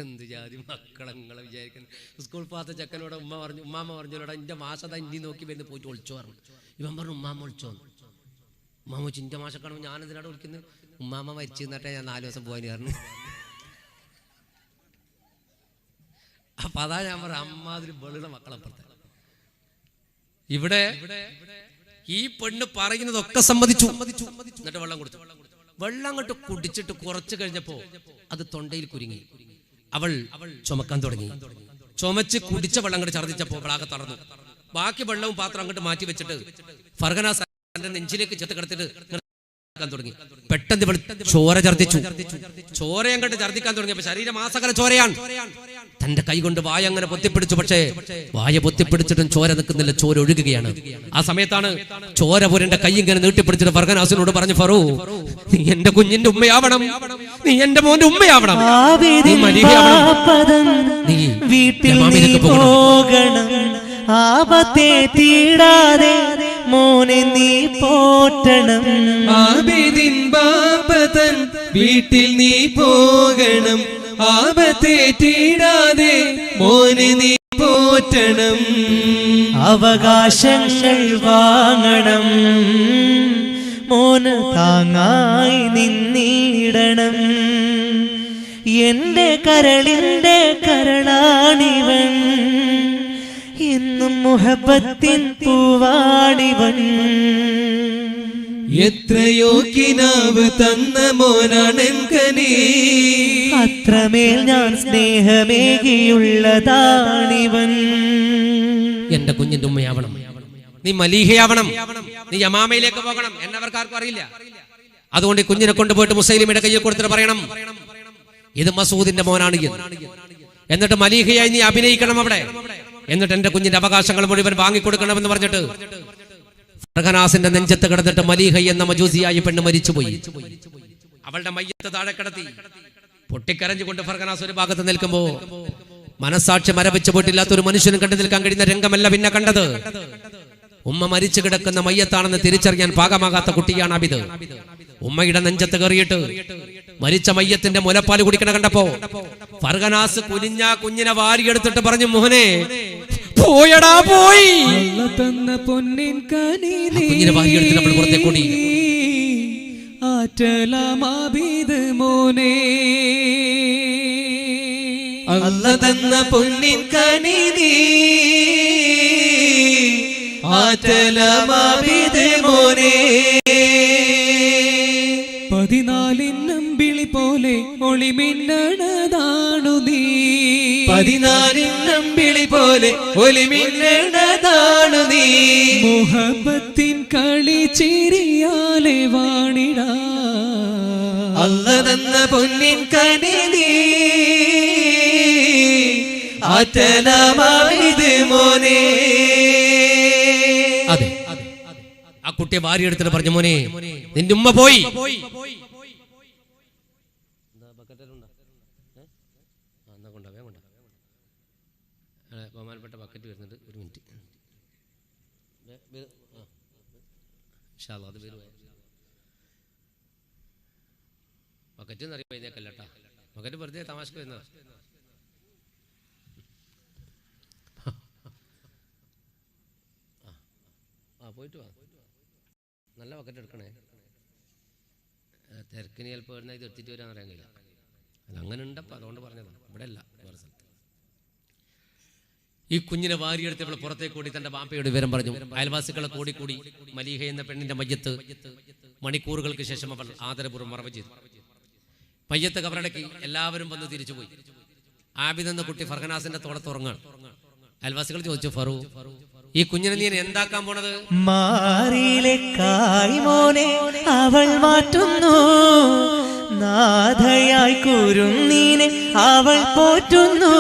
എന്ത് ജാതി മക്കളങ്ങളെ വിചാരിക്കുന്നു. സ്കൂൾ പോകാത്ത ചെക്കനോട് ഉമ്മാമ്മ പറഞ്ഞോടാ, എൻ്റെ മാസത ഇനി നോക്കി വരുന്ന പോയിട്ട് ഒളിച്ചോ പറഞ്ഞു. ഇവൻ പറഞ്ഞു, ഉമ്മാമ്മ ഒളിച്ചോന്ന്. ഉമ്മാമ്മ വെച്ച് എൻ്റെ മാസം കാണുമ്പോൾ ഞാനെന്തിനാണ് വിളിക്കുന്നത്? ഉമ്മാമ്മ മരിച്ചു എന്നിട്ടേ ഞാൻ 4 ദിവസം പോകാൻ പറഞ്ഞു. അപ്പൊ അതാ ഞാൻ പറഞ്ഞ, അമ്മാതിരി വെളുടെ മക്കളപ്പുറത്തെ. ഇവിടെ ഈ പെണ്ണ് പറയുന്നതൊക്കെ സമ്മതിച്ചു. എന്നിട്ട് വെള്ളം കൊടുത്തു. വെള്ളം അങ്ങോട്ട് കുടിച്ചിട്ട് കുറച്ച് കഴിഞ്ഞപ്പോ അത് തൊണ്ടയിൽ കുരുങ്ങി. അവൾ ചുമക്കാൻ തുടങ്ങി. ചുമച്ച് കുടിച്ച വെള്ളം അങ്ങോട്ട് ഛർദ്ദിച്ചപ്പോ അവളാകെ തളർന്നു. ബാക്കി വെള്ളവും പാത്രം അങ്ങോട്ട് മാറ്റി വെച്ചിട്ട് ഫർഗനാസ് നെഞ്ചിലേക്ക് ചെത്ത് കിടത്തിട്ട് തുടങ്ങി. പെട്ടെന്ന് ചോര ഛർദ്ദിച്ചു. ചോര അങ്ങോട്ട് ഛർദ്ദിക്കാൻ തുടങ്ങിയപ്പോ ശരീരമാസകല ചോരയാണ്. തന്റെ കൈ കൊണ്ട് വായ അങ്ങനെ പൊത്തിപ്പിടിച്ചു. പക്ഷേ വായ പൊത്തിപ്പിടിച്ചിട്ടും ചോര നിൽക്കുന്നില്ല, ചോര ഒഴുകുകയാണ്. ആ സമയത്താണ് ചോര പുരന്റെ കൈ ഇങ്ങനെ നീട്ടിപ്പിടിച്ചിട്ട് ഫർഗനാസിനോട് പറഞ്ഞു, ഫറൂ, നീ എന്റെ കുഞ്ഞിന്റെ ഉമ്മയാവണം, നീ എന്റെ മോന്റെ ഉമ്മയാവണം, നീ മലീഹയാവണം, നീ വീട്ടിലേക്ക് പോകണം, ആപത്തെ തീടാതെ മോനെ നീ പോറ്റണം. ആബിദിൻ ബാപ്പതൻ വീട്ടിൽ നീ പോകണം, ആപത്തെ തീടാതെ മോനെ നീ പോറ്റണം. അവകാശങ്ങൾ വാങ്ങണം, മോന് താങ്ങായി നിന്നിടണം. എന്റെ കരളിന്റെ കരളാണിവൻ, എന്നും മുഹബത്തിൻ പൂവാണിവൻ. എത്രയോ കിനാവ് തന്ന മോനാണെങ്കനീ, അത്രമേൽ ഞാൻ സ്നേഹമേകിയുള്ളതാണിവൻ. എന്റെ കുഞ്ഞിന്റെ ഉമ്മയാവണം, നീ മലീഹയാവണം, നീ യമാമയിലേക്ക് പോകണം എന്നവർക്കാർക്കും അറിയില്ല. അതുകൊണ്ട് ഈ കുഞ്ഞിനെ കൊണ്ടുപോയിട്ട് മുസൈലിമിയുടെ കയ്യിൽ കൊടുത്തിട്ട് പറയണം, ഇത് മസൂദിന്റെ മോനാണ്. എന്നിട്ട് മലീഹയായി നീ അഭിനയിക്കണം അവിടെ. എന്നിട്ട് എന്റെ കുഞ്ഞിന്റെ അവകാശങ്ങൾ മുഴുവൻ വാങ്ങിക്കൊടുക്കണമെന്ന് പറഞ്ഞിട്ട് ഫർഗനാസിന്റെ നെഞ്ചത്ത് കിടന്നിട്ട് മലീഹ എന്ന മജൂസിയായ പെണ്ണ് മരിച്ചുപോയി. അവളുടെ മയ്യത്ത് താഴെ കിടത്തി. പൊട്ടിക്കരഞ്ഞുകൊണ്ട് ഫർഗനാസ് ഒരു ഭാഗത്ത് നിൽക്കുമ്പോ മനസാക്ഷി മരവിച്ചു പോയിട്ടില്ലാത്ത ഒരു മനുഷ്യനും കണ്ടു നിൽക്കാൻ കഴിയുന്ന രംഗമല്ല പിന്നെ കണ്ടത്. ഉമ്മ മരിച്ചു കിടക്കുന്ന മയ്യത്താണെന്ന് തിരിച്ചറിയാൻ പാകമാകാത്ത കുട്ടിയാണ് അബിദ്. ഉമ്മയുടെ നെഞ്ചത്ത് കയറിയിട്ട് മരിച്ച മയ്യത്തിന്റെ മുലപ്പാല് കുടിക്കണ കണ്ടപ്പോ ഫർഗനാസ് കുനിഞ്ഞ കുഞ്ഞിനെ വാരിയെടുത്തിട്ട് പറഞ്ഞു, മോനെ പോയടാ പോയി. കുഞ്ഞിനെ വാരിയെടുത്തിട്ട് നമ്മൾ പുറത്തേക്ക് ഓടി. ആറ്റലാമാബീദ് മോനെ, അല്ല തന്ന പൊന്നിൻ കനി നീ, ആറ്റലാമാബീദ് മോനെ. 14 നമ്പിളി പോലെ ഒളിമിന്നണതാണു നീ, 14 നമ്പിളി പോലെ ഒളിമിന്നണതാണു നീ. മുഹബത്തിൻ കളി ചിരിയാലെ വാണിടാ, അല്ല തന്ന പൊന്നിൻ കനി നീ, ആറ്റലാമാബീദ് മോനെ. അതെ, ആ കുട്ടിയെ വാരിയെടുത്തിട്ട് പറഞ്ഞു, മോനെ നിന്റെ ഉമ്മ പോയി. ബഹുമാനപ്പെട്ട ബക്കറ്റ് വരുന്നുണ്ട്, ഒരു മിനിറ്റ്. അത് മക്കറ്റ് അറിയുന്നേക്കല്ലട്ടാ, മക്കറ്റ് വെറുതെ തമാശക്ക് വരുന്ന. പോയിട്ട് വാ, നല്ല ബക്കറ്റ് എടുക്കണേ. തിരക്കിന് ചിലപ്പോൾ വരുന്ന ഇത് എടുത്തിട്ട് വരാൻ അറിയാൻ കഴിയില്ല. അല്ല അങ്ങനെ ഉണ്ടപ്പോൾ അതുകൊണ്ട് പറഞ്ഞതാണ്, ഇവിടെ അല്ല വേറെ സ്ഥലത്ത്. ഈ കുഞ്ഞിനെ വാരിയെടുത്തവൾ പുറത്തേക്ക് കൂടി തന്റെ ബാപ്പയോട് വിവരം പറഞ്ഞു. അയൽവാസികളെ കൂടി മലീഹ എന്ന പെണ്ണിന്റെ മയ്യത്ത് മണിക്കൂറുകൾക്ക് ശേഷം അവൾ ആദരപൂർവ്വം മറവ് ചെയ്തു. മയ്യത്ത് കബറടക്കി എല്ലാവരും വന്ന് തിരിച്ചുപോയി. ആബിദ് എന്ന കുട്ടി ഫർഹനാസിന്റെ തോളത്തുറങ്ങാണ്. അയൽവാസികൾ ചോദിച്ചു, ഫറു, ഈ കുഞ്ഞിനെ നീ എന്താക്കാൻ പോണത്? മാറിയിലെ കായ്മോനെ അവൾ മാറ്റുന്നു, നാഥയായി കുരുന്നീനെ അവൾ പോറ്റുന്നു.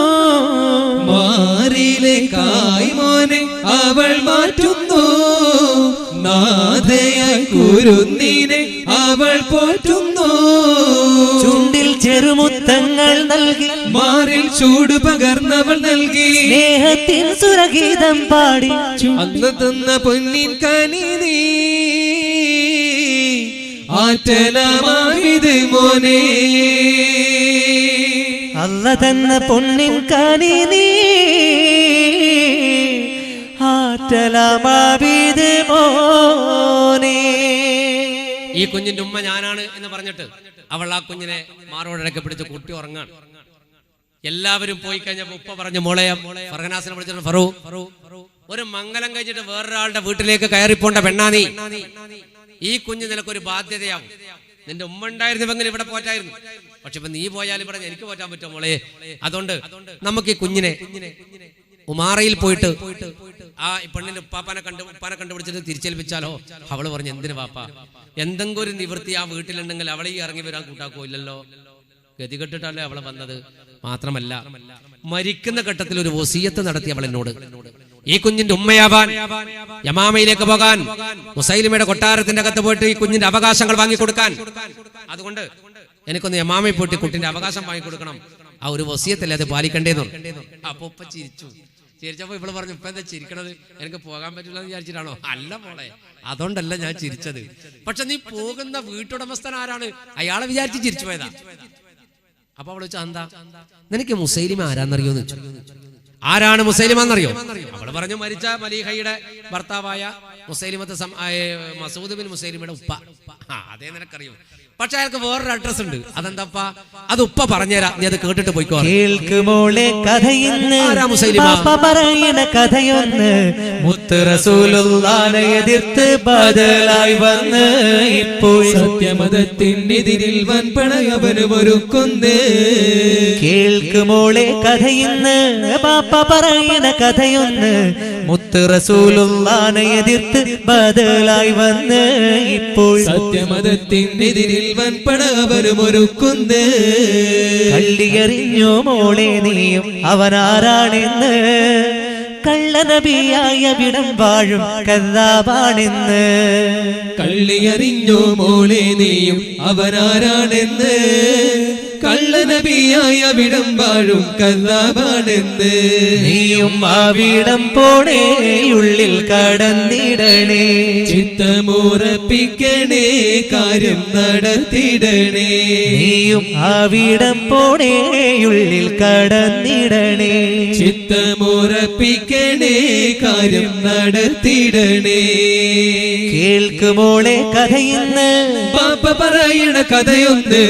മാറിയിലെ കായ്മോനെ അവൾ മാറ്റുന്നു, നാഥയായി കുരുന്നീനെ അവൾ പോറ്റുന്നു. ചുണ്ടിൽ ചെറുമുത്തങ്ങൾ നൽകി, മാറിൽ ചൂട് പകർന്നവൾ നൽകി, സ്നേഹത്തിൻ സുരഗീതം പാടി അന്ന് തന്ന പൊന്നിൻ കനി നീ ആറ്റലമാവിത് മോനെ. അല്ല തന്ന പൊന്നിൻ കനി നീ ആറ്റലമാവിത് മോനെ. ഈ കുഞ്ഞിന്റെ ഉമ്മ ഞാനാണ് എന്ന് പറഞ്ഞിട്ട് അവൾ ആ കുഞ്ഞിനെ മാറോടൊക്കെ പിടിച്ച് കുട്ടി ഉറങ്ങാണ്. എല്ലാവരും പോയി കഴിഞ്ഞപ്പോ ഉപ്പ പറഞ്ഞു, മോളെ ഫർഹനാസിനെ വിളിച്ചിട്ട്, ഫറു, ഒരു മംഗലം കഴിഞ്ഞിട്ട് വേറൊരാളുടെ വീട്ടിലേക്ക് കയറിപ്പോണ്ട പെണ്ണാനീ, ഈ കുഞ്ഞ് നിനക്കൊരു ബാധ്യതയാവും. നിന്റെ ഉമ്മ ഉണ്ടായിരുന്നുവെങ്കിൽ ഇവിടെ പോറ്റായിരുന്നു, പക്ഷെ ഇപ്പൊ നീ പോയാലും ഇവിടെ എനിക്ക് പോറ്റാൻ പറ്റുമോ മോളെ? അതുകൊണ്ട് നമുക്ക് ഈ കുഞ്ഞിനെ ഉമാറയിൽ പോയിട്ട് ആ പെണ്ണിന്റെ ഉപ്പാനെ കണ്ടുപിടിച്ചിട്ട് തിരിച്ചേൽപ്പിച്ചാലോ? അവള് പറഞ്ഞു, എന്തിനു പാപ്പ, എന്തെങ്കിലും ഒരു നിവൃത്തി ആ വീട്ടിലുണ്ടെങ്കിൽ അവളെ ഈ ഇറങ്ങി വരാൻ കൂട്ടാക്കോ? ഇല്ലല്ലോ, ഗതികെട്ടിട്ടല്ലേ അവളെ വന്നത്. മാത്രമല്ല, മരിക്കുന്ന ഘട്ടത്തിൽ ഒരു വസിയത്ത് നടത്തി അവൾ എന്നോട്, ഈ കുഞ്ഞിന്റെ ഉമ്മയാവാൻ യമാമയിലേക്ക് പോകാൻ, മുസൈലിമയുടെ കൊട്ടാരത്തിന്റെ അകത്ത് പോയിട്ട് ഈ കുഞ്ഞിന്റെ അവകാശങ്ങൾ വാങ്ങിക്കൊടുക്കാൻ. അതുകൊണ്ട് എനിക്കൊന്ന് യമാമയിൽ പോയിട്ട് കുട്ടിന്റെ അവകാശം വാങ്ങിക്കൊടുക്കണം. ആ ഒരു വസിയത്തല്ലേ അത് പാലിക്കണ്ടേന്നു. അപ്പൊ ഉപ്പ ചിരിച്ചപ്പോ ഇവള് പറഞ്ഞു, ഇപ്പൊ എന്താ ചിരിക്കണത്? എനിക്ക് പോകാൻ പറ്റില്ല എന്ന് വിചാരിച്ചിട്ടാണോ? അല്ല മോളെ, അതുകൊണ്ടല്ല ഞാൻ ചിരിച്ചത്. പക്ഷെ നീ പോകുന്ന വീട്ടുടമസ്ഥൻ ആരാണ്? അയാളെ വിചാരിച്ച് ചിരിച്ചു പോയതാ. അപ്പൊ അവള് വെച്ചാ, എന്താ നിനക്ക് മുസൈലിമ ആരാന്നറിയോന്ന് വെച്ചു. ആരാണ് മുസൈലിമ എന്നറിയോ? അവള് പറഞ്ഞു, മരിച്ച മലീഹയുടെ ഭർത്താവായ മസൂദ് ബിൻ മുസൈലിമയുടെ ഉപ്പ. അതേ നിനക്കറിയോ? പക്ഷെ അയാൾക്ക് വേറൊരു അഡ്രസ് ഉണ്ട്. അതെന്താപ്പാ? അത് ഉപ്പ പറഞ്ഞുതരാം, നീ അത് കേട്ടിട്ട് പോയിക്കോ. കേൾക്കുമോളെ കഥയിന്ന് പറയണ കഥയൊന്ന്, മുത്ത് റസൂലുള്ളാനെ എതിർത്ത് ബദലായി വന്ന് ഇപ്പോൾ സത്യമതത്തിനെതിരിൽ വൻ പണയവനും ഒരുക്കുന്നേ. കേൾക്കുമോളെ കഥയിന്ന് ബാപ്പ പറയണ കഥയൊന്ന്, മുത്ത് റസൂലുള്ളാനെ എതിർത്ത് ബദലായി വന്ന് ഇപ്പോൾ സത്യമതത്തിനെതിരിൽ വൻ പണയവനും ഒരുക്കുന്നേ. കള്ളിയറിഞ്ഞോ മോളെ നീയും അവനാരാണെന്ന്, കള്ളനബിയായ വിടം വാഴും കദ്ദാബാണെന്ന്. കള്ളിയറിഞ്ഞോ മോളെ നീയും അവനാരാണെന്ന്, കള്ളനബിയായ വിടം വാഴും കദ്ദാബാണെന്ന്. നീയും ആ വിടം പോണേ ഉള്ളിൽ കടന്നിടണേ, ചിത്തമുറപ്പിക്കണേ കാര്യം നടത്തിടണേ. നീയും ആ വിടം പോണേ ഉള്ളിൽ കടന്നിടണേ, ചിത്തമുറപ്പിക്കണേ കാര്യം നടത്തിടണേ. കേൾക്കുമോളെ കഥയിന്ന് പാപ്പ പറയണ കഥയൊന്ന്,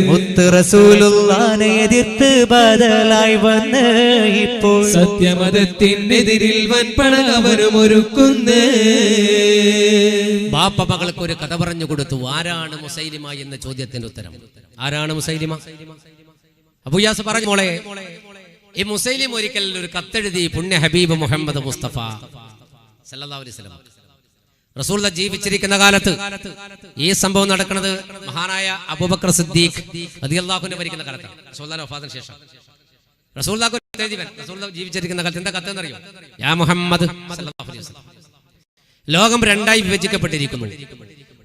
മുത്ത് റസൂലുള്ളാനെ എതിർത്ത് ബദലായി വന്ന് ഇപ്പോൾ സത്യമതത്തിനെതിരിൽ വൻ പണയവനും ഒരുക്കുന്നേ. ബാപ്പ മകൾക്ക് ഒരു കഥ പറഞ്ഞു കൊടുത്തു. ആരാണ് മുസൈലിമ എന്ന ചോദ്യത്തിന്റെ ഉത്തരം. ആരാണ് മുസൈലിമ? അബൂയാസ് പറഞ്ഞു, മോളെ, ഈ മുസൈലിം ഒരിക്കൽ ഒരു കത്തെഴുതി പുണ്യ ഹബീബ് മുഹമ്മദ് മുസ്തഫ സല്ലല്ലാഹു അലൈഹി വസല്ലം റസൂലുള്ളാഹി ജീവിച്ചിരിക്കുന്ന കാലത്ത് ഈ സംഭവം നടക്കുന്നത് മഹാനായ അബൂബക്കർ സിദ്ദീഖ് റളിയല്ലാഹു അൻഹു ഭരിക്കുന്ന കാലത്താണ്. റസൂലുള്ളാഹിന്റെ വഫാത്തിന് ശേഷം റസൂലുള്ളാഹി ജീവിച്ചിരിക്കുന്ന കാലത്ത് എന്താ കത്ത് എന്നറിയോ? യാ മുഹമ്മദ് സല്ലല്ലാഹു അലൈഹി വസല്ലം, ലോകം രണ്ടായി വിഭജിക്കപ്പെട്ടിരിക്കുന്നു.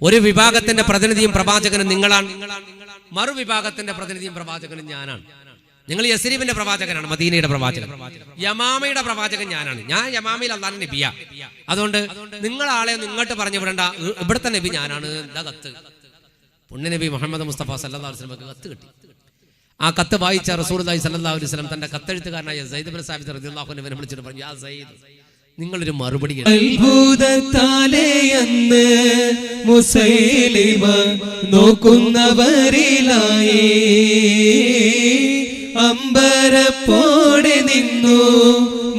ഒരു വിഭാഗത്തിന്റെ പ്രതിനിധിയും പ്രവാചകനും നിങ്ങളാണ്, മറുവിഭാഗത്തിന്റെ പ്രതിനിധിയും പ്രവാചകനും ഞാനാണ്. നിങ്ങൾ യസ്രീബിന്റെ പ്രവാചകനാണ്, മദീനയുടെ പ്രവാചകൻ. യമാമയുടെ പ്രവാചകൻ ഞാനാണ്. ഞാൻ യമാമയിൽ അല്ലാഹുവിന്റെ നബിയാ. അതുകൊണ്ട് നിങ്ങളാളെ ഇങ്ങോട്ട് പറഞ്ഞു വിടണ്ട, ഇവിടുത്തെ നബി ഞാനാണ്. എന്താ കത്ത്? പുണ്യനബി മുഹമ്മദ് മുസ്തഫ സല്ലല്ലാഹു അലൈഹി വസല്ലമക്ക് കത്ത് കിട്ടി. ആ കത്ത് വായിച്ച റസൂലുള്ളാഹി സല്ലല്ലാഹു അലൈഹി വസല്ലം തന്റെ കത്തെഴുത്തുകാരനായ സയ്യിദ് ഇബ്നു സാബിത്ത് റളിയല്ലാഹു അൻഹുവിനെ വിളിച്ചിട്ട് പറഞ്ഞു, യാ സയ്യിദ്, നിങ്ങളൊരു മറുപടി അത്ഭുതത്താലേ അന്ന് മുസൈലിമ നോക്കുന്നവരിലായി അമ്പരപ്പോടെ നിന്നു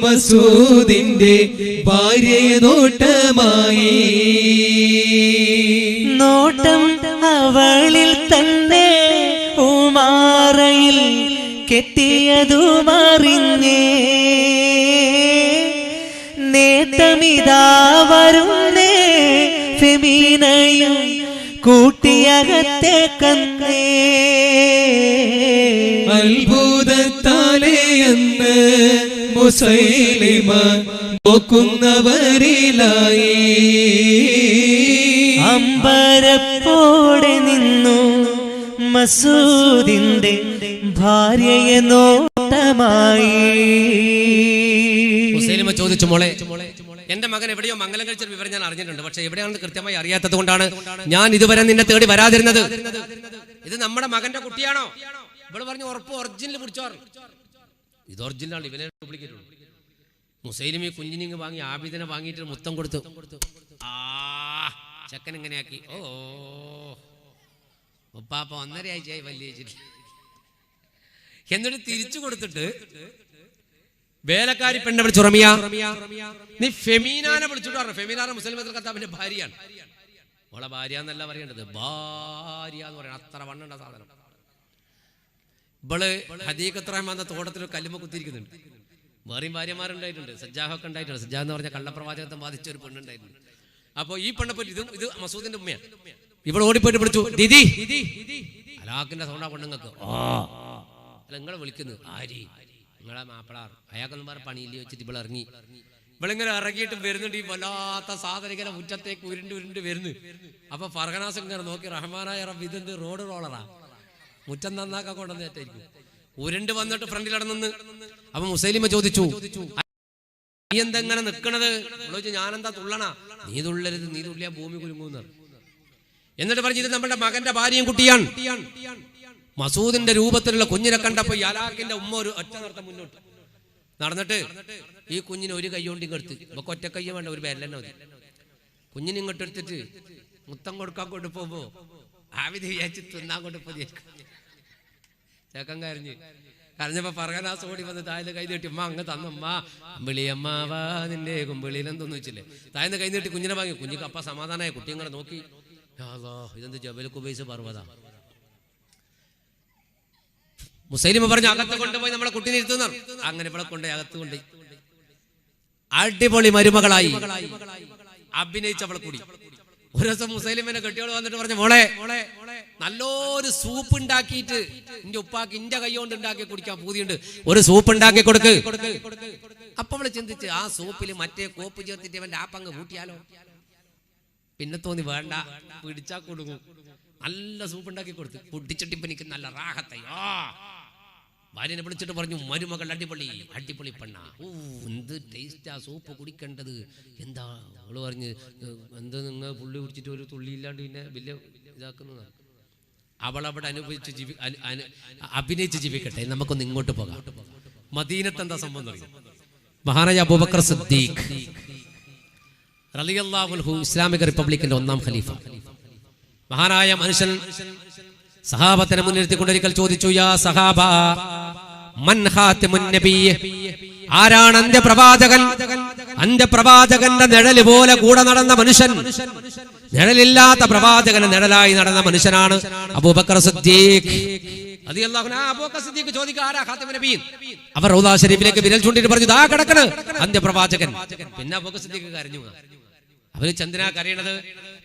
മസൂദിന്റെ ഭാര്യയെ നോട്ടമായി. നോട്ടം അവളിൽ തന്നെ ഉമാറയിൽ കെട്ടിയതുമറിഞ്ഞേ, നേട്ടമിതാ വരുന്നേ ഫെമീനയും കൂട്ടിയകത്തെ കന്നേ. അത്ഭുതത്താലേ എന്ന് മുസൈലിമ നോക്കുന്നവരിലായി അമ്പരപ്പോടെ നിന്നു മസൂദിന്റെ ഭാര്യയെ നോട്ടമായി. മുസൈലിമ ചോദിച്ചു, മോളെ, എന്റെ മകൻ എവിടെയോ മംഗലം കഴിച്ച വിവരം ഞാൻ അറിഞ്ഞിട്ടുണ്ട്, പക്ഷെ എവിടെയാണെന്ന് കൃത്യമായി അറിയാത്തത് കൊണ്ടാണ് ഞാൻ ഇതുവരെ നിന്നെ തേടി വരാതിരുന്നത്. ഇത് നമ്മുടെ മകന്റെ കുട്ടിയാണോ? ഇവള് പറഞ്ഞു, ഉറപ്പ് ഒറിജിനൽ പിടിച്ചോ. ഇത് ഒറിജിനലാണ്, ഇവനെ ഡ്യൂപ്ലിക്കേറ്റ്. മുസൈലിമ ഈ കുഞ്ഞിനിങ് വാങ്ങി ആബിദിനെ വാങ്ങിയിട്ട് മുത്തം കൊടുത്തു. ആ ചെക്കൻ ഇങ്ങനെയാക്കി. ഓ ഉപ്പാപ്പ 1.5 ആഴ്ചയായി വലിയ എന്നിട്ട് തിരിച്ചു കൊടുത്തിട്ട് വേലക്കാരി പെണ്ണെ വിളിച്ചു, റമിയ, നീ ഫെമീനാനെ വിളിച്ചിട്ട് പറഞ്ഞു. ഫെമീനാനെ മുസ്ലിം കത്താബിന്റെ ഭാര്യയാണ്. ഓളെ ഭാര്യ എന്നല്ല പറയേണ്ടത്, ഭാര്യ എന്ന് പറയണം. അത്ര വണ്ണുണ്ട സാധനം. ഇവള് ഹദീഖത്ത് റഹ്മാൻ എന്ന തോട്ടത്തിൽ കല്ലുമ്മ കുത്തിയിരിക്കുന്നുണ്ട്. വേറെയും ഭാര്യമാരുണ്ടായിട്ടുണ്ട്, സജ്ജാഹൊക്കെ ഉണ്ടായിട്ടുണ്ട്. സജ്ജാഹ് എന്ന് പറഞ്ഞ കള്ളപ്രവാചകത്തെ ബാധിച്ച ഒരു പെണ്ണുണ്ടായിരുന്നു. അപ്പൊ ഈ പെണ്ണപ്പോൾ ഇത് മസൂദിന്റെ ഉമ്മയാണ്. ഇവൾ ഓടിപ്പോയിട്ട് വിളിച്ചു, ദീദി. അലാഖിന്റെ സൗണ്ടാ പെണ്ണുങ്ങൾക്ക്. അല്ല, നിങ്ങളെ വിളിക്കുന്നു. ആരി? നിങ്ങളെ മാപ്പിളാർ. അയാൾക്കൊന്നും പറഞ്ഞ പണിയിൽ വെച്ചിട്ട് ഇവൾ ഇറങ്ങി. ഇവളിങ്ങനെ ഇറങ്ങിയിട്ട് വരുന്നുണ്ട്. ഈ വല്ലാത്ത സാധനം ഇങ്ങനെ മുറ്റത്തേക്ക് ഉരുണ്ട് വരുന്നു. അപ്പൊ ഫർഹനാസ് ഇങ്ങനെ നോക്കി, റഹ്മാനായ റബ്ബ്, ഇതെന്ത് റോഡ് റോളറാ, മുറ്റം നന്നാക്കാൻ കൊണ്ടുവന്നേറ്റായിരിക്കും. ഉരുണ്ട് വന്നിട്ട് ഫ്രണ്ടിൽ നടന്നു. അപ്പൊ മുസൈലിമ ചോദിച്ചു, നീ എന്തെങ്ങനെ നിക്കണത്? ഞാനെന്താ തുള്ളണ? നീ തുള്ളരുത്, നീ തുള്ളിയാ ഭൂമി കുലുങ്ങുന്ന. എന്നിട്ട് പറഞ്ഞു, ഇത് നമ്മുടെ മകന്റെ ഭാര്യയും കുട്ടിയാണ്. മസൂദിന്റെ രൂപത്തിലുള്ള കുഞ്ഞിനെ കണ്ടപ്പോ യാലാഖിന്റെ ഉമ്മ ഒരു ഒറ്റ നടത്തം മുന്നോട്ട് നടന്നിട്ട് ഈ കുഞ്ഞിനെ ഒരു കൈ കൊണ്ട് ഇങ്ങെടുത്ത്. ഇപ്പൊ ഒറ്റ കയ്യ വേണ്ട, ഒരു വിരലെന്നെ മതി. കുഞ്ഞിനെ ഇങ്ങോട്ട് എടുത്തിട്ട് മുത്തം കൊടുക്കാൻ കൊണ്ടുപോകുമ്പോ ആവിധ വിചാരിച്ച് തിന്നാൻ കൊണ്ടുപോയിരിക്കും. ചേക്കൻ കരഞ്ഞപ്പോ ഫർഹനാസ് ഓടി വന്ന് താഴ്ന്ന് കൈ നീട്ടി, അമ്മ അങ്ങ് തന്നമ്മ അമ്പിളിയമ്മാവാ നിന്റെ കുമ്പിളിയിലെന്തോന്ന് വെച്ചില്ലേ. താഴ്ന്ന് കൈ നീട്ടി കുഞ്ഞിനെ വാങ്ങി. കുഞ്ഞിക്ക് അപ്പ സമാധാനമായ. കുട്ടിയെ നോക്കി, ഇതെന്ത് ജബൽ ഖുബൈസ് പർവ്വത. മുസൈലിമ പറഞ്ഞു, അകത്ത് കൊണ്ടുപോയി നമ്മളെ കുട്ടീനെ ഇരുത്തുന്ന. അങ്ങനെ ഇവിടെ കൊണ്ടുപോയി അകത്ത് കൊണ്ടുപോയി അടിപൊളി മരുമകളായി അഭിനയിച്ചവളെ കൂടി. ഒരു ദിവസം മുസൈലിമനെ കെട്ടിയോള് വന്നിട്ട് പറഞ്ഞു, മോളെ, നല്ലൊരു സൂപ്പ് ഉണ്ടാക്കിയിട്ട് എന്റെ ഉപ്പാക്ക് ഇന്റെ കൈ കൊണ്ട് ഉണ്ടാക്കി കുടിക്കാൻ പൂതിയുണ്ട്, ഒരു സൂപ്പ് ഉണ്ടാക്കി കൊടുക്ക്. അപ്പൊ അവള് ചിന്തിച്ച്, ആ സൂപ്പിൽ മറ്റേ കോപ്പ് ചേർത്തിട്ട് അവന്റെ ആ പങ്ക് കൂട്ടിയാലോ. പിന്നെ തോന്നി, വേണ്ട, പിടിച്ചാ കൊടുക്കും. നല്ല സൂപ്പ് ഉണ്ടാക്കി കൊടുത്തു. കുടിച്ചിട്ട് ഇപ്പൊ എനിക്ക് നല്ല റാഹത്തയ്യോ. ഭാര്യനെ വിളിച്ചിട്ട് പറഞ്ഞു, മരുമകൾ അടിപൊളി അടിപൊളി പെണ്ണ, എന്ത് ടേസ്റ്റാ സൂപ്പ് കുടിക്കേണ്ടത്. എന്താ അവള് പറഞ്ഞ്, എന്ത് നിങ്ങൾ പുള്ളി കുടിച്ചിട്ട് ഒരു തുള്ളിയില്ലാണ്ട് പിന്നെ വലിയ ഇതാക്കുന്നതാണ്. അവളവിടെ അഭിനയിച്ച് ജീവിക്കട്ടെ, നമുക്കൊന്ന് ഇങ്ങോട്ട് പോകാം. മദീനത്ത് എന്താ സംഭവം അറിയാം? മഹാനായ അബൂബക്കർ സിദ്ദീഖ് റളിയല്ലാഹു അൻഹു, ഇസ്ലാമിക റിപ്പബ്ലിക്കിന്റെ 1ാം ഖലീഫ, മഹാനായ മനുഷ്യൻ സഹാബത്തിനെ മുൻനിർത്തിക്കൊണ്ടൊരിക്കൽ ചോദിച്ചു, യാ സഹാബ, മൻ ഖാതിമുൻ നബിയ്യ്, ആരാണ് അന്ത്യപ്രവാചകൻ? അന്ത്യപ്രവാചകന്റെ നിഴല് പോലെ കൂടെ നടന്ന മനുഷ്യൻ, നിഴലില്ലാത്ത പ്രവാചകന് നിഴലായി നടന്ന മനുഷ്യനാണ് അബൂബക്കർ സിദ്ദീഖ് റളിയല്ലാഹു അൻഹു. അബൂബക്കർ സിദ്ദീഖ് ചോദിക്കുക, ആരാ ഖാതിമുൻ നബിയ്യ്? അവർ റൗദാ ശരീഫിലേക്ക് വിരൽ ചൂണ്ടിട്ട് പറഞ്ഞു, ദാ കിടക്കണ് അന്ത്യപ്രവാചകൻ. പിന്നെ അബൂബക്കർ സിദ്ദീഖ് കരഞ്ഞു. അവര് ചന്ദ്രനാ കരയണത്?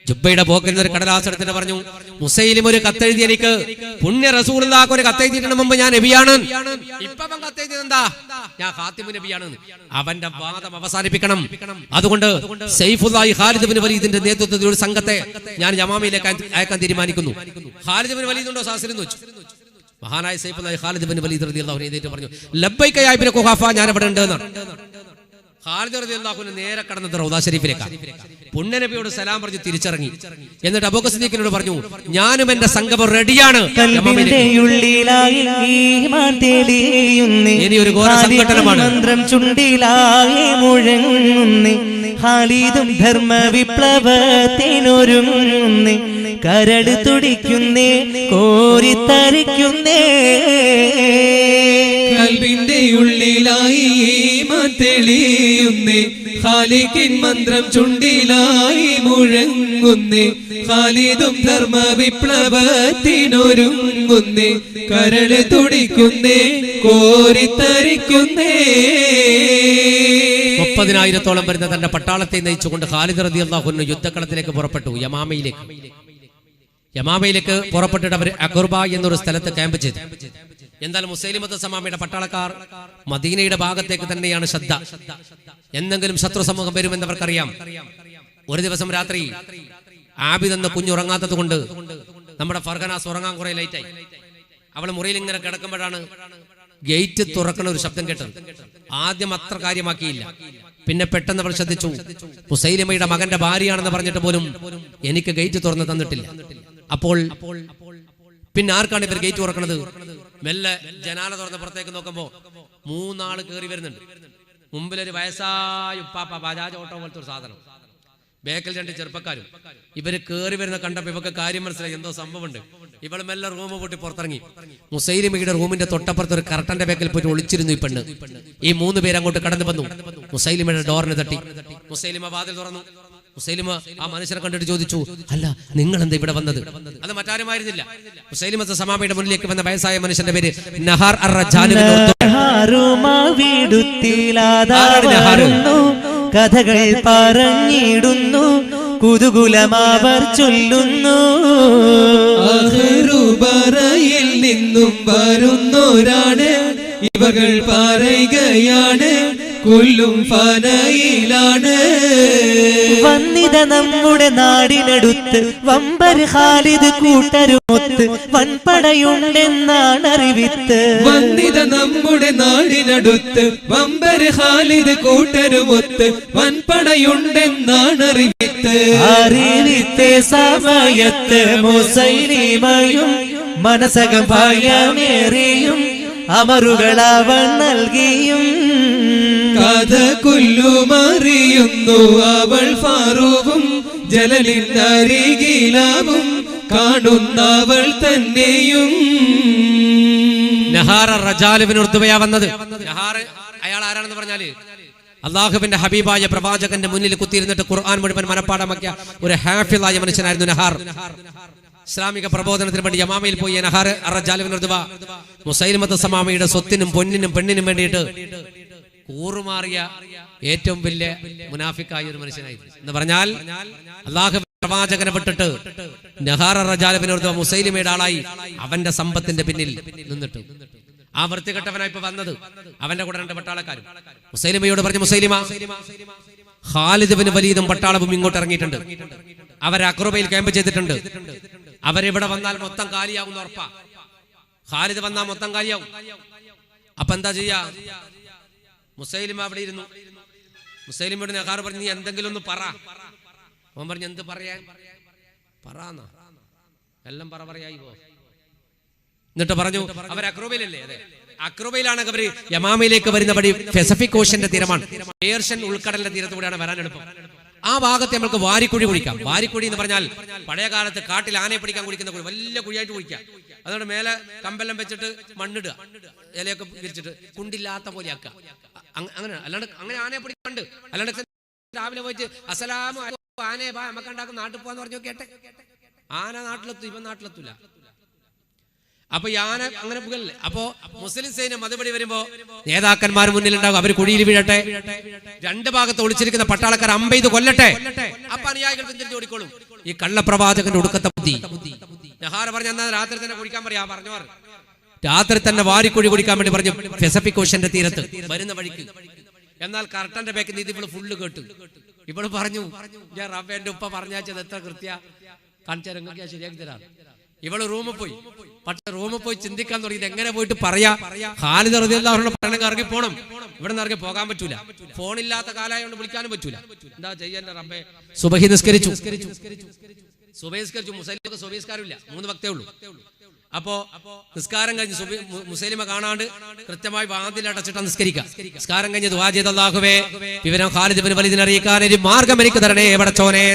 ജുബയുടെ പോക്കിൽ ഒരു കടലാസ് എടുത്തിട്ട് പറഞ്ഞു, മുസൈലിം ഒരു കത്തെഴുതി എനിക്ക്, പുണ്യ റസൂലുള്ളാഹിക്ക് ഒരു കത്തെഴുതിയിട്ട് മുമ്പ് ഞാൻ നബിയാണ്, ഇപ്പൊ അവൻ കത്തെഴുതിയത് എന്താ, ഞാൻ ഖാതിമുൻ നബിയാണ്. അവന്റെ വാദം അവസാനിപ്പിക്കണം. അതുകൊണ്ട് സൈഫുല്ലാഹി ഖാലിദ് ബിൻ വലീദിന്റെ നേതൃത്വത്തിൽ ഒരു സംഘത്തെ ഞാൻ യമാമയിലേക്ക് അയക്കാൻ തീരുമാനിക്കുന്നു. ഖാലിദ് ബിൻ വലീദ് ഉണ്ടോ സാസിലെന്ന് വെച്ചു. മഹാനായ സൈഫുല്ലാഹി ഖാലിദ് ബിൻ വലീദ് റളിയല്ലാഹു അൻഹു പറഞ്ഞു, ലബ്ബൈക യാ ഇബ്നു ഖുഹാഫ, ഞാൻ ഇവിടെ ഉണ്ട് എന്നാണ്. ഖാലിദ് റളിയല്ലാഹു അൻഹു നേരെ കടന്നത് റൗദ ഷരീഫിലേക്കാണ്. പുണ്യനബിയോട് സലാം പറഞ്ഞ് തിരിച്ചിറങ്ങി. എന്നിട്ട് അബൂബക്കർ സിദ്ദീഖിനോട് പറഞ്ഞു, ഞാനും എന്റെ സംഘവും റെഡിയാണ്. ഇനി ഒരു ഘോര സംഘടനമാണ്. മന്ത്രം ചുണ്ടിലായി മുഴങ്ങുന്നേ, ഖാലിദും ധർമ്മ വിപ്ലവത്തിനൊരുങ്ങുന്നേ, കരട് തുടിക്കുന്നേ, കോരിത്തരിക്കുന്നേ. കൽബിന്റെ ഉള്ളിലായി ഈമാൻ തെളിയുന്നേ, ഖാലിഖിൻ മന്ത്രം ചുണ്ടിലായി മുഴങ്ങുന്നേ, ഖാലിദും ധർമ്മ വിപ്ലവത്തിനൊരുങ്ങുന്നേ, കരള് തുടിക്കുന്നേ, കോരിത്തരിക്കുന്നേ. 30,000-ഓളം വരുന്ന തന്റെ പട്ടാളത്തെ നയിച്ചുകൊണ്ട് ഖാലിദ് റളിയല്ലാഹു അൻഹു യുദ്ധക്കളത്തിലേക്ക് പുറപ്പെട്ടു. യമാമയിലേക്ക് പുറപ്പെട്ടിട്ട് അവർ അഖുർബ എന്നൊരു സ്ഥലത്ത് ക്യാമ്പ് ചെയ്തു. എന്നാൽ മുസൈലിമത്ത് സമാമയുടെ പട്ടാളക്കാർ മദീനയുടെ ഭാഗത്തേക്ക് തന്നെയാണ് ശ്രദ്ധ. എന്തെങ്കിലും ശത്രു സമൂഹം വരുമെന്നവർക്കറിയാം. ഒരു ദിവസം രാത്രി ആബിദ് എന്ന കുഞ്ഞുറങ്ങാത്തത് കൊണ്ട് നമ്മുടെ ഫർഖനാസ് ഉറങ്ങാൻ കുറെ ലൈറ്റായി. അവൾ മുറിയിൽ ഇങ്ങനെ കിടക്കുമ്പോഴാണ് ഗേറ്റ് തുറക്കുന്ന ഒരു ശബ്ദം കേട്ടത്. ആദ്യം അത്ര കാര്യമാക്കിയില്ല. പിന്നെ പെട്ടെന്ന് അവൾ ശ്രദ്ധിച്ചു, മുസൈലിമയുടെ മകന്റെ ഭാര്യയാണെന്ന് പറഞ്ഞിട്ട് പോലും എനിക്ക് ഗേറ്റ് തുറന്ന് തന്നിട്ടില്ല. അപ്പോൾ പിന്നെ ആർക്കാണ് ഇവർ ഗേറ്റ് തുറക്കുന്നത്? മെല്ലെ ജനാല തുറന്ന് പുറത്തേക്ക് നോക്കുമ്പോ 3 ആള് കയറി വരുന്നുണ്ട്. മുമ്പിലൊരു വയസ്സായ ഉപ്പാപ്പ ബജാജ് ഓട്ടോ പോലത്തെ ഒരു സാധനം, ബേക്കിൽ 2 ചെറുപ്പക്കാരും. ഇവര് കയറി വരുന്ന കണ്ടപ്പോ ഇവർക്ക് കാര്യം മനസ്സിലായി, എന്തോ സംഭവമുണ്ട്. ഇവള് മെല്ലെ റൂം പൂട്ടി പുറത്തിറങ്ങി. മുസൈലിമയുടെ റൂമിന്റെ തൊട്ടപ്പുറത്ത് ഒരു കർട്ടന്റെ ബേക്കിൽ പോയിട്ട് ഒളിച്ചിരുന്നു ഈ പെണ്ണ്. ഈ 3 പേര് അങ്ങോട്ട് കടന്നു വന്നു. മുസൈലിമയുടെ ഡോറിന് തട്ടി. മുസൈലിമ വാതിൽ തുറന്നു. മുസൈലിമ ആ മനുഷ്യരെ കണ്ടിട്ട് ചോദിച്ചു, അല്ല നിങ്ങൾ എന്താ ഇവിടെ വന്നത്? അത് മറ്റാരുമായിരുന്നില്ല, മുസൈലിമത്ത് സമാമയുടെ മുന്നിലേക്ക് വന്ന വയസ്സായ മനുഷ്യന്റെ പേര് നഹാർ അർ-റജാൽ. കഥകൾ പറഞ്ഞിടുന്നു, കുതുകുലമാവർ ചൊല്ലുന്നു. അഹ്റുബറയിൽ നിന്നും വരുന്നോരാണ് ഇവകൾ പറയുകയാണ്, കൊല്ലും ഫനയിലാണ്. വന്നിത നമ്മുടെ നാടിനടുത്ത് വമ്പർ ഖാലിദ് കൂട്ടരുമൊത്ത് വൻപടയുണ്ടെന്നാണ് അറിവിത്ത്. വന്നിത നമ്മുടെ നാടിനടുത്ത് വമ്പർ ഖാലിദ് കൂട്ടരുമൊത്ത് വൻപടയുണ്ടെന്നാണ് അറിവിത്ത്. അറിവിത്തെ സമയത്ത് മുസൈലിമയും മനസകം ഭയമേറിയും അമറുകളവൻ നൽകിയും കഥ കൊല്ലുമറിയുന്നു അവൾ ഫാറൂഖും ജലലിനരികിലാവും കാണുന്നവൾ തന്നെയും. നഹാർ അർ-റജാലിബ്നു ഉർദുവയാ വന്നത്. നഹാർ അയാൾ ആരാണെന്ന് പറഞ്ഞാല് അള്ളാഹുവിന്റെ ഹബീബായ പ്രവാചകന്റെ മുന്നിൽ കുത്തിയിരുന്നിട്ട് ഖുർആൻ മുഴുവൻ മനപ്പാഠമാക്കിയ ഒരു ഹാഫിളായ മനുഷ്യനായിരുന്നു നഹാർ. ഇസ്ലാമിക പ്രബോധനത്തിന് വേണ്ടി യമാമയിൽ പോയി നഹാർ അർ-റജാലിബ്നു ഉർദുവ മുസൈലിമത്ത് സമാമയുടെ സ്വത്തിനും പൊന്നിനും പെണ്ണിനും വേണ്ടിയിട്ട് കൂറുമാറിയ ഏറ്റവും വലിയ മുനാഫിക്കായ ഒരു മനുഷ്യനായിരുന്നു എന്ന് പറഞ്ഞാൽ, അള്ളാഹു പ്രവാചകനെ വിട്ടിട്ട് നഹാർ അർ-റജാലിബ്നു ഉർദുവ മുസൈലിമയുടെ ആളായി അവന്റെ സമ്പത്തിന്റെ പിന്നിൽ നിന്നിട്ട് ആ വൃത്തികെട്ടവനായി ഇപ്പൊ വന്നത്. അവന്റെ കൂടെ 2 പട്ടാളക്കാരും മുസൈലിമയോട് പറഞ്ഞു, മുസൈലിമ, ഖാലിദ് ബിൻ വലീദും പട്ടാളവും ഇങ്ങോട്ട് ഇറങ്ങിയിട്ടുണ്ട്. അവർ അഖ്റബയിൽ ക്യാമ്പ് ചെയ്തിട്ടുണ്ട്. അവരിവിടെ വന്നാൽ മൊത്തം കാലിയാവുന്ന ഉറപ്പാ. ഖാലിദ് വന്നാൽ മൊത്തം കാലിയാവും. അപ്പൊ എന്താ ചെയ്യാ? മുസൈലിമ അവിടെ ഇരുന്നു. മുസൈലിമയോട് നഹാർ പറഞ്ഞു, നീ എന്തെങ്കിലും ഒന്ന് പറ. അവൻ പറഞ്ഞു, എന്ത് പറയാൻ? പറയാന്ന എല്ലാം പറയായി പോ. എന്നിട്ട് പറഞ്ഞു, അവർ അഖ്റബയിലല്ലേ? അതെ, അഖ്റബയിലാണ്. അവർ യമാമയിലേക്ക് വരുന്ന വഴി പസഫിക് ഓഷ്യന്റെ തീരമാണ്, പേർഷ്യൻ ഉൾക്കടലിന്റെ തീരത്തൂടെയാണ് വരാൻ എളുപ്പം. ആ ഭാഗത്ത് നമ്മൾക്ക് വാരിക്കുഴി കുഴിക്കാം. വാരിക്കുഴി എന്ന് പറഞ്ഞാൽ പഴയ കാലത്ത് കാട്ടിൽ ആനയെ പിടിക്കാൻ കുഴിക്കുന്ന കുഴി, വലിയ കുഴിയായിട്ട് കുഴിക്കാം. അതുകൊണ്ട് മേലെ കമ്പെല്ലാം വെച്ചിട്ട് മണ്ണിടുക, ഇലയൊക്കെ വിരിച്ചിട്ട് കുണ്ടില്ലാത്ത പോലെ ആക്കുക. അങ്ങനെ അല്ലാണ്ട് അങ്ങനെ ആനയെ പിടിക്കണ്ട്. അല്ലാണ്ട് രാവിലെ പോയിട്ട് അസ്സലാമു അലൈക്കും ആനയെ ബാ നമുക്ക് ഉണ്ടാക്കും നാട്ടിൽ പോവാന്ന് പറഞ്ഞു കേട്ടെ. ആന നാട്ടിലെത്തും, ഇവൻ നാട്ടിലെത്തൂല. അപ്പൊ ആന അങ്ങനെ പുകല്ലേ. അപ്പോ മുസ്ലിം സൈന്യം മറുപടി വരുമ്പോ നേതാക്കന്മാർ മുന്നിലുണ്ടാകും. അവർ കുഴിയിൽ വീഴട്ടെ, 2 ഭാഗത്ത് ഒളിച്ചിരിക്കുന്ന പട്ടാളക്കാർ അമ്പെയ്ത് കൊല്ലട്ടെ. അപ്പൊ അനുയായികൾ പിന്തിരിച്ച് ഓടിക്കോളും. ഈ കള്ളപ്രവാചകന്റെ ഒടുക്കത്തെ ബുദ്ധി. നഹാർ പറഞ്ഞ എന്നാ രാത്രി തന്നെ കുടിക്കാൻ പറയാ. പറഞ്ഞവർ രാത്രി തന്നെ വാരിക്കുഴി കുടിക്കാൻ വേണ്ടി പറഞ്ഞു പസഫിക് ഓഷ്യന്റെ തീരത്ത് വരുന്ന വഴിക്ക്. എന്നാൽ കർട്ടന്റെ ബാക്കിൽ നിന്ന് ഇവള് ഫുള്ള് കേട്ടു. ഇവള് പറഞ്ഞു, ഞാൻ റബ്ബേന്റെ ഉപ്പ പറഞ്ഞാച്ചത് എത്ര കൃത്യ കാണിച്ചാൽ ശരിയാക്കി തരാം. ഇവള് റൂമിൽ പോയി. പക്ഷെ റൂമിൽ പോയി ചിന്തിക്കാൻ തുടങ്ങി, എങ്ങനെ പോയിട്ട് പറയാ? ഖാലിദ് റളിയല്ലാഹു അൻഹു പറയണമെങ്കിൽ ഇറങ്ങി പോണം. ഇവിടെ നിന്ന് ഇറങ്ങി പോകാൻ പറ്റൂല. ഫോണില്ലാത്ത കാലമായോണ്ട് വിളിക്കാനും പറ്റൂല. എന്താ ചെയ്യാൻ റബ്ബേ? സുബഹി നിസ്കരിച്ചു. സുബഹി നിസ്കരിച്ചു. മുസ്ലിമൊക്കെ സുബഹി നിസ്കാരമില്ല, 3 വക്തേ ഉള്ളൂ. അപ്പോ നിസ്കാരം കഴിഞ്ഞ് മുസ്ലിമ കാണാണ്ട് കൃത്യമായി വാതിൽ അടച്ചിട്ട് നിസ്കരിക്കുക. നിസ്കാരം കഴിഞ്ഞ് ദുആ ചെയ്ത് അല്ലാഹുവേ വിവരം ഖാലിദ് ഇബ്നു വലീദിനെ അറിയിക്കാൻ ഒരു മാർഗം എനിക്ക് തരണേ പടച്ചോനെ.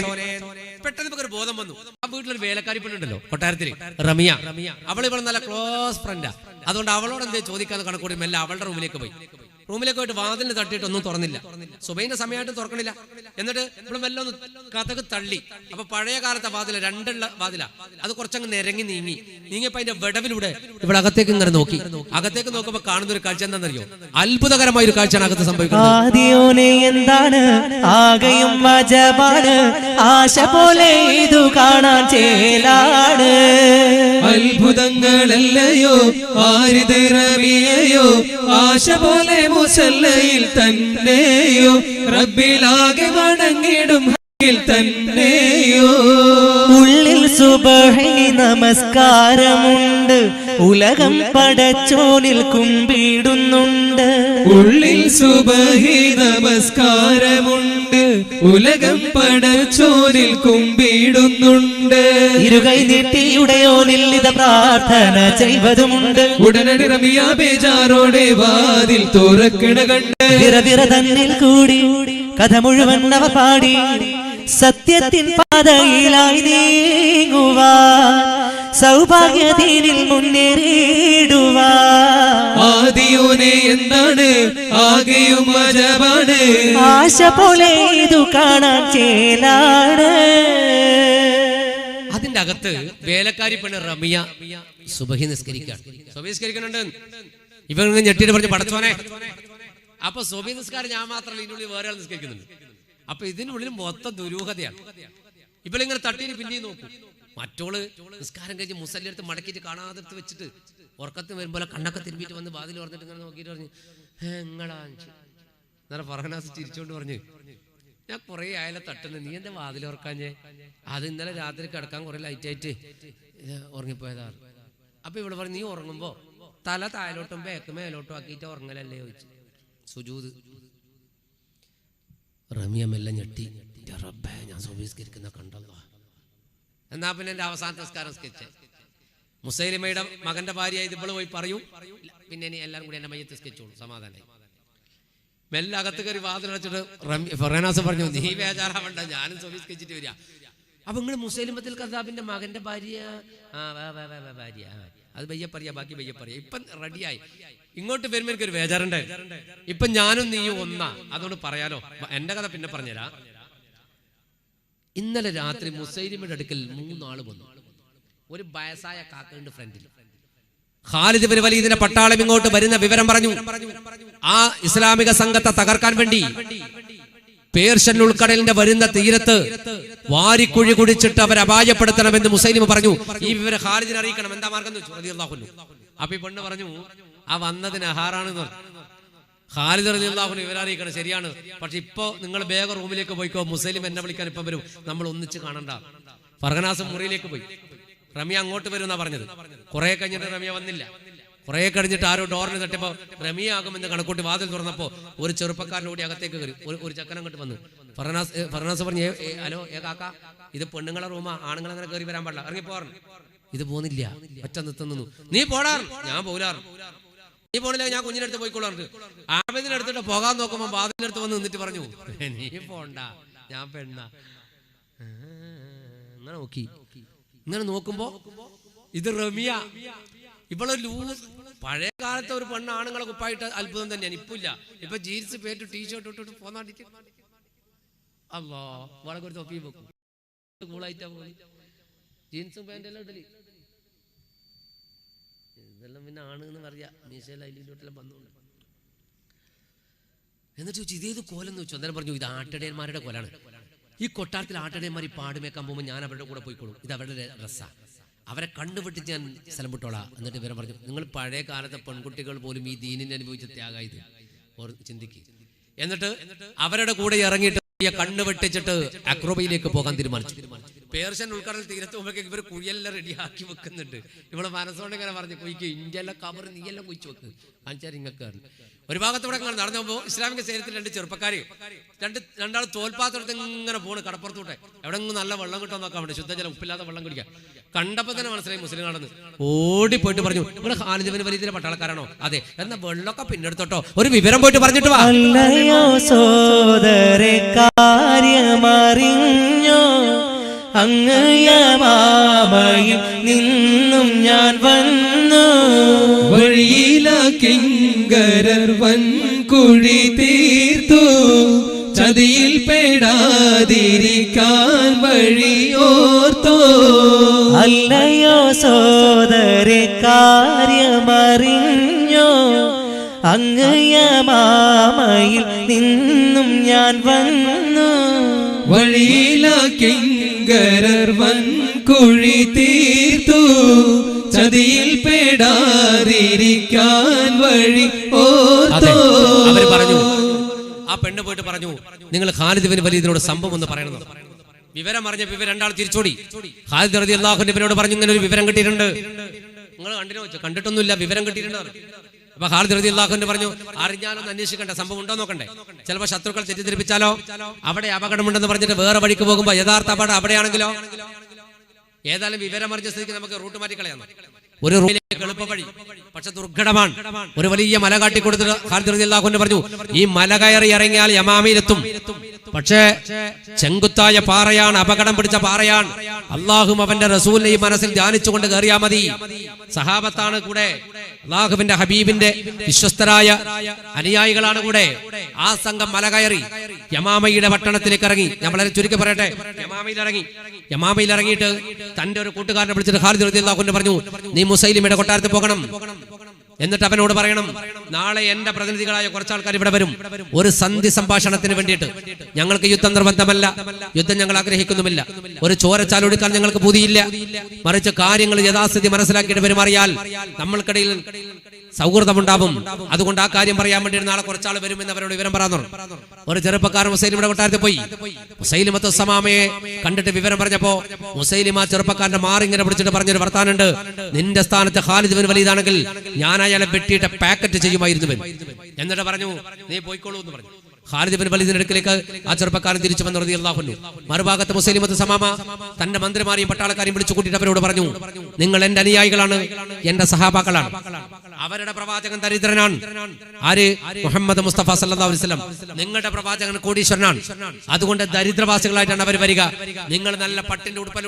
പെട്ടെന്ന് നമുക്ക് ഒരു ബോധം വന്നു. ആ വീട്ടിലൊരു വേലക്കാരി പെണ്ണുണ്ടല്ലോ കൊട്ടാരത്തില്, റമിയ. അവൾ ഇവിടെ നല്ല ക്ലോസ് ഫ്രണ്ടാ. അതുകൊണ്ട് അവളോട് എന്തേ ചോദിക്കാന്ന് കണക്കൂടി മെല്ലെ അവളുടെ റൂമിലേക്ക് പോയി. റൂമിലേക്ക് പോയിട്ട് വാതിലിന് തട്ടിയിട്ട് ഒന്നും തുറന്നില്ല. സുബൈന്റെ സമയമായിട്ട് തുറക്കണില്ല. എന്നിട്ട് ഇവിടെ മെല്ലെ ഒന്ന് കഥക് തള്ളി. അപ്പൊ പഴയ കാലത്തെ വാതില, 2 വാതില, അത് കുറച്ചങ്ങ് നിരങ്ങി നീങ്ങിയപ്പോ അതിന്റെ വിടവിലൂടെ ഇവിടെ അകത്തേക്ക് ഇങ്ങനെ നോക്കി. അകത്തേക്ക് നോക്കുമ്പോ കാണുന്ന ഒരു കാഴ്ച എന്താണെന്നറിയോ? അത്ഭുതകരമായ ഒരു കാഴ്ചയാണ് അകത്ത് സംഭവിക്കുന്നത്. എന്താണ് ആകെയും വജബാണ്, ആശ പോലെ ഇത് കാണാൻ ചേലാണ്. അത്ഭുതങ്ങളല്ലയോ ആരിത് റബിയയോ, ആശ പോലെ മുസല്ലയിൽ തന്നെയോ, റബ്ബിലാകെ വണങ്ങിടും തന്നെയോ. ഉള്ളിൽ സുബഹി നമസ്കാരമുണ്ട്, ഉലകം പടച്ചോനിൽ കുമ്പിടുന്നുണ്ട്. ഉള്ളിൽ സുബഹി നമസ്കാരമുണ്ട്, ഉലകം പടച്ചോനിൽ കുമ്പിടുന്നുണ്ട്. ഇരുകൈ നീട്ടിയുടയോനിൽ ഇത് പ്രാർത്ഥന ചെയ്വതുമുണ്ട്. ഉടനടി റമിയ ബേജാറോടെ വാതിൽ തുറക്കണ കണ്ട് വിറവിറ തന്നിൽ കൂടി കഥ മുഴുവൻ അവ പാടി സത്യത്തിൻ പാതയിലായി നീങ്ങുവാൻ, സൗഭാഗ്യതീനിൽ മുന്നേറിയിടുവാൻ. ആദിയോനെ എന്താണ് ആകെയും അജബാണ്, ആശ പോലെ ഇത് കാണാൻ ചേലാണ്. അതിന്റെ അകത്ത് വേലക്കാരി പെണ്ണ് റമിയ സുബഹി നിസ്കരിക്കാണ്. സുബഹി നിസ്കരിക്കുന്നുണ്ട്. ഇവർ ഞെട്ടിട്ട് പറഞ്ഞു പടച്ചോനെ. അപ്പൊ സുബഹി നിസ്കാരം ഞാൻ മാത്രമല്ല, ഇതിനുള്ളിൽ വേറെ ആൾ നിസ്കരിക്കുന്നുണ്ട്. അപ്പൊ ഇതിനുള്ളിൽ മൊത്തം ദുരൂഹതയാണ്. ഇവളിങ്ങനെ തട്ടിയിട്ട് പിന്നെയും നോക്കും. മറ്റോള് നിസ്കാരം കഴിഞ്ഞ് മുസല്ലെടുത്ത് മടക്കിയിട്ട് കാണാതെടുത്ത് വെച്ചിട്ട് ഉറക്കത്തിന് വരുമ്പോൾ കണ്ണൊക്കെ തിരുമ്പിയിട്ട് വന്ന് വാതിൽ പറഞ്ഞിട്ട് ഇങ്ങനെ നോക്കിയിട്ട് പറഞ്ഞു എങ്ങളാ നേരെ ഫർഹനാസ് ചിരിച്ചോണ്ട് പറഞ്ഞു, ഞാൻ കുറെ ആയാലെ തട്ടുന്നു, നീ എന്റെ വാതിൽ ഉറക്കാഞ്ഞേ? അത് ഇന്നലെ രാത്രി കിടക്കാൻ കുറെ ലൈറ്റായിട്ട് ഉറങ്ങിപ്പോയതാണ്. അപ്പൊ ഇവിടെ പറഞ്ഞു, നീ ഉറങ്ങുമ്പോ തല താഴോട്ടും ബാക്ക് മേലോട്ടും ആക്കിയിട്ട് ഉറങ്ങലല്ലേ ചോദിച്ചു. സുജൂദ്. റമിയ മെല്ലെ ഞെട്ടി, റബ്ബേ ഞാൻ സുബഹിസ്കരിക്കുന്ന കണ്ടല്ലോ. എന്നാ പിന്നെ എന്റെ അവസാന നിസ്കാരം സ്കരിച്ചേ. മുസൈലിമയുടെ മകന്റെ ഭാര്യ ഇവള് പോയി പറയൂ, പിന്നെ ഇനി എല്ലാവരും കൂടി എന്റെ മയ്യത്ത് സ്കരിച്ചോളൂ, സമാധാനായി. മെല്ലെ അകത്ത് കയറി വാതിലടച്ചിട്ട് ഫർഹാനാസ് പറഞ്ഞു, നീ ബേജാറാവണ്ട, ഞാനും സുബഹിസ്കരിച്ചിട്ട് വരിക. അപ്പൊ നിങ്ങൾ മുസൈലിമത്തുൽ കദ്ദാബിന്റെ മകന്റെ ഭാര്യ ഭാര്യ അത് ബയ്യ പറയാ, ബാക്കി ബയ്യ പറയാ. ഇപ്പൊ റെഡിയായി. ഇങ്ങോട്ട് വരുമ്പോ എനിക്കൊരു ബേജാറുണ്ടായി. ഇപ്പൊ ഞാനും നീയും ഒന്നാ, അതുകൊണ്ട് പറയാലോ. എന്റെ കഥ പിന്നെ പറഞ്ഞുതരാ. ഇന്നലെ രാത്രി മുസൈലിമയുടെ അടുക്കൽ 3 ആള് വന്നു. ഒരു വയസ്സായ കാക്കയുണ്ട് ഫ്രണ്ടിൽ. ഖാലിദ് ഇബ്നു വലീദിന്റെ പട്ടാളം ഇങ്ങോട്ട് വരുന്ന വിവരം പറഞ്ഞു. ആ ഇസ്ലാമിക സംഘത്തെ തകർക്കാൻ വേണ്ടി പേർഷ്യൻ ഉൾക്കടലിന്റെ വരുന്ന തീരത്ത് വാരിക്കുഴി കുടിച്ചിട്ട് അവരെ അപായപ്പെടുത്തണമെന്ന് മുസൈലിമ പറഞ്ഞു. ഈ വിവരം ഖാലിദിനെ അറിയിക്കണം. എന്താ മാർഗം റളിയല്ലാഹു അൻഹു. അപ്പൊ ഈ പെണ്ണ് പറഞ്ഞു, ആ വന്നതിന് അഹാറാണെന്ന് പറഞ്ഞു. ഖാലിദ് റളിയല്ലാഹു അൻഹു ഇവരെ അറിയിക്കണം, ശരിയാണ്. പക്ഷെ ഇപ്പൊ നിങ്ങൾ വേഗം റൂമിലേക്ക് പോയിക്കോ, മുസൈലിം എന്നെ വിളിക്കാൻ ഇപ്പം വരും, നമ്മൾ ഒന്നിച്ച് കാണണ്ട. ഫർഹനാസ് മുറിയിലേക്ക് പോയി. റമിയ അങ്ങോട്ട് വരും എന്നാ പറഞ്ഞത്. കുറെ കഴിഞ്ഞിട്ട് റമിയ വന്നില്ല. കുറെ കഴിഞ്ഞിട്ട് ആരോ ഡോറിന് തട്ടിയപ്പോ റമിയ ആകുമെന്ന് കണക്കൂട്ടി വാതിൽ തുറന്നപ്പോ ഒരു ചെറുപ്പക്കാരനോടി അകത്തേക്ക് കയറി. ഒരു ചക്കൻ അങ്ങോട്ട് വന്നു. ഫർഹനാസ് പറഞ്ഞു, ഹലോ കാക്ക, ഇത് പെണ്ണുങ്ങളെ റൂമാ, ആണുങ്ങൾ അങ്ങനെ കയറി വരാൻ പാടില്ല, ഇറങ്ങി പോറാണ്. ഇത് പോകുന്നില്ല, ഒറ്റ നിന്നു. നീ പോടാറ്, ഞാൻ പോരാറ്. നീ പോണില്ല, ഞാൻ കുഞ്ഞിനടുത്ത് പോയിക്കോളാറ്. ആമതിനടുത്തിട്ട് പോകാൻ നോക്കുമ്പോ വാതിലിനടുത്ത് വന്ന് നിന്നിട്ട് പറഞ്ഞു, നീ പോണ്ട, ഞാൻ പെണ്ണ. ഇങ്ങനെ നോക്കി. ഇങ്ങനെ നോക്കുമ്പോ ഇത് റമിയ. ഇവളെ ലൂസ്. പഴയ കാലത്തെ ഒരു പെണ്ണ് ആണുങ്ങളെ കുപ്പായിട്ട് അത്ഭുതം തന്നെയാണ്. ഇപ്പൊ ഇല്ല. ഇപ്പൊ ജീൻസ് പേറ്റ് ടീഷർട്ട് ഇട്ടിട്ട് പോന്നാണ്ടിട്ട് അല്ലോ വളരെ ഒരു തൊപ്പി വെക്കും. കൂളായിട്ടാ പോയി ജീൻസും പാൻറ്റെല്ലാം ഇടല്. ഇതെല്ലാം പിന്നെ ആണ് എന്ന് പറയാ. മീശയിൽ അതിലോട്ടെല്ലാം വന്നുകൊണ്ട് എന്നിട്ട് ചോദിച്ചു, ഇതേത് കോലെന്ന് വെച്ചു. അന്നേരം പറഞ്ഞു, ഇത് ആട്ടിടയന്മാരുടെ കോലാണ്. ഈ കൊട്ടാരത്തിൽ ആട്ടിടയന്മാർ ഈ പാടുമേക്കാൻ പോകുമ്പോൾ ഞാൻ അവരുടെ കൂടെ പോയിക്കോളും, ഇത് അവരുടെ ഡ്രസ്സാണ്, അവരെ കണ്ടുപിടിച്ച് ഞാൻ സ്ഥലം വിട്ടോളാം. എന്നിട്ട് ഇവരെ പറഞ്ഞു, നിങ്ങൾ പഴയ കാലത്തെ പെൺകുട്ടികൾ പോലും ഈ ദീനിനെ അനുഭവിച്ച ത്യാഗം ഇത് ചിന്തിക്ക്. എന്നിട്ട് അവരുടെ കൂടെ ഇറങ്ങിയിട്ട് കണ്ണു വെട്ടിച്ചിട്ട് അക്രോബയിലേക്ക് പോകാൻ തീരുമാനിച്ചു. പേർഷ്യൻ ഉൾക്കടൽ തീരത്ത് പോകുമ്പോഴേക്ക് ഇവർ കുഴിയെല്ലാം റെഡിയാക്കി വെക്കുന്നുണ്ട്. ഇവളെ മനസ്സോണ്ട് ഇങ്ങനെ പറഞ്ഞു, കുഴിക്ക് ഇന്ത്യയെല്ലാം കവർ നീയെല്ലാം കുഴിച്ചു വെക്ക്, കാണിച്ചാൽ ഇങ്ങക്ക്. ഒരു ഭാഗത്തൂടെ നടന്നു പോകുമ്പോൾ ഇസ്ലാമിക സൈന്യത്തിൽ രണ്ട് ചെറുപ്പക്കാർ രണ്ടാൾ തോൽപാത്രത്തിൽ ഇങ്ങനെ പോണ് കടപ്പുറത്തോട്ടെ. എവിടെങ്കിലും നല്ല വെള്ളം കിട്ടാൻ നോക്കാൻ വേണ്ടി, ശുദ്ധജലം ഉപ്പില്ലാത്ത വെള്ളം കുടിക്കാം. കണ്ടപ്പോൾ തന്നെ മനസ്സിലായി മുസ്ലിങ്ങളാണെന്ന്. ഓടിപ്പോയിട്ട് പറഞ്ഞു, ഇവിടെ ഖാലിദ് ബിൻ വലീദിന്റെ പട്ടാളക്കാരാണോ? അതെ. എന്നാ വെള്ളമൊക്കെ പിന്നെടുത്തോട്ടോ, ഒരു വിവരം പോയിട്ട് പറഞ്ഞിട്ട് വാ. അല്ലയോ സോദരെ കാര്യമറിഞ്ഞോ, അങ്ങ് യമാമയിൽ നിന്നും ഞാൻ വന്നു. വഴിയിലാക്കിങ്കരർ വൻകുഴി തീർത്തു, ചതിയിൽ പെടാതിരിക്കാൻ വഴിയോർത്തോ. അല്ലയോ സോദരെ കാര്യമറിഞ്ഞോ, അങ്ങ് യമാമയിൽ നിന്നും ഞാൻ വന്നു. വഴിയിലാക്കിങ്കരർ വൻകുഴി തീർത്തു, ചതിയിൽ പെടാതിരിക്കാൻ വഴി ഓർത്തോ. അവര് പറഞ്ഞു, ആ പെണ്ണ് പോയിട്ട് പറഞ്ഞു, നിങ്ങൾ ഖാലിദ് ബിൻ വലീദിനോട് സംഭവം ഒന്ന് പറയണം. വിവരം അറിഞ്ഞ ഇവർ രണ്ടാൾ തിരിച്ചോടി. ഖാലിദ് റളിയല്ലാഹു അൻഹുവിനോട് പറഞ്ഞു, ഇങ്ങനെ ഒരു വിവരം കിട്ടിയിട്ടുണ്ട്. നിങ്ങൾ കണ്ടിനോ? കണ്ടിട്ടൊന്നുമില്ല, വിവരം കിട്ടിയിട്ടുണ്ട്. അപ്പൊ ഖാലിദ് റളിയല്ലാഹു അൻഹു പറഞ്ഞു, അറിഞ്ഞാലൊന്ന് അന്വേഷിക്കണ്ട, സംഭവം ഉണ്ടോ നോക്കണ്ടേ. ചിലപ്പോൾ ശത്രുക്കൾ തെറ്റിദ്ധരിപ്പിച്ചാലോ, അവിടെ അപകടമുണ്ടെന്ന് പറഞ്ഞിട്ട് വേറെ വഴിക്ക് പോകുമ്പോ യഥാർത്ഥ അപകടം അവിടെയാണെങ്കിലോ. ഏതായാലും വിവരം അറിഞ്ഞ സ്ഥിതിക്ക് നമുക്ക് റൂട്ട് മാറ്റിക്കളയാം. ഒരു റൂട്ടിലേക്ക് എളുപ്പ വഴി, പക്ഷെ ദുർഘടമാണ്. ഒരു വലിയ മല കാട്ടിക്കൊടുത്തിട്ട് ഖാലിദ് റളിയല്ലാഹു അൻഹു പറഞ്ഞു, ഈ മല കയറി ഇറങ്ങിയാൽ യമാമയിലെത്തും. പക്ഷേ ചെങ്കുത്തായ പാറയാണ്, അപകടം പിടിച്ച പാറയാണ്. അള്ളാഹും അവന്റെ റസൂലിനെ ഈ മനസ്സിൽ ധ്യാനിച്ചുകൊണ്ട് കയറിയാ മതി. സഹാബത്താണ് കൂടെ, അള്ളാഹുവിന്റെ ഹബീബിന്റെ വിശ്വസ്തരായ അനുയായികളാണ് കൂടെ. ആ സംഘം മല കയറി യമാമയുടെ പട്ടണത്തിലേക്ക് ഇറങ്ങി. ഞാൻ വളരെ ചുരുക്കി പറയട്ടെ, യമാമയിൽ ഇറങ്ങിയിട്ട് തന്റെ ഒരു കൂട്ടുകാരനെ വിളിച്ചിട്ട് ഖാലിദ് റളിയല്ലാഹു അൻഹു പറഞ്ഞു, നീ മുസൈലിമയുടെ കൊട്ടാരത്തിൽ പോകണം. എന്നിട്ട് അവനോട് പറയണം, നാളെ എന്റെ പ്രതിനിധികളായ കുറച്ചാൾക്കാർ ഇവിടെ വരും ഒരു സന്ധി സംഭാഷണത്തിന് വേണ്ടിയിട്ട്. ഞങ്ങൾക്ക് യുദ്ധം നിർബന്ധമല്ല, യുദ്ധം ഞങ്ങൾ ആഗ്രഹിക്കുന്നുമില്ല, ഒരു ചോരച്ചാലൊടുക്കാൻ ഞങ്ങൾക്ക് ബുദ്ധിയില്ല. മറിച്ച് കാര്യങ്ങൾ യഥാസ്ഥിതി മനസ്സിലാക്കിയിട്ട് പെരുമാറിയാൽ നമ്മൾക്കിടയിൽ സൗഹൃദമുണ്ടാവും. അതുകൊണ്ട് ആ കാര്യം പറയാൻ വേണ്ടി നാളെ കുറച്ചാൾ വരുമെന്ന് അവരോട് വിവരം പറഞ്ഞു. ഒരു ചെറുപ്പക്കാരൻ മുസൈലിമയുടെ കൊട്ടാരത്തിൽ പോയി. മുസൈലിമത്ത് സമാമയെ കണ്ടിട്ട് വിവരം പറഞ്ഞപ്പോ മുസൈലിമ ചെറുപ്പക്കാരന്റെ മാറിങ്ങനെ പിടിച്ചിട്ട് പറഞ്ഞൊരു വർത്താനുണ്ട്, നിന്റെ സ്ഥാനത്ത് ഖാലിദ് ബിൻ വലീദ് ആണെങ്കിൽ ഞാൻ അയാളെ വെട്ടിയിട്ട് പാക്കറ്റ് ചെയ്യുമായിരുന്നു. എന്നിട്ട് പറഞ്ഞു, നീ പോയിക്കോളൂ എന്ന് പറഞ്ഞു. ഖാലിദ് ബിൻ വലീദിന്റെ അടുക്കലേക്ക് ആ ചെറുപ്പക്കാരൻ തിരിച്ചു വന്ന് റളിയല്ലാഹു അൻഹു. മറുഭാഗത്ത് മുസൈലിമത്ത് സമാമ തന്റെ മന്ത്രിമാരെയും പട്ടാളക്കാരെയും വിളിച്ചു കൂട്ടിയിട്ട് അവരോട് പറഞ്ഞു, നിങ്ങൾ എന്റെ അനുയായികളാണ്, എന്റെ സഹാബാക്കളാണ്. അവരുടെ പ്രവാചകൻ ദരിദ്രനാണ്. ആര്? മുഹമ്മദ് മുസ്തഫ സല്ലല്ലാഹു അലൈഹി വസല്ലം. നിങ്ങളുടെ പ്രവാചകൻ കോടീശ്വരനാണ്. അതുകൊണ്ട് ദരിദ്രവാസികളായിട്ടാണ് അവർ വരിക. നിങ്ങൾ നല്ല പട്ടിന്റെ ഉടുപ്പൽ